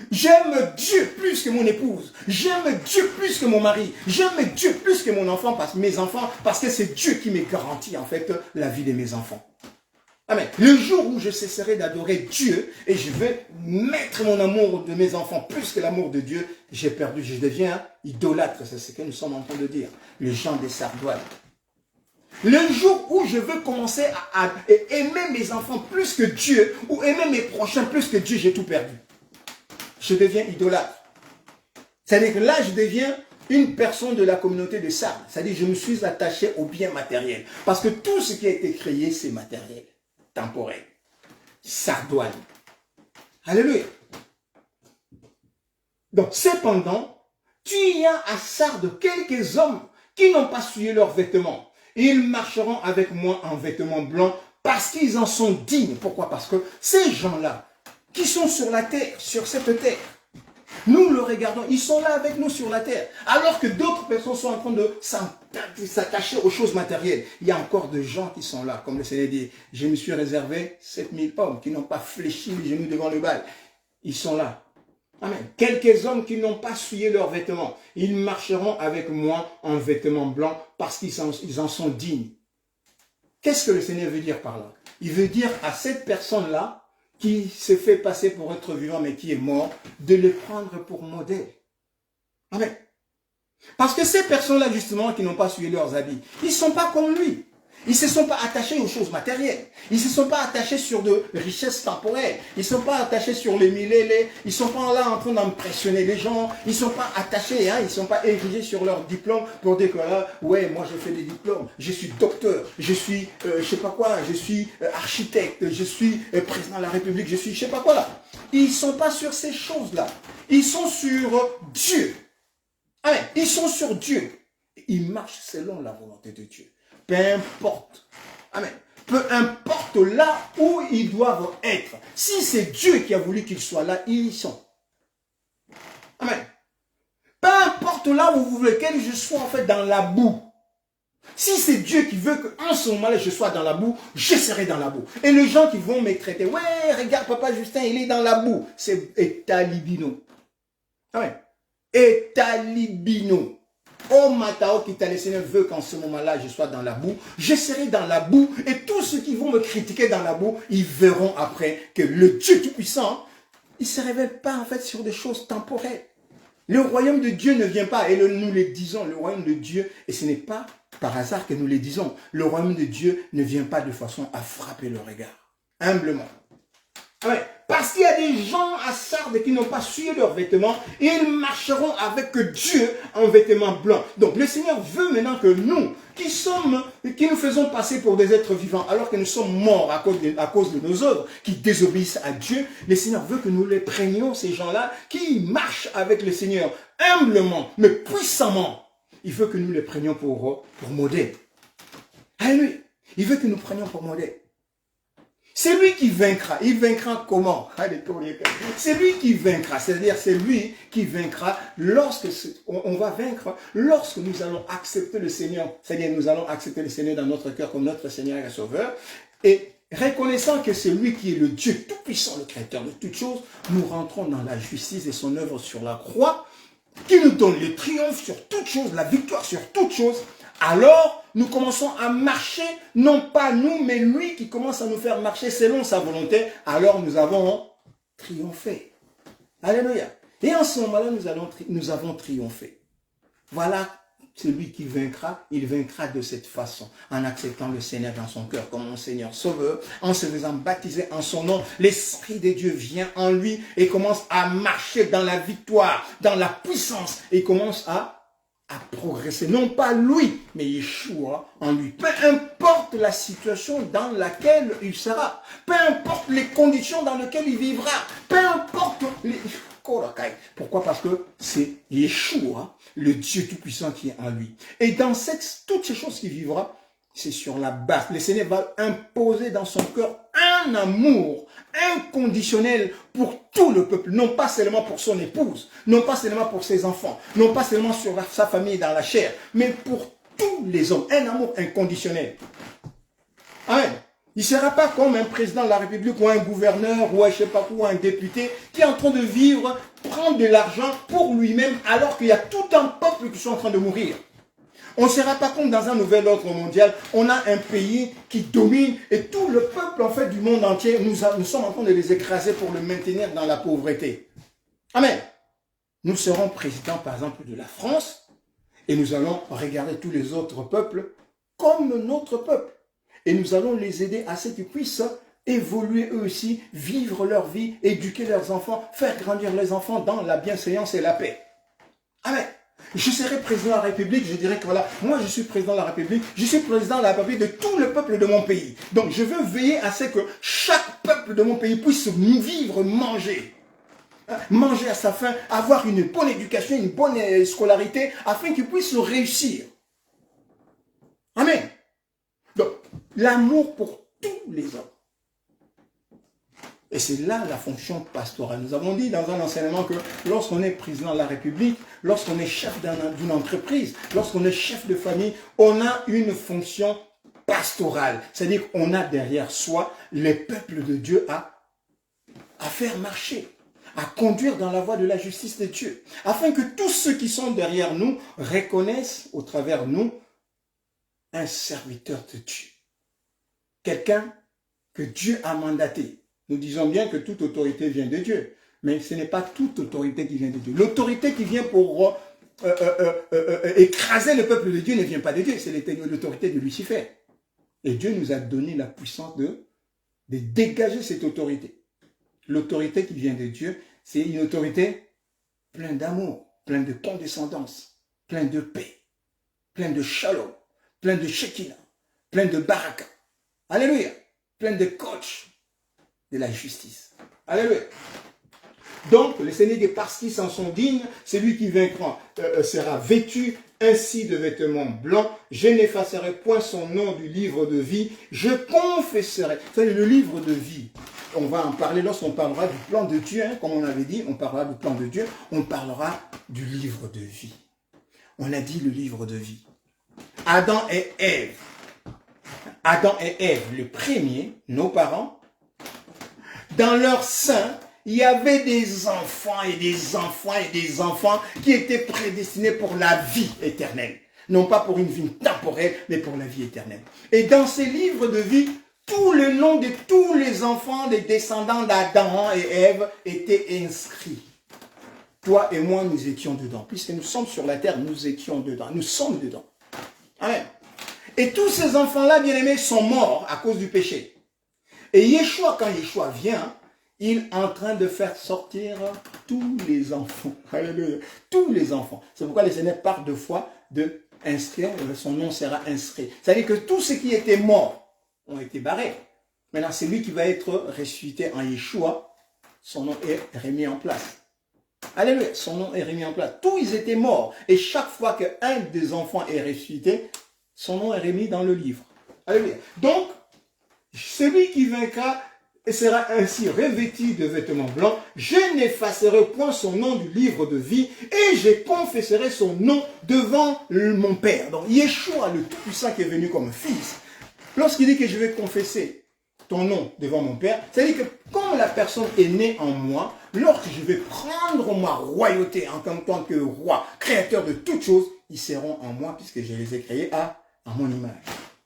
j'aime Dieu plus que mon épouse. J'aime Dieu plus que mon mari. J'aime Dieu plus que mon enfant, mes enfants, parce que c'est Dieu qui me garantit en fait la vie de mes enfants. Amen. Le jour où je cesserai d'adorer Dieu et je vais mettre mon amour de mes enfants plus que l'amour de Dieu, j'ai perdu, je deviens idolâtre. C'est ce que nous sommes en train de dire. Les gens des sardoines. Le jour où je veux commencer à aimer mes enfants plus que Dieu ou aimer mes prochains plus que Dieu, j'ai tout perdu. Je deviens idolâtre. C'est-à-dire que là, je deviens une personne de la communauté de Sardes. C'est-à-dire que je me suis attaché aux biens matériels. Parce que tout ce qui a été créé, c'est matériel, temporel. Sardoine. Alléluia. Donc, cependant, tu y as à Sardes quelques hommes qui n'ont pas souillé leurs vêtements. Ils marcheront avec moi en vêtements blancs parce qu'ils en sont dignes. Pourquoi? Parce que ces gens-là, qui sont sur la terre, sur cette terre, nous le regardons, ils sont là avec nous sur la terre. Alors que d'autres personnes sont en train de s'attacher aux choses matérielles. Il y a encore des gens qui sont là. Comme le Seigneur dit, je me suis réservé 7000 hommes qui n'ont pas fléchi les genoux devant le bal. Ils sont là. Amen. Quelques hommes qui n'ont pas souillé leurs vêtements. Ils marcheront avec moi en vêtements blancs parce qu'ils en sont dignes. Qu'est-ce que le Seigneur veut dire par là? Il veut dire à cette personne-là, qui se fait passer pour être vivant mais qui est mort, de le prendre pour modèle. Amen. Parce que ces personnes-là, justement, qui n'ont pas suivi leurs habits, ils ne sont pas comme lui. Ils ne se sont pas attachés aux choses matérielles. Ils ne se sont pas attachés sur de richesses temporelles. Ils ne sont pas attachés sur les millés. Ils ne sont pas là en train d'impressionner les gens. Ils ne sont pas attachés, hein, ils ne sont pas érigés sur leur diplôme pour dire que là, ouais, moi j'ai fait des diplômes, je suis docteur, je suis, je sais pas quoi, je suis architecte, je suis président de la République, je suis, je sais pas quoi là. Ils ne sont pas sur ces choses-là. Ils sont sur Dieu. Amen. Ils sont sur Dieu. Ils marchent selon la volonté de Dieu. Peu importe. Amen. Peu importe là où ils doivent être. Si c'est Dieu qui a voulu qu'ils soient là, ils y sont. Amen. Peu importe là où vous voulez que je sois en fait dans la boue. Si c'est Dieu qui veut qu'en ce moment-là je sois dans la boue, je serai dans la boue. Et les gens qui vont me traiter, ouais, regarde papa Justin, il est dans la boue. C'est Etalibino. Amen. Etalibino. Oh Matao qui t'a laissé, veut qu'en ce moment-là je sois dans la boue, je serai dans la boue et tous ceux qui vont me critiquer dans la boue, ils verront après que le Dieu Tout-Puissant, il ne se révèle pas en fait sur des choses temporelles. Le royaume de Dieu ne vient pas, et nous le disons, le royaume de Dieu, et ce n'est pas par hasard que nous le disons, le royaume de Dieu ne vient pas de façon à frapper le regard, humblement. Ouais, parce qu'il y a des gens à Sardes qui n'ont pas souillé leurs vêtements, et ils marcheront avec Dieu en vêtements blancs. Donc le Seigneur veut maintenant que nous, qui nous faisons passer pour des êtres vivants, alors que nous sommes morts à cause de nos œuvres, qui désobéissent à Dieu, le Seigneur veut que nous les prenions, ces gens-là, qui marchent avec le Seigneur humblement, mais puissamment. Il veut que nous les prenions pour modèle. Alléluia. Il veut que nous prenions pour modèle. C'est lui qui vaincra. Il vaincra comment? C'est lui qui vaincra. C'est-à-dire, c'est lui qui vaincra lorsque on va vaincre lorsque nous allons accepter le Seigneur. C'est-à-dire, nous allons accepter le Seigneur dans notre cœur comme notre Seigneur et Sauveur. Et reconnaissant que c'est lui qui est le Dieu tout-puissant, le Créateur de toutes choses, nous rentrons dans la justice et son œuvre sur la croix, qui nous donne le triomphe sur toutes choses, la victoire sur toutes choses. Alors, nous commençons à marcher, non pas nous, mais lui qui commence à nous faire marcher selon sa volonté. Alors, nous avons triomphé. Alléluia. Et en ce moment-là, nous avons triomphé. Voilà, celui qui vaincra, il vaincra de cette façon, en acceptant le Seigneur dans son cœur comme mon Seigneur Sauveur, en se faisant baptiser en son nom. L'Esprit de Dieu vient en lui et commence à marcher dans la victoire, dans la puissance, et commence à progresser. Non pas lui, mais Yeshua en lui. Peu importe la situation dans laquelle il sera, peu importe les conditions dans lesquelles il vivra, peu importe les... Pourquoi? Parce que c'est Yeshua, le Dieu Tout-Puissant qui est en lui. Et dans toutes ces choses qu'il vivra, c'est sur la base. Le Seigneur va imposer dans son cœur un amour inconditionnel pour tout le peuple. Non pas seulement pour son épouse, non pas seulement pour ses enfants, non pas seulement sur sa famille dans la chair, mais pour tous les hommes. Un amour inconditionnel. Amen. Il ne sera pas comme un président de la République ou un gouverneur ou un, je sais pas quoi, un député qui est en train de vivre, prendre de l'argent pour lui-même alors qu'il y a tout un peuple qui sont en train de mourir. On ne sera pas comme dans un nouvel ordre mondial. On a un pays qui domine et tout le peuple en fait du monde entier, nous sommes en train de les écraser pour le maintenir dans la pauvreté. Amen. Nous serons présidents par exemple de la France et nous allons regarder tous les autres peuples comme notre peuple. Et nous allons les aider à ce qu'ils puissent évoluer eux aussi, vivre leur vie, éduquer leurs enfants, faire grandir les enfants dans la bienséance et la paix. Amen. Je serai président de la République, je dirais que voilà, moi je suis président de la République, je suis président de la République de tout le peuple de mon pays. Donc je veux veiller à ce que chaque peuple de mon pays puisse vivre, manger. Manger à sa faim, avoir une bonne éducation, une bonne scolarité, afin qu'ils puissent réussir. Amen. Donc, l'amour pour tous les hommes. Et c'est là la fonction pastorale. Nous avons dit dans un enseignement que lorsqu'on est président de la République, lorsqu'on est chef d'une entreprise, lorsqu'on est chef de famille, on a une fonction pastorale. C'est-à-dire qu'on a derrière soi les peuples de Dieu à faire marcher, à conduire dans la voie de la justice de Dieu, afin que tous ceux qui sont derrière nous reconnaissent au travers de nous un serviteur de Dieu. Quelqu'un que Dieu a mandaté. Nous disons bien que toute autorité vient de Dieu, mais ce n'est pas toute autorité qui vient de Dieu. L'autorité qui vient pour écraser le peuple de Dieu ne vient pas de Dieu, c'est l'autorité de Lucifer. Et Dieu nous a donné la puissance de dégager cette autorité. L'autorité qui vient de Dieu, c'est une autorité pleine d'amour, pleine de condescendance, pleine de paix, pleine de shalom, pleine de shekinah, pleine de baraka. Alléluia. Pleine de coach de la justice. Alléluia. Donc, le Seigneur dit, parce qu'ils s'en sont dignes, celui qui vaincra sera vêtu ainsi de vêtements blancs. Je n'effacerai point son nom du livre de vie. Je confesserai. C'est le livre de vie. On va en parler lorsqu'on parlera du plan de Dieu. Hein, comme on avait dit, on parlera du plan de Dieu. On parlera du livre de vie. On a dit le livre de vie. Adam et Ève. Adam et Ève, le premier, nos parents, dans leur sein, il y avait des enfants et des enfants et des enfants qui étaient prédestinés pour la vie éternelle. Non pas pour une vie temporelle, mais pour la vie éternelle. Et dans ces livres de vie, tout le nom de tous les enfants des descendants d'Adam et Ève étaient inscrits. Toi et moi, nous étions dedans. Puisque nous sommes sur la terre, nous étions dedans. Nous sommes dedans. Amen. Et tous ces enfants-là, bien-aimés, sont morts à cause du péché. Et Yeshua, quand Yeshua vient, il est en train de faire sortir tous les enfants. Alléluia. Tous les enfants. C'est pourquoi le Seigneur parle deux fois de inscrire, son nom sera inscrit. C'est-à-dire que tous ceux qui étaient morts ont été barrés. Maintenant, c'est lui qui va être ressuscité en Yeshua. Son nom est remis en place. Alléluia. Son nom est remis en place. Tous ils étaient morts. Et chaque fois qu'un des enfants est ressuscité, son nom est remis dans le livre. Alléluia. Donc, celui qui vaincra sera ainsi revêtu de vêtements blancs. Je n'effacerai point son nom du livre de vie et je confesserai son nom devant mon Père. Donc, Yeshua, le Tout-Puissant qui est venu comme fils, lorsqu'il dit que je vais confesser ton nom devant mon Père, c'est-à-dire que comme la personne est née en moi, lorsque je vais prendre ma royauté en tant que roi, créateur de toutes choses, ils seront en moi puisque je les ai créés à mon image.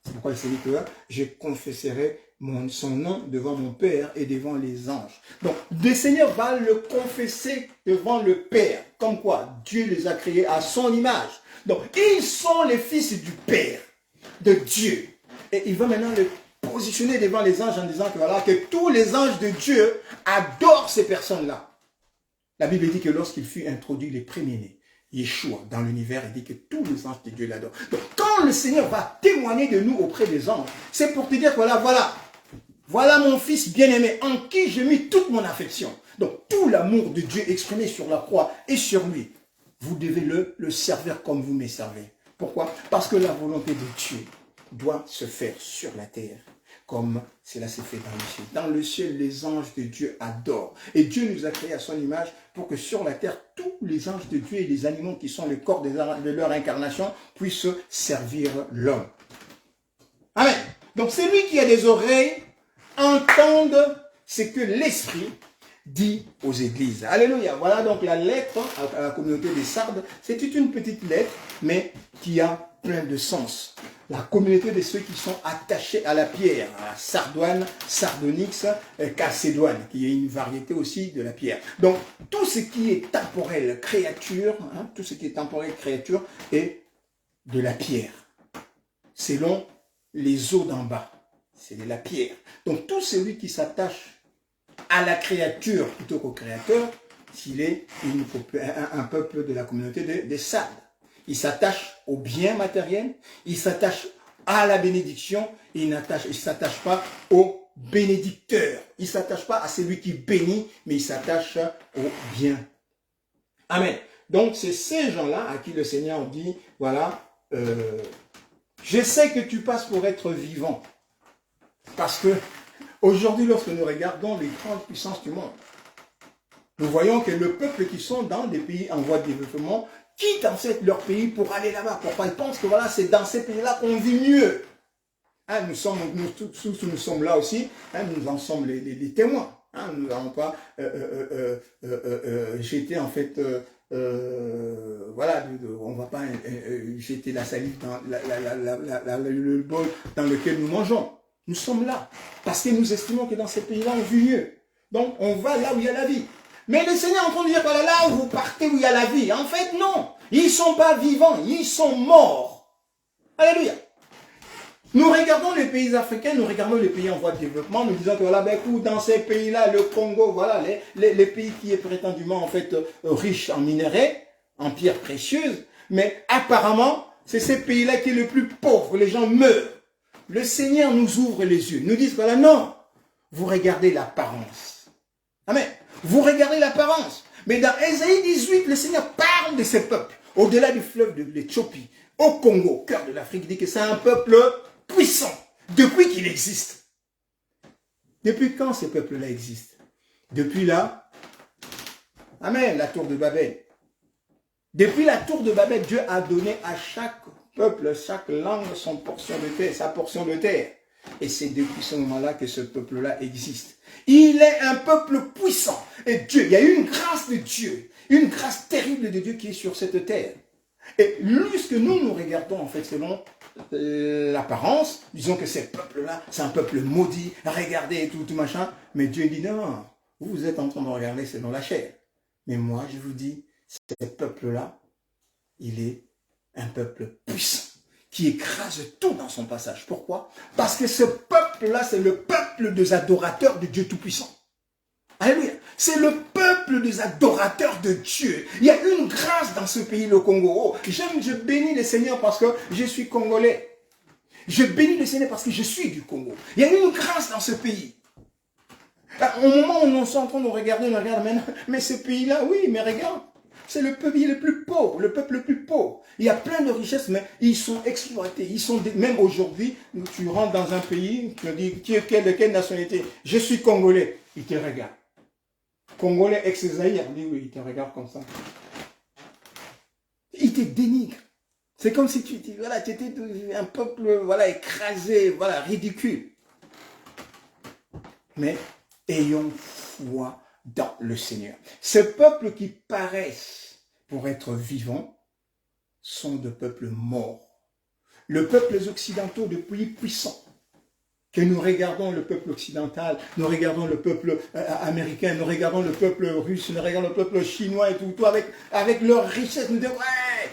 C'est pourquoi il s'est dit que je confesserai son nom devant mon Père et devant les anges. Donc, le Seigneur va le confesser devant le Père. Comme quoi, Dieu les a créés à son image. Donc, ils sont les fils du Père, de Dieu. Et il va maintenant le positionner devant les anges en disant que voilà, que tous les anges de Dieu adorent ces personnes-là. La Bible dit que lorsqu'il fut introduit les premiers-nés, Yeshua, dans l'univers, il dit que tous les anges de Dieu l'adorent. Donc, quand le Seigneur va témoigner de nous auprès des anges, c'est pour te dire que voilà mon fils bien-aimé, en qui j'ai mis toute mon affection. Donc, tout l'amour de Dieu exprimé sur la croix et sur lui, vous devez le servir comme vous me servez. Pourquoi? Parce que la volonté de Dieu doit se faire sur la terre, comme cela s'est fait dans le ciel. Dans le ciel, les anges de Dieu adorent. Et Dieu nous a créés à son image pour que sur la terre, tous les anges de Dieu et les animaux qui sont le corps de leur incarnation puissent servir l'homme. Amen. Donc, celui qui a des oreilles, entende ce que l'Esprit dit aux églises. Alléluia. Voilà donc la lettre à la communauté des Sardes. C'est une petite lettre, mais qui a plein de sens. La communauté de ceux qui sont attachés à la pierre, à la sardoine, sardonyx, calcédoine, qui est une variété aussi de la pierre. Donc, tout ce qui est temporel, créature, tout ce qui est temporel, créature, est de la pierre, selon les eaux d'en bas. C'est de la pierre. Donc, tout celui qui s'attache à la créature plutôt qu'au créateur, s'il est un peuple de la communauté des Sardes. Il s'attache au bien matériel, il s'attache à la bénédiction, et il ne s'attache pas au bénédicteur. Il ne s'attache pas à celui qui bénit, mais il s'attache au bien. Amen. Donc, c'est ces gens-là à qui le Seigneur dit, voilà, je sais que tu passes pour être vivant. Parce que aujourd'hui, lorsque nous regardons les grandes puissances du monde, nous voyons que le peuple qui sont dans des pays en voie de développement quittent en fait leur pays pour aller là-bas. Pourquoi? Ils pensent que voilà, c'est dans ces pays-là qu'on vit mieux. Hein, nous sommes là aussi, hein, nous en sommes les témoins. Hein, nous n'avons pas jeté en fait, voilà, on ne va pas jeter la salive dans le bol dans lequel nous mangeons. Nous sommes là, parce que nous estimons que dans ces pays-là, on vit mieux. Donc, on va là où il y a la vie. Mais le Seigneur est en train de dire, voilà, là où vous partez où il y a la vie. En fait, non. Ils ne sont pas vivants, ils sont morts. Alléluia. Nous regardons les pays africains, nous regardons les pays en voie de développement, nous disons que voilà, ben, dans ces pays-là, le Congo, voilà, les pays qui est prétendument en fait riche en minerais, en pierres précieuses, mais apparemment, c'est ces pays-là qui est le plus pauvre, les gens meurent. Le Seigneur nous ouvre les yeux, nous dit, voilà, non, vous regardez l'apparence. Amen. Vous regardez l'apparence. Mais dans Ésaïe 18, le Seigneur parle de ces peuples, au-delà du fleuve de l'Éthiopie, au Congo, au cœur de l'Afrique, il dit que c'est un peuple puissant, depuis qu'il existe. Depuis quand ces peuples-là existent? Depuis là, amen, la tour de Babel. Depuis la tour de Babel, Dieu a donné à chaque peuple, chaque langue, sa portion de terre. Et c'est depuis ce moment-là que ce peuple-là existe. Il est un peuple puissant. Et Dieu, il y a une grâce de Dieu, une grâce terrible de Dieu qui est sur cette terre. Et lorsque nous regardons en fait selon l'apparence, disons que ces peuples-là, c'est un peuple maudit, regardez et tout machin. Mais Dieu dit non, vous êtes en train de regarder selon la chair. Mais moi, je vous dis, ce peuple-là, il est un peuple puissant, qui écrase tout dans son passage. Pourquoi? Parce que ce peuple-là, c'est le peuple des adorateurs de Dieu Tout-Puissant. Alléluia. C'est le peuple des adorateurs de Dieu. Il y a une grâce dans ce pays, le Congo. Oh, je bénis le Seigneur parce que je suis congolais. Je bénis le Seigneur parce que je suis du Congo. Il y a une grâce dans ce pays. Au moment où nous sommes en train de regarder, on regarde, mais ce pays-là, oui, mais regarde. C'est le peuple le plus pauvre, le peuple le plus pauvre. Il y a plein de richesses, mais ils sont exploités. Même aujourd'hui, tu rentres dans un pays, tu me dis, de quelle nationalité? Je suis congolais. Il te regarde. Congolais ex-Zaïre, dit oui, il te regarde comme ça. Il te dénigre. C'est comme si tu étais un peuple écrasé, ridicule. Mais ayons foi dans le Seigneur. Ces peuples qui paraissent pour être vivants sont de peuples morts. Le peuple occidentaux de pays puissants, que nous regardons le peuple occidental, nous regardons le peuple américain, nous regardons le peuple russe, nous regardons le peuple chinois et tout avec leur richesse, nous disons, ouais,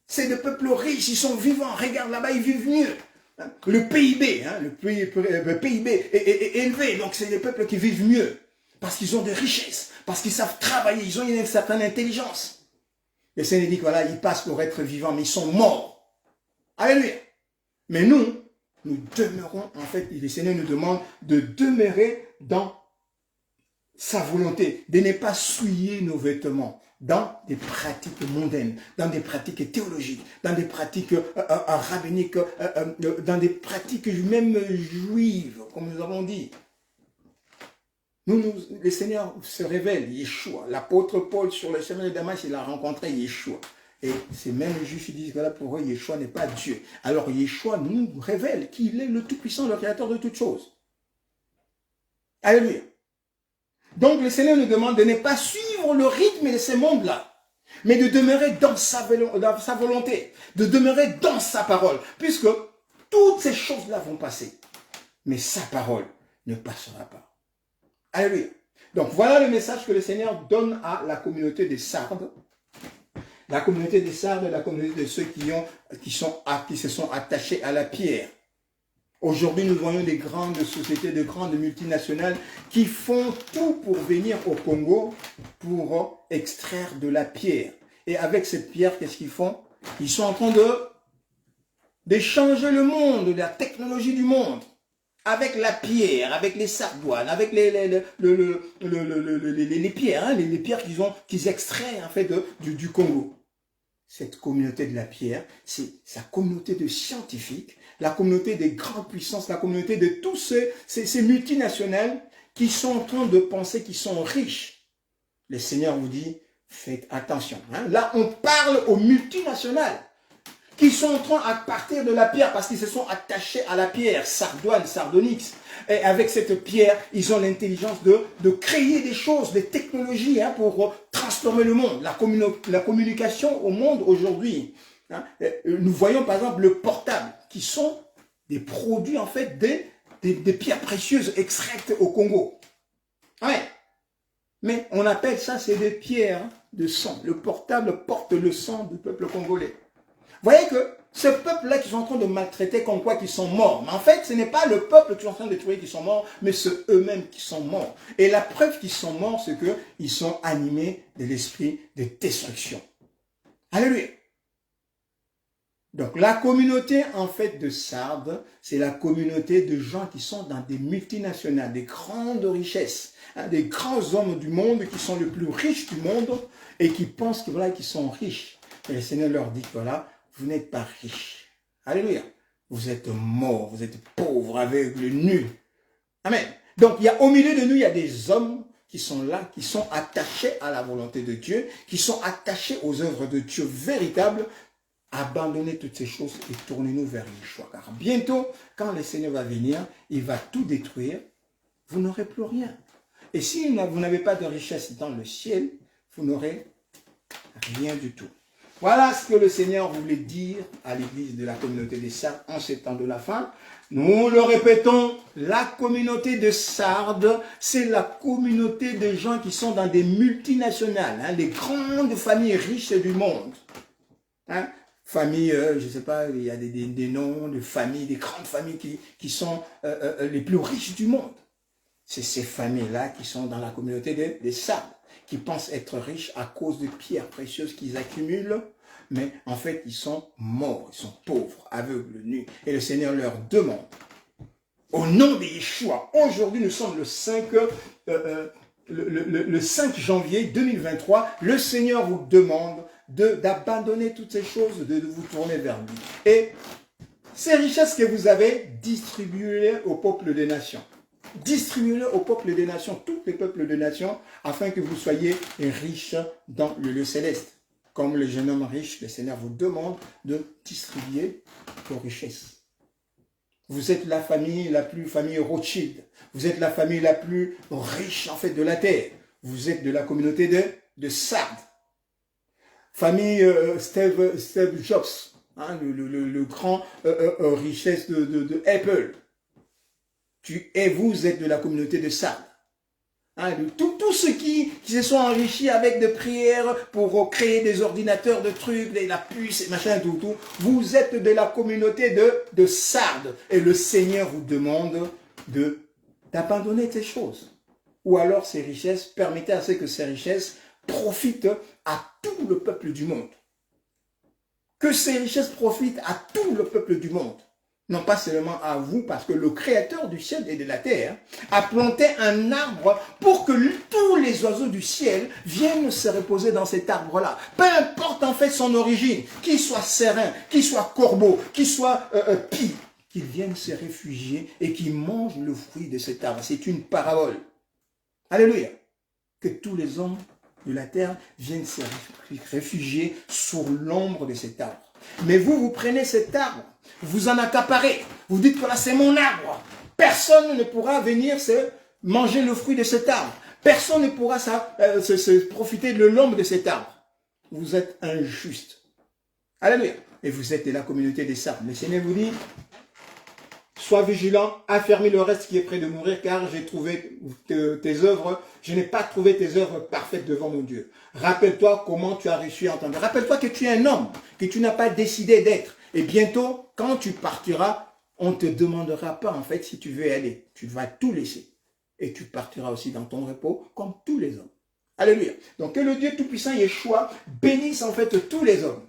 c'est des peuples riches, ils sont vivants, regarde là-bas, ils vivent mieux. Le PIB, le PIB est élevé, donc c'est des peuples qui vivent mieux, parce qu'ils ont des richesses, parce qu'ils savent travailler, ils ont une certaine intelligence. Le Seigneur dit que voilà, ils passent pour être vivants, mais ils sont morts. Alléluia. Mais nous demeurons, en fait, le Seigneur nous demande de demeurer dans sa volonté, de ne pas souiller nos vêtements dans des pratiques mondaines, dans des pratiques théologiques, dans des pratiques rabbiniques, dans des pratiques même juives, comme nous avons dit. Le Seigneur se révèle, Yeshua. L'apôtre Paul, sur le chemin de Damas, il a rencontré Yeshua. Et ces mêmes juifs, ils disent que là, pour eux, Yeshua n'est pas Dieu. Alors, Yeshua nous révèle qu'il est le Tout-Puissant, le Créateur de toutes choses. Alléluia. Donc, le Seigneur nous demande de ne pas suivre le rythme de ces mondes-là, mais de demeurer dans sa volonté, de demeurer dans sa parole, puisque toutes ces choses-là vont passer. Mais sa parole ne passera pas. Alléluia. Donc, voilà le message que le Seigneur donne à la communauté des Sardes. La communauté des Sardes, la communauté de ceux qui se sont attachés à la pierre. Aujourd'hui, nous voyons des grandes sociétés, de grandes multinationales qui font tout pour venir au Congo pour extraire de la pierre. Et avec cette pierre, qu'est-ce qu'ils font? Ils sont en train de changer le monde, la technologie du monde. Avec la pierre, avec les sardoines, avec les pierres, les pierres qu'ils extraient en fait du Congo. Cette communauté de la pierre, c'est sa communauté de scientifiques, la communauté des grandes puissances, la communauté de tous ces multinationales qui sont en train de penser qu'ils sont riches. Le Seigneur vous dit, faites attention. Là, on parle aux multinationales qui sont en train à partir de la pierre parce qu'ils se sont attachés à la pierre, Sardoine, Sardonyx. Et avec cette pierre, ils ont l'intelligence de créer des choses, des technologies pour transformer le monde, la communication au monde aujourd'hui. Nous voyons par exemple le portable, qui sont des produits en fait des pierres précieuses extraites au Congo. Ouais. Mais on appelle ça, c'est des pierres de sang. Le portable porte le sang du peuple congolais. Vous voyez que ce peuple-là qui sont en train de maltraiter comme quoi qu'ils sont morts. Mais en fait, ce n'est pas le peuple qui est en train de trouver qu'ils sont morts, mais c'est eux-mêmes qui sont morts. Et la preuve qu'ils sont morts, c'est qu'ils sont animés de l'esprit de destruction. Alléluia. Donc la communauté en fait de Sardes, c'est la communauté de gens qui sont dans des multinationales, des grandes richesses, des grands hommes du monde qui sont les plus riches du monde et qui pensent que voilà, qu'ils sont riches. Et le Seigneur leur dit que voilà, vous n'êtes pas riches. Alléluia. Vous êtes morts, vous êtes pauvres, aveugles, nus. Amen. Donc, au milieu de nous, il y a des hommes qui sont là, qui sont attachés à la volonté de Dieu, qui sont attachés aux œuvres de Dieu véritables. Abandonnez toutes ces choses et tournez-nous vers Yeshua. Car bientôt, quand le Seigneur va venir, il va tout détruire. Vous n'aurez plus rien. Et si vous n'avez pas de richesse dans le ciel, vous n'aurez rien du tout. Voilà ce que le Seigneur voulait dire à l'église de la communauté des Sardes en ces temps de la fin. Nous le répétons, la communauté de Sardes, c'est la communauté de gens qui sont dans des multinationales, les grandes familles riches du monde. Familles, je ne sais pas, il y a des noms de familles, des grandes familles qui sont les plus riches du monde. C'est ces familles-là qui sont dans la communauté des Sardes, qui pensent être riches à cause des pierres précieuses qu'ils accumulent, mais en fait, ils sont morts, ils sont pauvres, aveugles, nus. Et le Seigneur leur demande, au nom de Yeshua, aujourd'hui nous sommes le 5 le 5 janvier 2023, le Seigneur vous demande d'abandonner toutes ces choses, de vous tourner vers lui. Et ces richesses que vous avez, distribuez-les au peuple des nations. Distribuez-les au peuple des nations, tous les peuples des nations, afin que vous soyez riches dans le lieu céleste. Comme le jeune homme riche, le Seigneur vous demande de distribuer vos richesses. Vous êtes la famille famille Rothschild. Vous êtes la famille la plus riche en fait de la terre. Vous êtes de la communauté de Sardes. Famille Steve Jobs, hein, le grand richesse de Apple. Vous êtes de la communauté de Sardes. Hein, tous ceux qui se sont enrichis avec des prières pour créer des ordinateurs, de trucs, la puce, et machin, tout. Vous êtes de la communauté de Sardes. Et le Seigneur vous demande d'abandonner ces choses. Ou alors ces richesses, permettez à ce que ces richesses profitent à tout le peuple du monde. Que ces richesses profitent à tout le peuple du monde. Non pas seulement à vous, parce que le Créateur du ciel et de la terre a planté un arbre pour que tous les oiseaux du ciel viennent se reposer dans cet arbre-là. Peu importe en fait son origine, qu'il soit serein, qu'il soit corbeau, qu'il soit pie, qu'ils viennent se réfugier et qu'ils mangent le fruit de cet arbre. C'est une parabole. Alléluia. Que tous les hommes de la terre viennent se réfugier sous l'ombre de cet arbre. Mais vous prenez cet arbre, vous en accaparez, vous dites que là c'est mon arbre. Personne ne pourra venir se manger le fruit de cet arbre. Personne ne pourra se profiter de l'ombre de cet arbre. Vous êtes injuste. Alléluia. Et vous êtes de la communauté des Sardes. Le Seigneur vous dit, sois vigilant, affermis le reste qui est près de mourir, car j'ai trouvé tes œuvres, je n'ai pas trouvé tes œuvres parfaites devant mon Dieu. Rappelle-toi comment tu as réussi à entendre. Rappelle-toi que tu es un homme, que tu n'as pas décidé d'être. Et bientôt, quand tu partiras, on ne te demandera pas en fait si tu veux aller. Tu vas tout laisser. Et tu partiras aussi dans ton repos comme tous les hommes. Alléluia. Donc que le Dieu Tout-Puissant, Yeshua, bénisse en fait tous les hommes.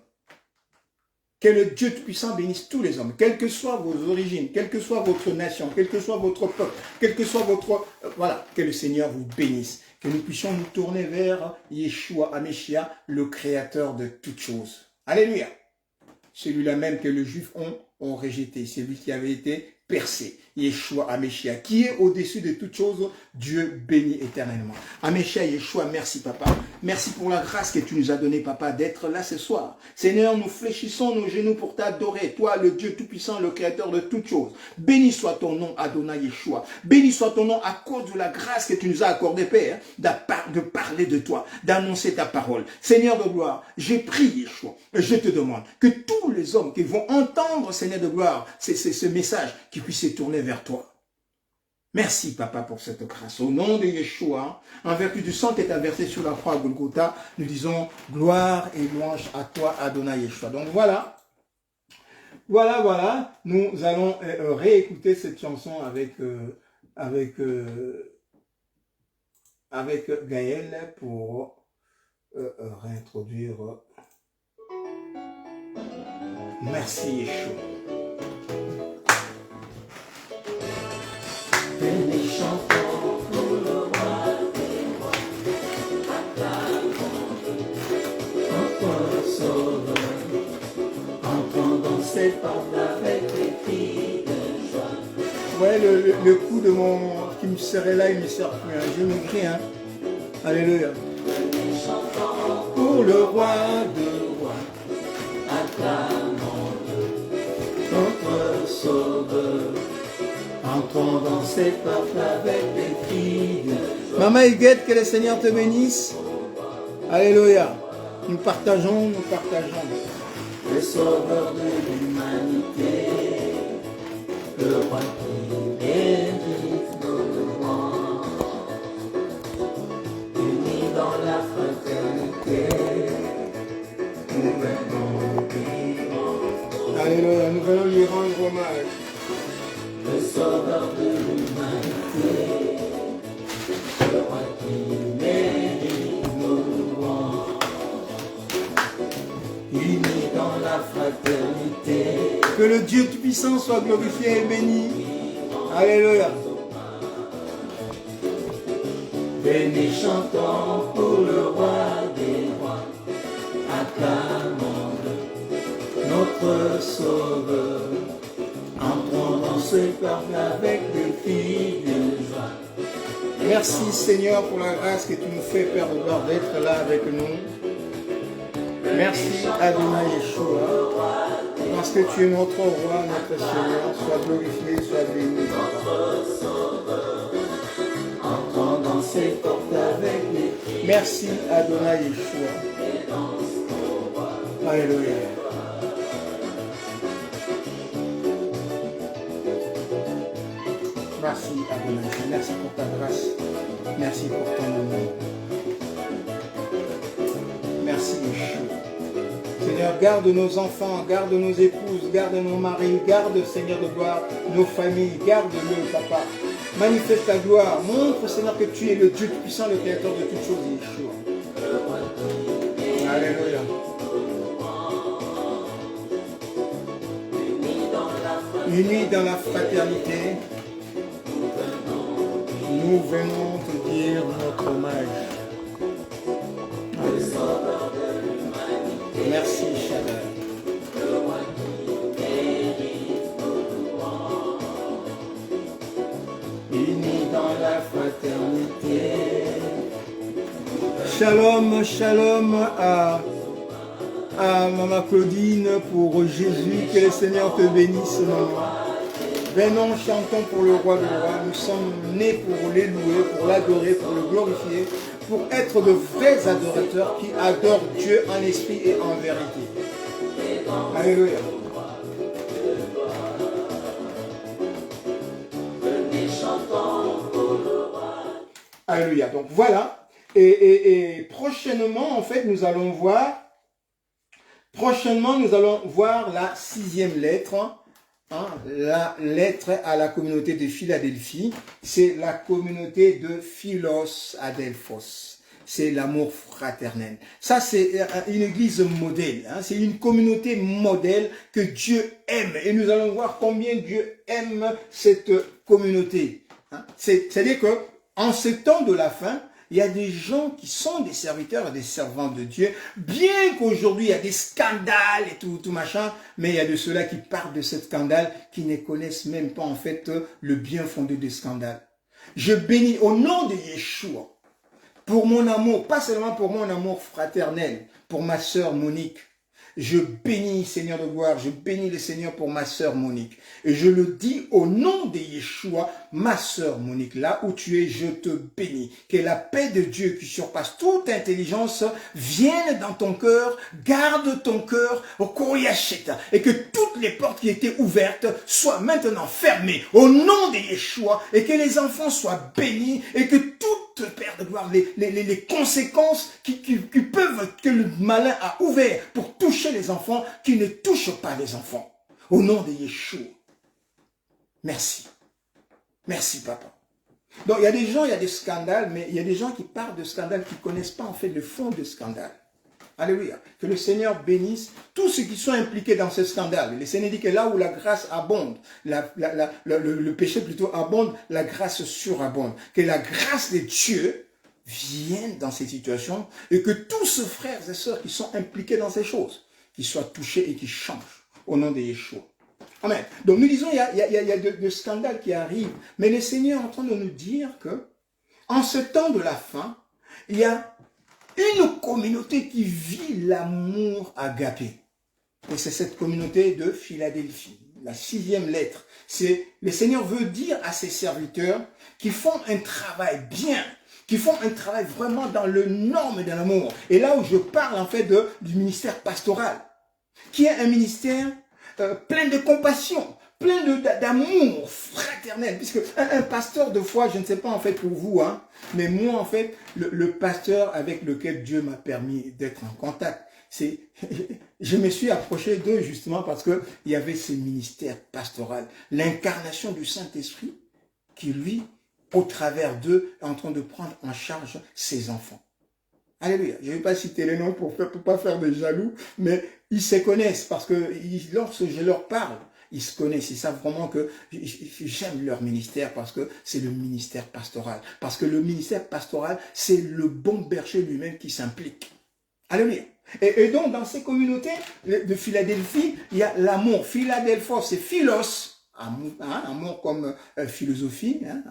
Que le Dieu Tout-Puissant bénisse tous les hommes, quelles que soient vos origines, quelle que soit votre nation, quel que soit votre peuple, quel que soit votre... voilà, que le Seigneur vous bénisse. Que nous puissions nous tourner vers Yeshua HaMashiach, le Créateur de toutes choses. Alléluia. Celui-là même que les Juifs ont rejeté, celui qui avait été percé, Yeshua HaMashiach, qui est au-dessus de toutes choses, Dieu béni éternellement. HaMashiach, Yeshua, merci papa. Merci pour la grâce que tu nous as donnée, papa, d'être là ce soir. Seigneur, nous fléchissons nos genoux pour t'adorer, toi, le Dieu Tout-Puissant, le Créateur de toutes choses. Béni soit ton nom, Adonai Yeshua. Béni soit ton nom à cause de la grâce que tu nous as accordée, Père, de parler de toi, d'annoncer ta parole. Seigneur de gloire, j'ai prié, Yeshua, et je te demande que tous les hommes qui vont entendre, Seigneur de gloire, ce message, qui puissent se tourner vers toi. Merci, papa, pour cette grâce. Au nom de Yeshua, en vertu du sang qui est versé sur la croix à Golgotha, nous disons gloire et louange à toi, Adonai Yeshua. Donc voilà, nous allons réécouter cette chanson avec Gaël pour réintroduire. Merci Yeshua. Béni chantons pour le roi des rois, acclamons en toi le sauveur, entrons dans ses portes avec des cris de joie. Ouais, le coup de qui me serait là, il me sert plus. Hein. Je m'écris, hein. Alléluia. Béni chantons Pour le roi de rois, acclamons-le, en toi le sauveur. Entrons dans ses portes avec des cris de joie. Maman Huguette, que le Seigneur te bénisse. Alléluia. Nous partageons. Le sauveur de l'humanité, le roi qui mérite nos louanges, unis dans la fraternité, nous venons lui rendre. Alléluia. Nous venons lui rendre hommage. Le sauveur de l'humanité, le roi qui mérite nos louanges, unis dans la fraternité. Que le Dieu Tout-Puissant soit glorifié et béni. Alléluia. Venez chantons pour le roi des rois, acclamons-le, notre sauveur. Entrons dans ce peuple avec des cris de joie. Merci Seigneur pour la grâce que tu nous fais, Père de gloire, d'être là avec nous. Merci Adonai Yeshua, parce que tu es notre roi, notre Seigneur. Sois glorifié, sois béni. Entrons dans ces portes avec des cris. Merci Adonai Yeshua. Alléluia. Merci Adonai, merci pour ta grâce, merci pour ton amour. Merci Yeshua. Seigneur, garde nos enfants, garde nos épouses, garde nos maris, garde Seigneur de gloire, nos familles, garde-le Papa. Manifeste ta gloire, montre Seigneur que tu es le Dieu puissant, le créateur de toutes choses, Yeshua. Alléluia. Unis dans la fraternité, nous venons te dire notre hommage. Merci, Shaddai. Unis dans la fraternité. Shalom, shalom à Maman Claudine pour Jésus. Que le Seigneur te bénisse, maman. Venons, chantons pour le roi des rois. Nous sommes nés pour les louer, pour l'adorer, pour le glorifier, pour être de vrais adorateurs qui adorent Dieu en esprit et en vérité. Alléluia. Alléluia. Donc voilà. Et prochainement, en fait, nous allons voir la 6e lettre. La lettre à la communauté de Philadelphie, c'est la communauté de Philos Adelphos. C'est l'amour fraternel. Ça, c'est une église modèle. C'est une communauté modèle que Dieu aime. Et nous allons voir combien Dieu aime cette communauté. C'est-à-dire que en ce temps de la fin, il y a des gens qui sont des serviteurs et des servants de Dieu, bien qu'aujourd'hui il y a des scandales et tout machin, mais il y a de ceux-là qui parlent de ce scandale, qui ne connaissent même pas en fait le bien fondé des scandales. Je bénis au nom de Yeshua, pour mon amour, pas seulement pour mon amour fraternel, pour ma sœur Monique. Je bénis, Seigneur de gloire, je bénis le Seigneur pour ma sœur Monique. Et je le dis au nom de Yeshua, ma sœur Monique, là où tu es, je te bénis. Que la paix de Dieu qui surpasse toute intelligence vienne dans ton cœur, garde ton cœur au Koryacheta, et que toutes les portes qui étaient ouvertes soient maintenant fermées au nom de Yeshua, et que les enfants soient bénis, et que toute, Père de gloire, les conséquences que le malin a ouvert pour toucher les enfants, qui ne touchent pas les enfants. Au nom de Yeshua. Merci. Merci, Papa. Donc, il y a des gens, il y a des scandales, mais il y a des gens qui parlent de scandales qui ne connaissent pas en fait le fond du scandale. Alléluia. Que le Seigneur bénisse tous ceux qui sont impliqués dans ce scandale. Le Seigneur dit que là où la grâce abonde, le péché plutôt abonde, la grâce surabonde. Que la grâce de Dieu vienne dans ces situations et que tous ces frères et sœurs qui sont impliqués dans ces choses, qu'ils soient touchés et qu'ils changent au nom de Yeshua. Amen. Donc nous disons, il y a de scandales qui arrivent, mais le Seigneur est en train de nous dire que en ce temps de la fin, il y a une communauté qui vit l'amour agapé. Et c'est cette communauté de Philadelphie, la 6e lettre. Le Seigneur veut dire à ses serviteurs qui font un travail bien, qui font un travail vraiment dans le norme de l'amour. Et là où je parle en fait du ministère pastoral, qui est un ministère plein de compassion, plein d'amour fraternel. Puisque un pasteur de foi, je ne sais pas en fait pour vous, mais moi en fait, le pasteur avec lequel Dieu m'a permis d'être en contact, je me suis approché d'eux justement parce qu'il y avait ce ministère pastoral, l'incarnation du Saint-Esprit qui lui, au travers d'eux, est en train de prendre en charge ses enfants. Alléluia. Je ne vais pas citer les noms pour pas faire de jaloux, mais ils se connaissent parce que lorsque je leur parle, Ils se connaissent, ils savent vraiment que j'aime leur ministère parce que c'est le ministère pastoral. Parce que le ministère pastoral, c'est le bon berger lui-même qui s'implique. Alléluia. Et donc, dans ces communautés de Philadelphie, il y a l'amour. Philadelphos, c'est philos, amour, hein, amour comme philosophie, hein,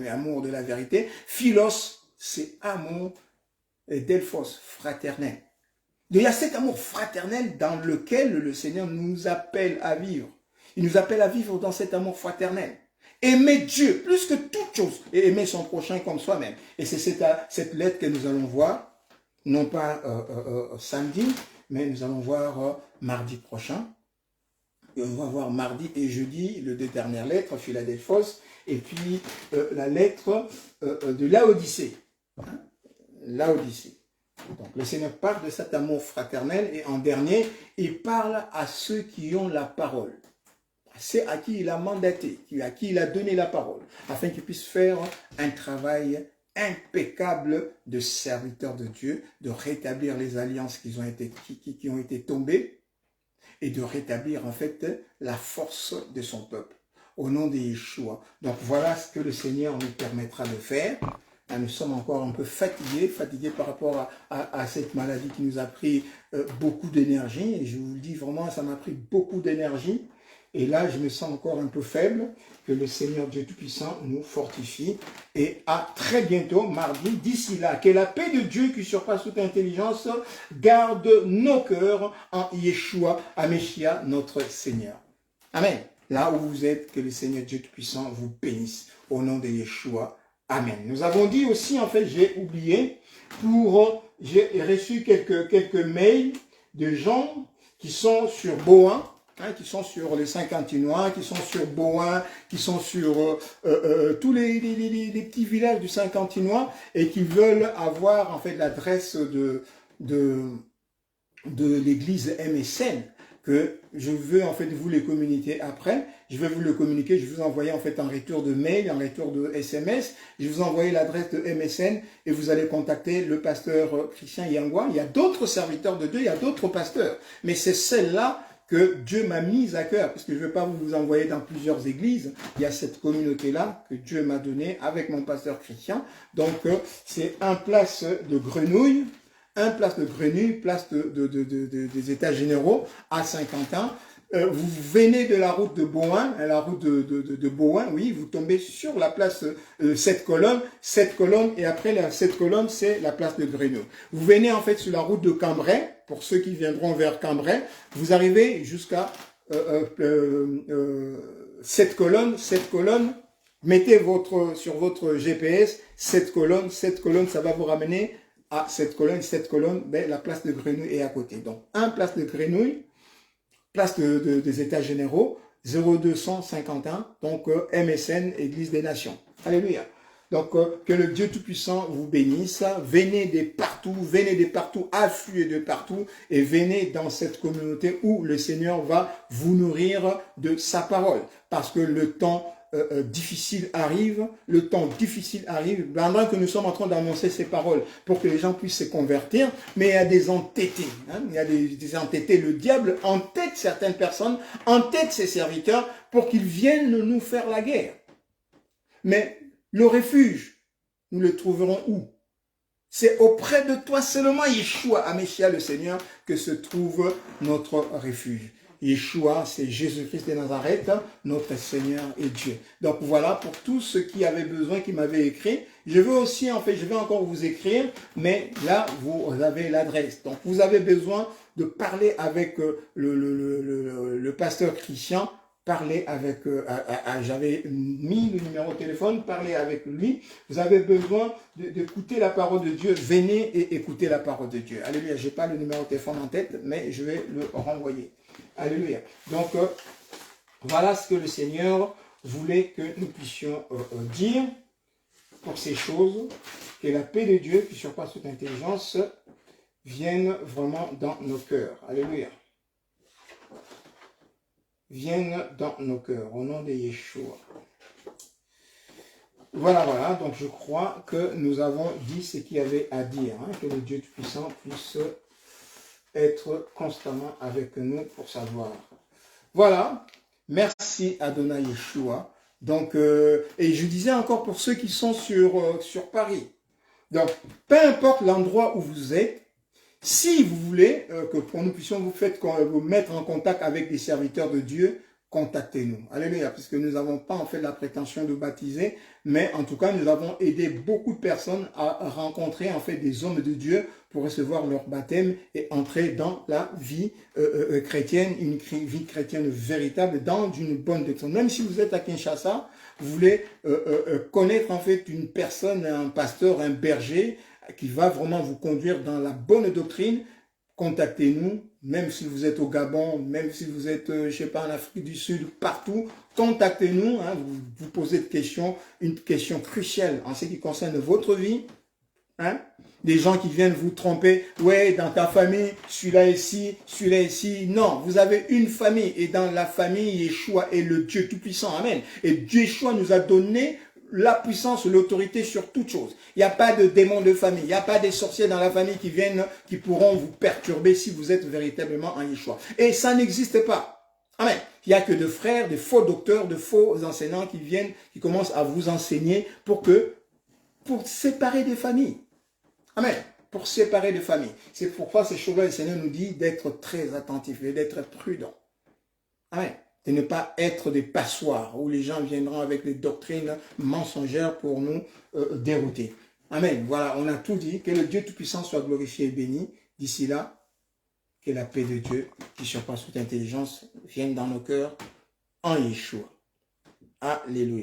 amour de la vérité. Philos, c'est amour, et Delphos, fraternel. Il y a cet amour fraternel dans lequel le Seigneur nous appelle à vivre. Il nous appelle à vivre dans cet amour fraternel. Aimer Dieu plus que toute chose et aimer son prochain comme soi-même. Et c'est cette lettre que nous allons voir, non pas samedi, mais nous allons voir mardi prochain. Et on va voir mardi et jeudi les deux dernières lettres, Philadelphos, et puis la lettre de Laodicée. Hein? Laodicée. Donc le Seigneur parle de cet amour fraternel et en dernier, il parle à ceux qui ont la parole. C'est à qui il a mandaté, à qui il a donné la parole, afin qu'ils puissent faire un travail impeccable de serviteurs de Dieu, de rétablir les alliances qui ont été tombées et de rétablir en fait la force de son peuple au nom de Yeshua. Donc voilà ce que le Seigneur nous permettra de faire. Nous sommes encore un peu fatigués par rapport à cette maladie qui nous a pris beaucoup d'énergie. Et je vous le dis vraiment, ça m'a pris beaucoup d'énergie. Et là, je me sens encore un peu faible. Que le Seigneur Dieu Tout-Puissant nous fortifie. Et à très bientôt, mardi. D'ici là, que la paix de Dieu qui surpasse toute intelligence garde nos cœurs en Yeshua, Ameshia, notre Seigneur. Amen. Là où vous êtes, que le Seigneur Dieu Tout-Puissant vous bénisse. Au nom de Yeshua. Amen. Nous avons dit aussi, en fait, j'ai oublié, j'ai reçu quelques mails de gens qui sont sur Bohan, hein, qui sont sur les Saint-Quentinois, qui sont sur Bohan, qui sont sur tous les petits villages du Saint-Quentinois et qui veulent avoir, en fait, l'adresse de l'église MSN, que je veux en fait vous les communiquer après. Je vais vous le communiquer, je vais vous envoyer en fait un retour de mail, un retour de SMS. Je vais vous envoyer l'adresse de MSN et vous allez contacter le pasteur Christian Yangwa. Il y a d'autres serviteurs de Dieu, il y a d'autres pasteurs. Mais c'est celle-là que Dieu m'a mise à cœur, parce que je ne vais pas vous envoyer dans plusieurs églises. Il y a cette communauté-là que Dieu m'a donnée avec mon pasteur Christian. Donc c'est un place de Grenouille, place des États généraux à Saint-Quentin. Vous venez de la route de Bohan, la route de Bohan, oui, vous tombez sur la place 7 colonnes, et après cette colonne, c'est la place de Grenouille. Vous venez en fait sur la route de Cambrai, pour ceux qui viendront vers Cambrai, vous arrivez jusqu'à 7 colonnes, mettez sur votre GPS 7 colonnes, ça va vous ramener à cette colonne, ben, la place de Grenouille est à côté. Donc, place de Grenouille, place des États généraux, 0200 Saint-Quentin, donc MSN, Église des Nations. Alléluia. Donc, que le Dieu Tout-Puissant vous bénisse. Venez de partout, affluez de partout, et venez dans cette communauté où le Seigneur va vous nourrir de sa parole. Parce que le temps difficile arrive, pendant que nous sommes en train d'annoncer ces paroles pour que les gens puissent se convertir, mais il y a des entêtés, hein, il y a des entêtés, le diable entête certaines personnes, entête ses serviteurs pour qu'ils viennent nous faire la guerre. Mais le refuge, nous le trouverons où? C'est auprès de toi seulement, Yeshua, Ameshia le Seigneur, que se trouve notre refuge. Yeshua, c'est Jésus-Christ de Nazareth, notre Seigneur et Dieu. Donc voilà, pour tous ceux qui avaient besoin, qui m'avaient écrit, je vais encore vous écrire, mais là, vous avez l'adresse. Donc vous avez besoin de parler avec le pasteur Christian, parlez avec, j'avais mis le numéro de téléphone, parlez avec lui. Vous avez besoin d'écouter la parole de Dieu, venez et écoutez la parole de Dieu. Alléluia, je n'ai pas le numéro de téléphone en tête, mais je vais le renvoyer. Alléluia. Donc, voilà ce que le Seigneur voulait que nous puissions dire pour ces choses, que la paix de Dieu, qui surpasse toute intelligence, vienne vraiment dans nos cœurs. Alléluia. Vienne dans nos cœurs, au nom de Yeshua. Voilà, donc je crois que nous avons dit ce qu'il y avait à dire, hein, que le Dieu Tout-Puissant puisse être constamment avec nous pour savoir. Voilà, Merci Adonai Yeshua. Donc, et je disais encore pour ceux qui sont sur Paris. Donc, peu importe l'endroit où vous êtes, si vous voulez que pour nous puissions vous mettre en contact avec des serviteurs de Dieu, contactez-nous. Alléluia, puisque nous n'avons pas en fait la prétention de baptiser, mais en tout cas, nous avons aidé beaucoup de personnes à rencontrer en fait des hommes de Dieu pour recevoir leur baptême et entrer dans la vie chrétienne, une vie chrétienne véritable, dans une bonne doctrine. Même si vous êtes à Kinshasa, vous voulez connaître en fait une personne, un pasteur, un berger, qui va vraiment vous conduire dans la bonne doctrine, contactez-nous, même si vous êtes au Gabon, même si vous êtes, je sais pas, en Afrique du Sud, partout, contactez-nous, hein, vous posez une question cruciale en ce qui concerne votre vie, hein. Des gens qui viennent vous tromper, ouais, dans ta famille, celui-là ici, non, vous avez une famille, et dans la famille, Yeshua est le Dieu Tout-Puissant, amen, et Yeshua nous a donné la puissance, l'autorité sur toute chose. Il n'y a pas de démons de famille, il n'y a pas des sorciers dans la famille qui pourront vous perturber si vous êtes véritablement en Yeshua. Et ça n'existe pas. Amen. Il n'y a que de frères, de faux docteurs, de faux enseignants qui commencent à vous enseigner pour séparer des familles. Amen. Pour séparer des familles. C'est pourquoi ces choses-là, le Seigneur nous dit d'être très attentifs et d'être prudents. Amen. De ne pas être des passoires où les gens viendront avec des doctrines mensongères pour nous dérouter. Amen. Voilà, on a tout dit. Que le Dieu Tout-Puissant soit glorifié et béni. D'ici là, que la paix de Dieu, qui surpasse toute intelligence, vienne dans nos cœurs en Yeshua. Alléluia.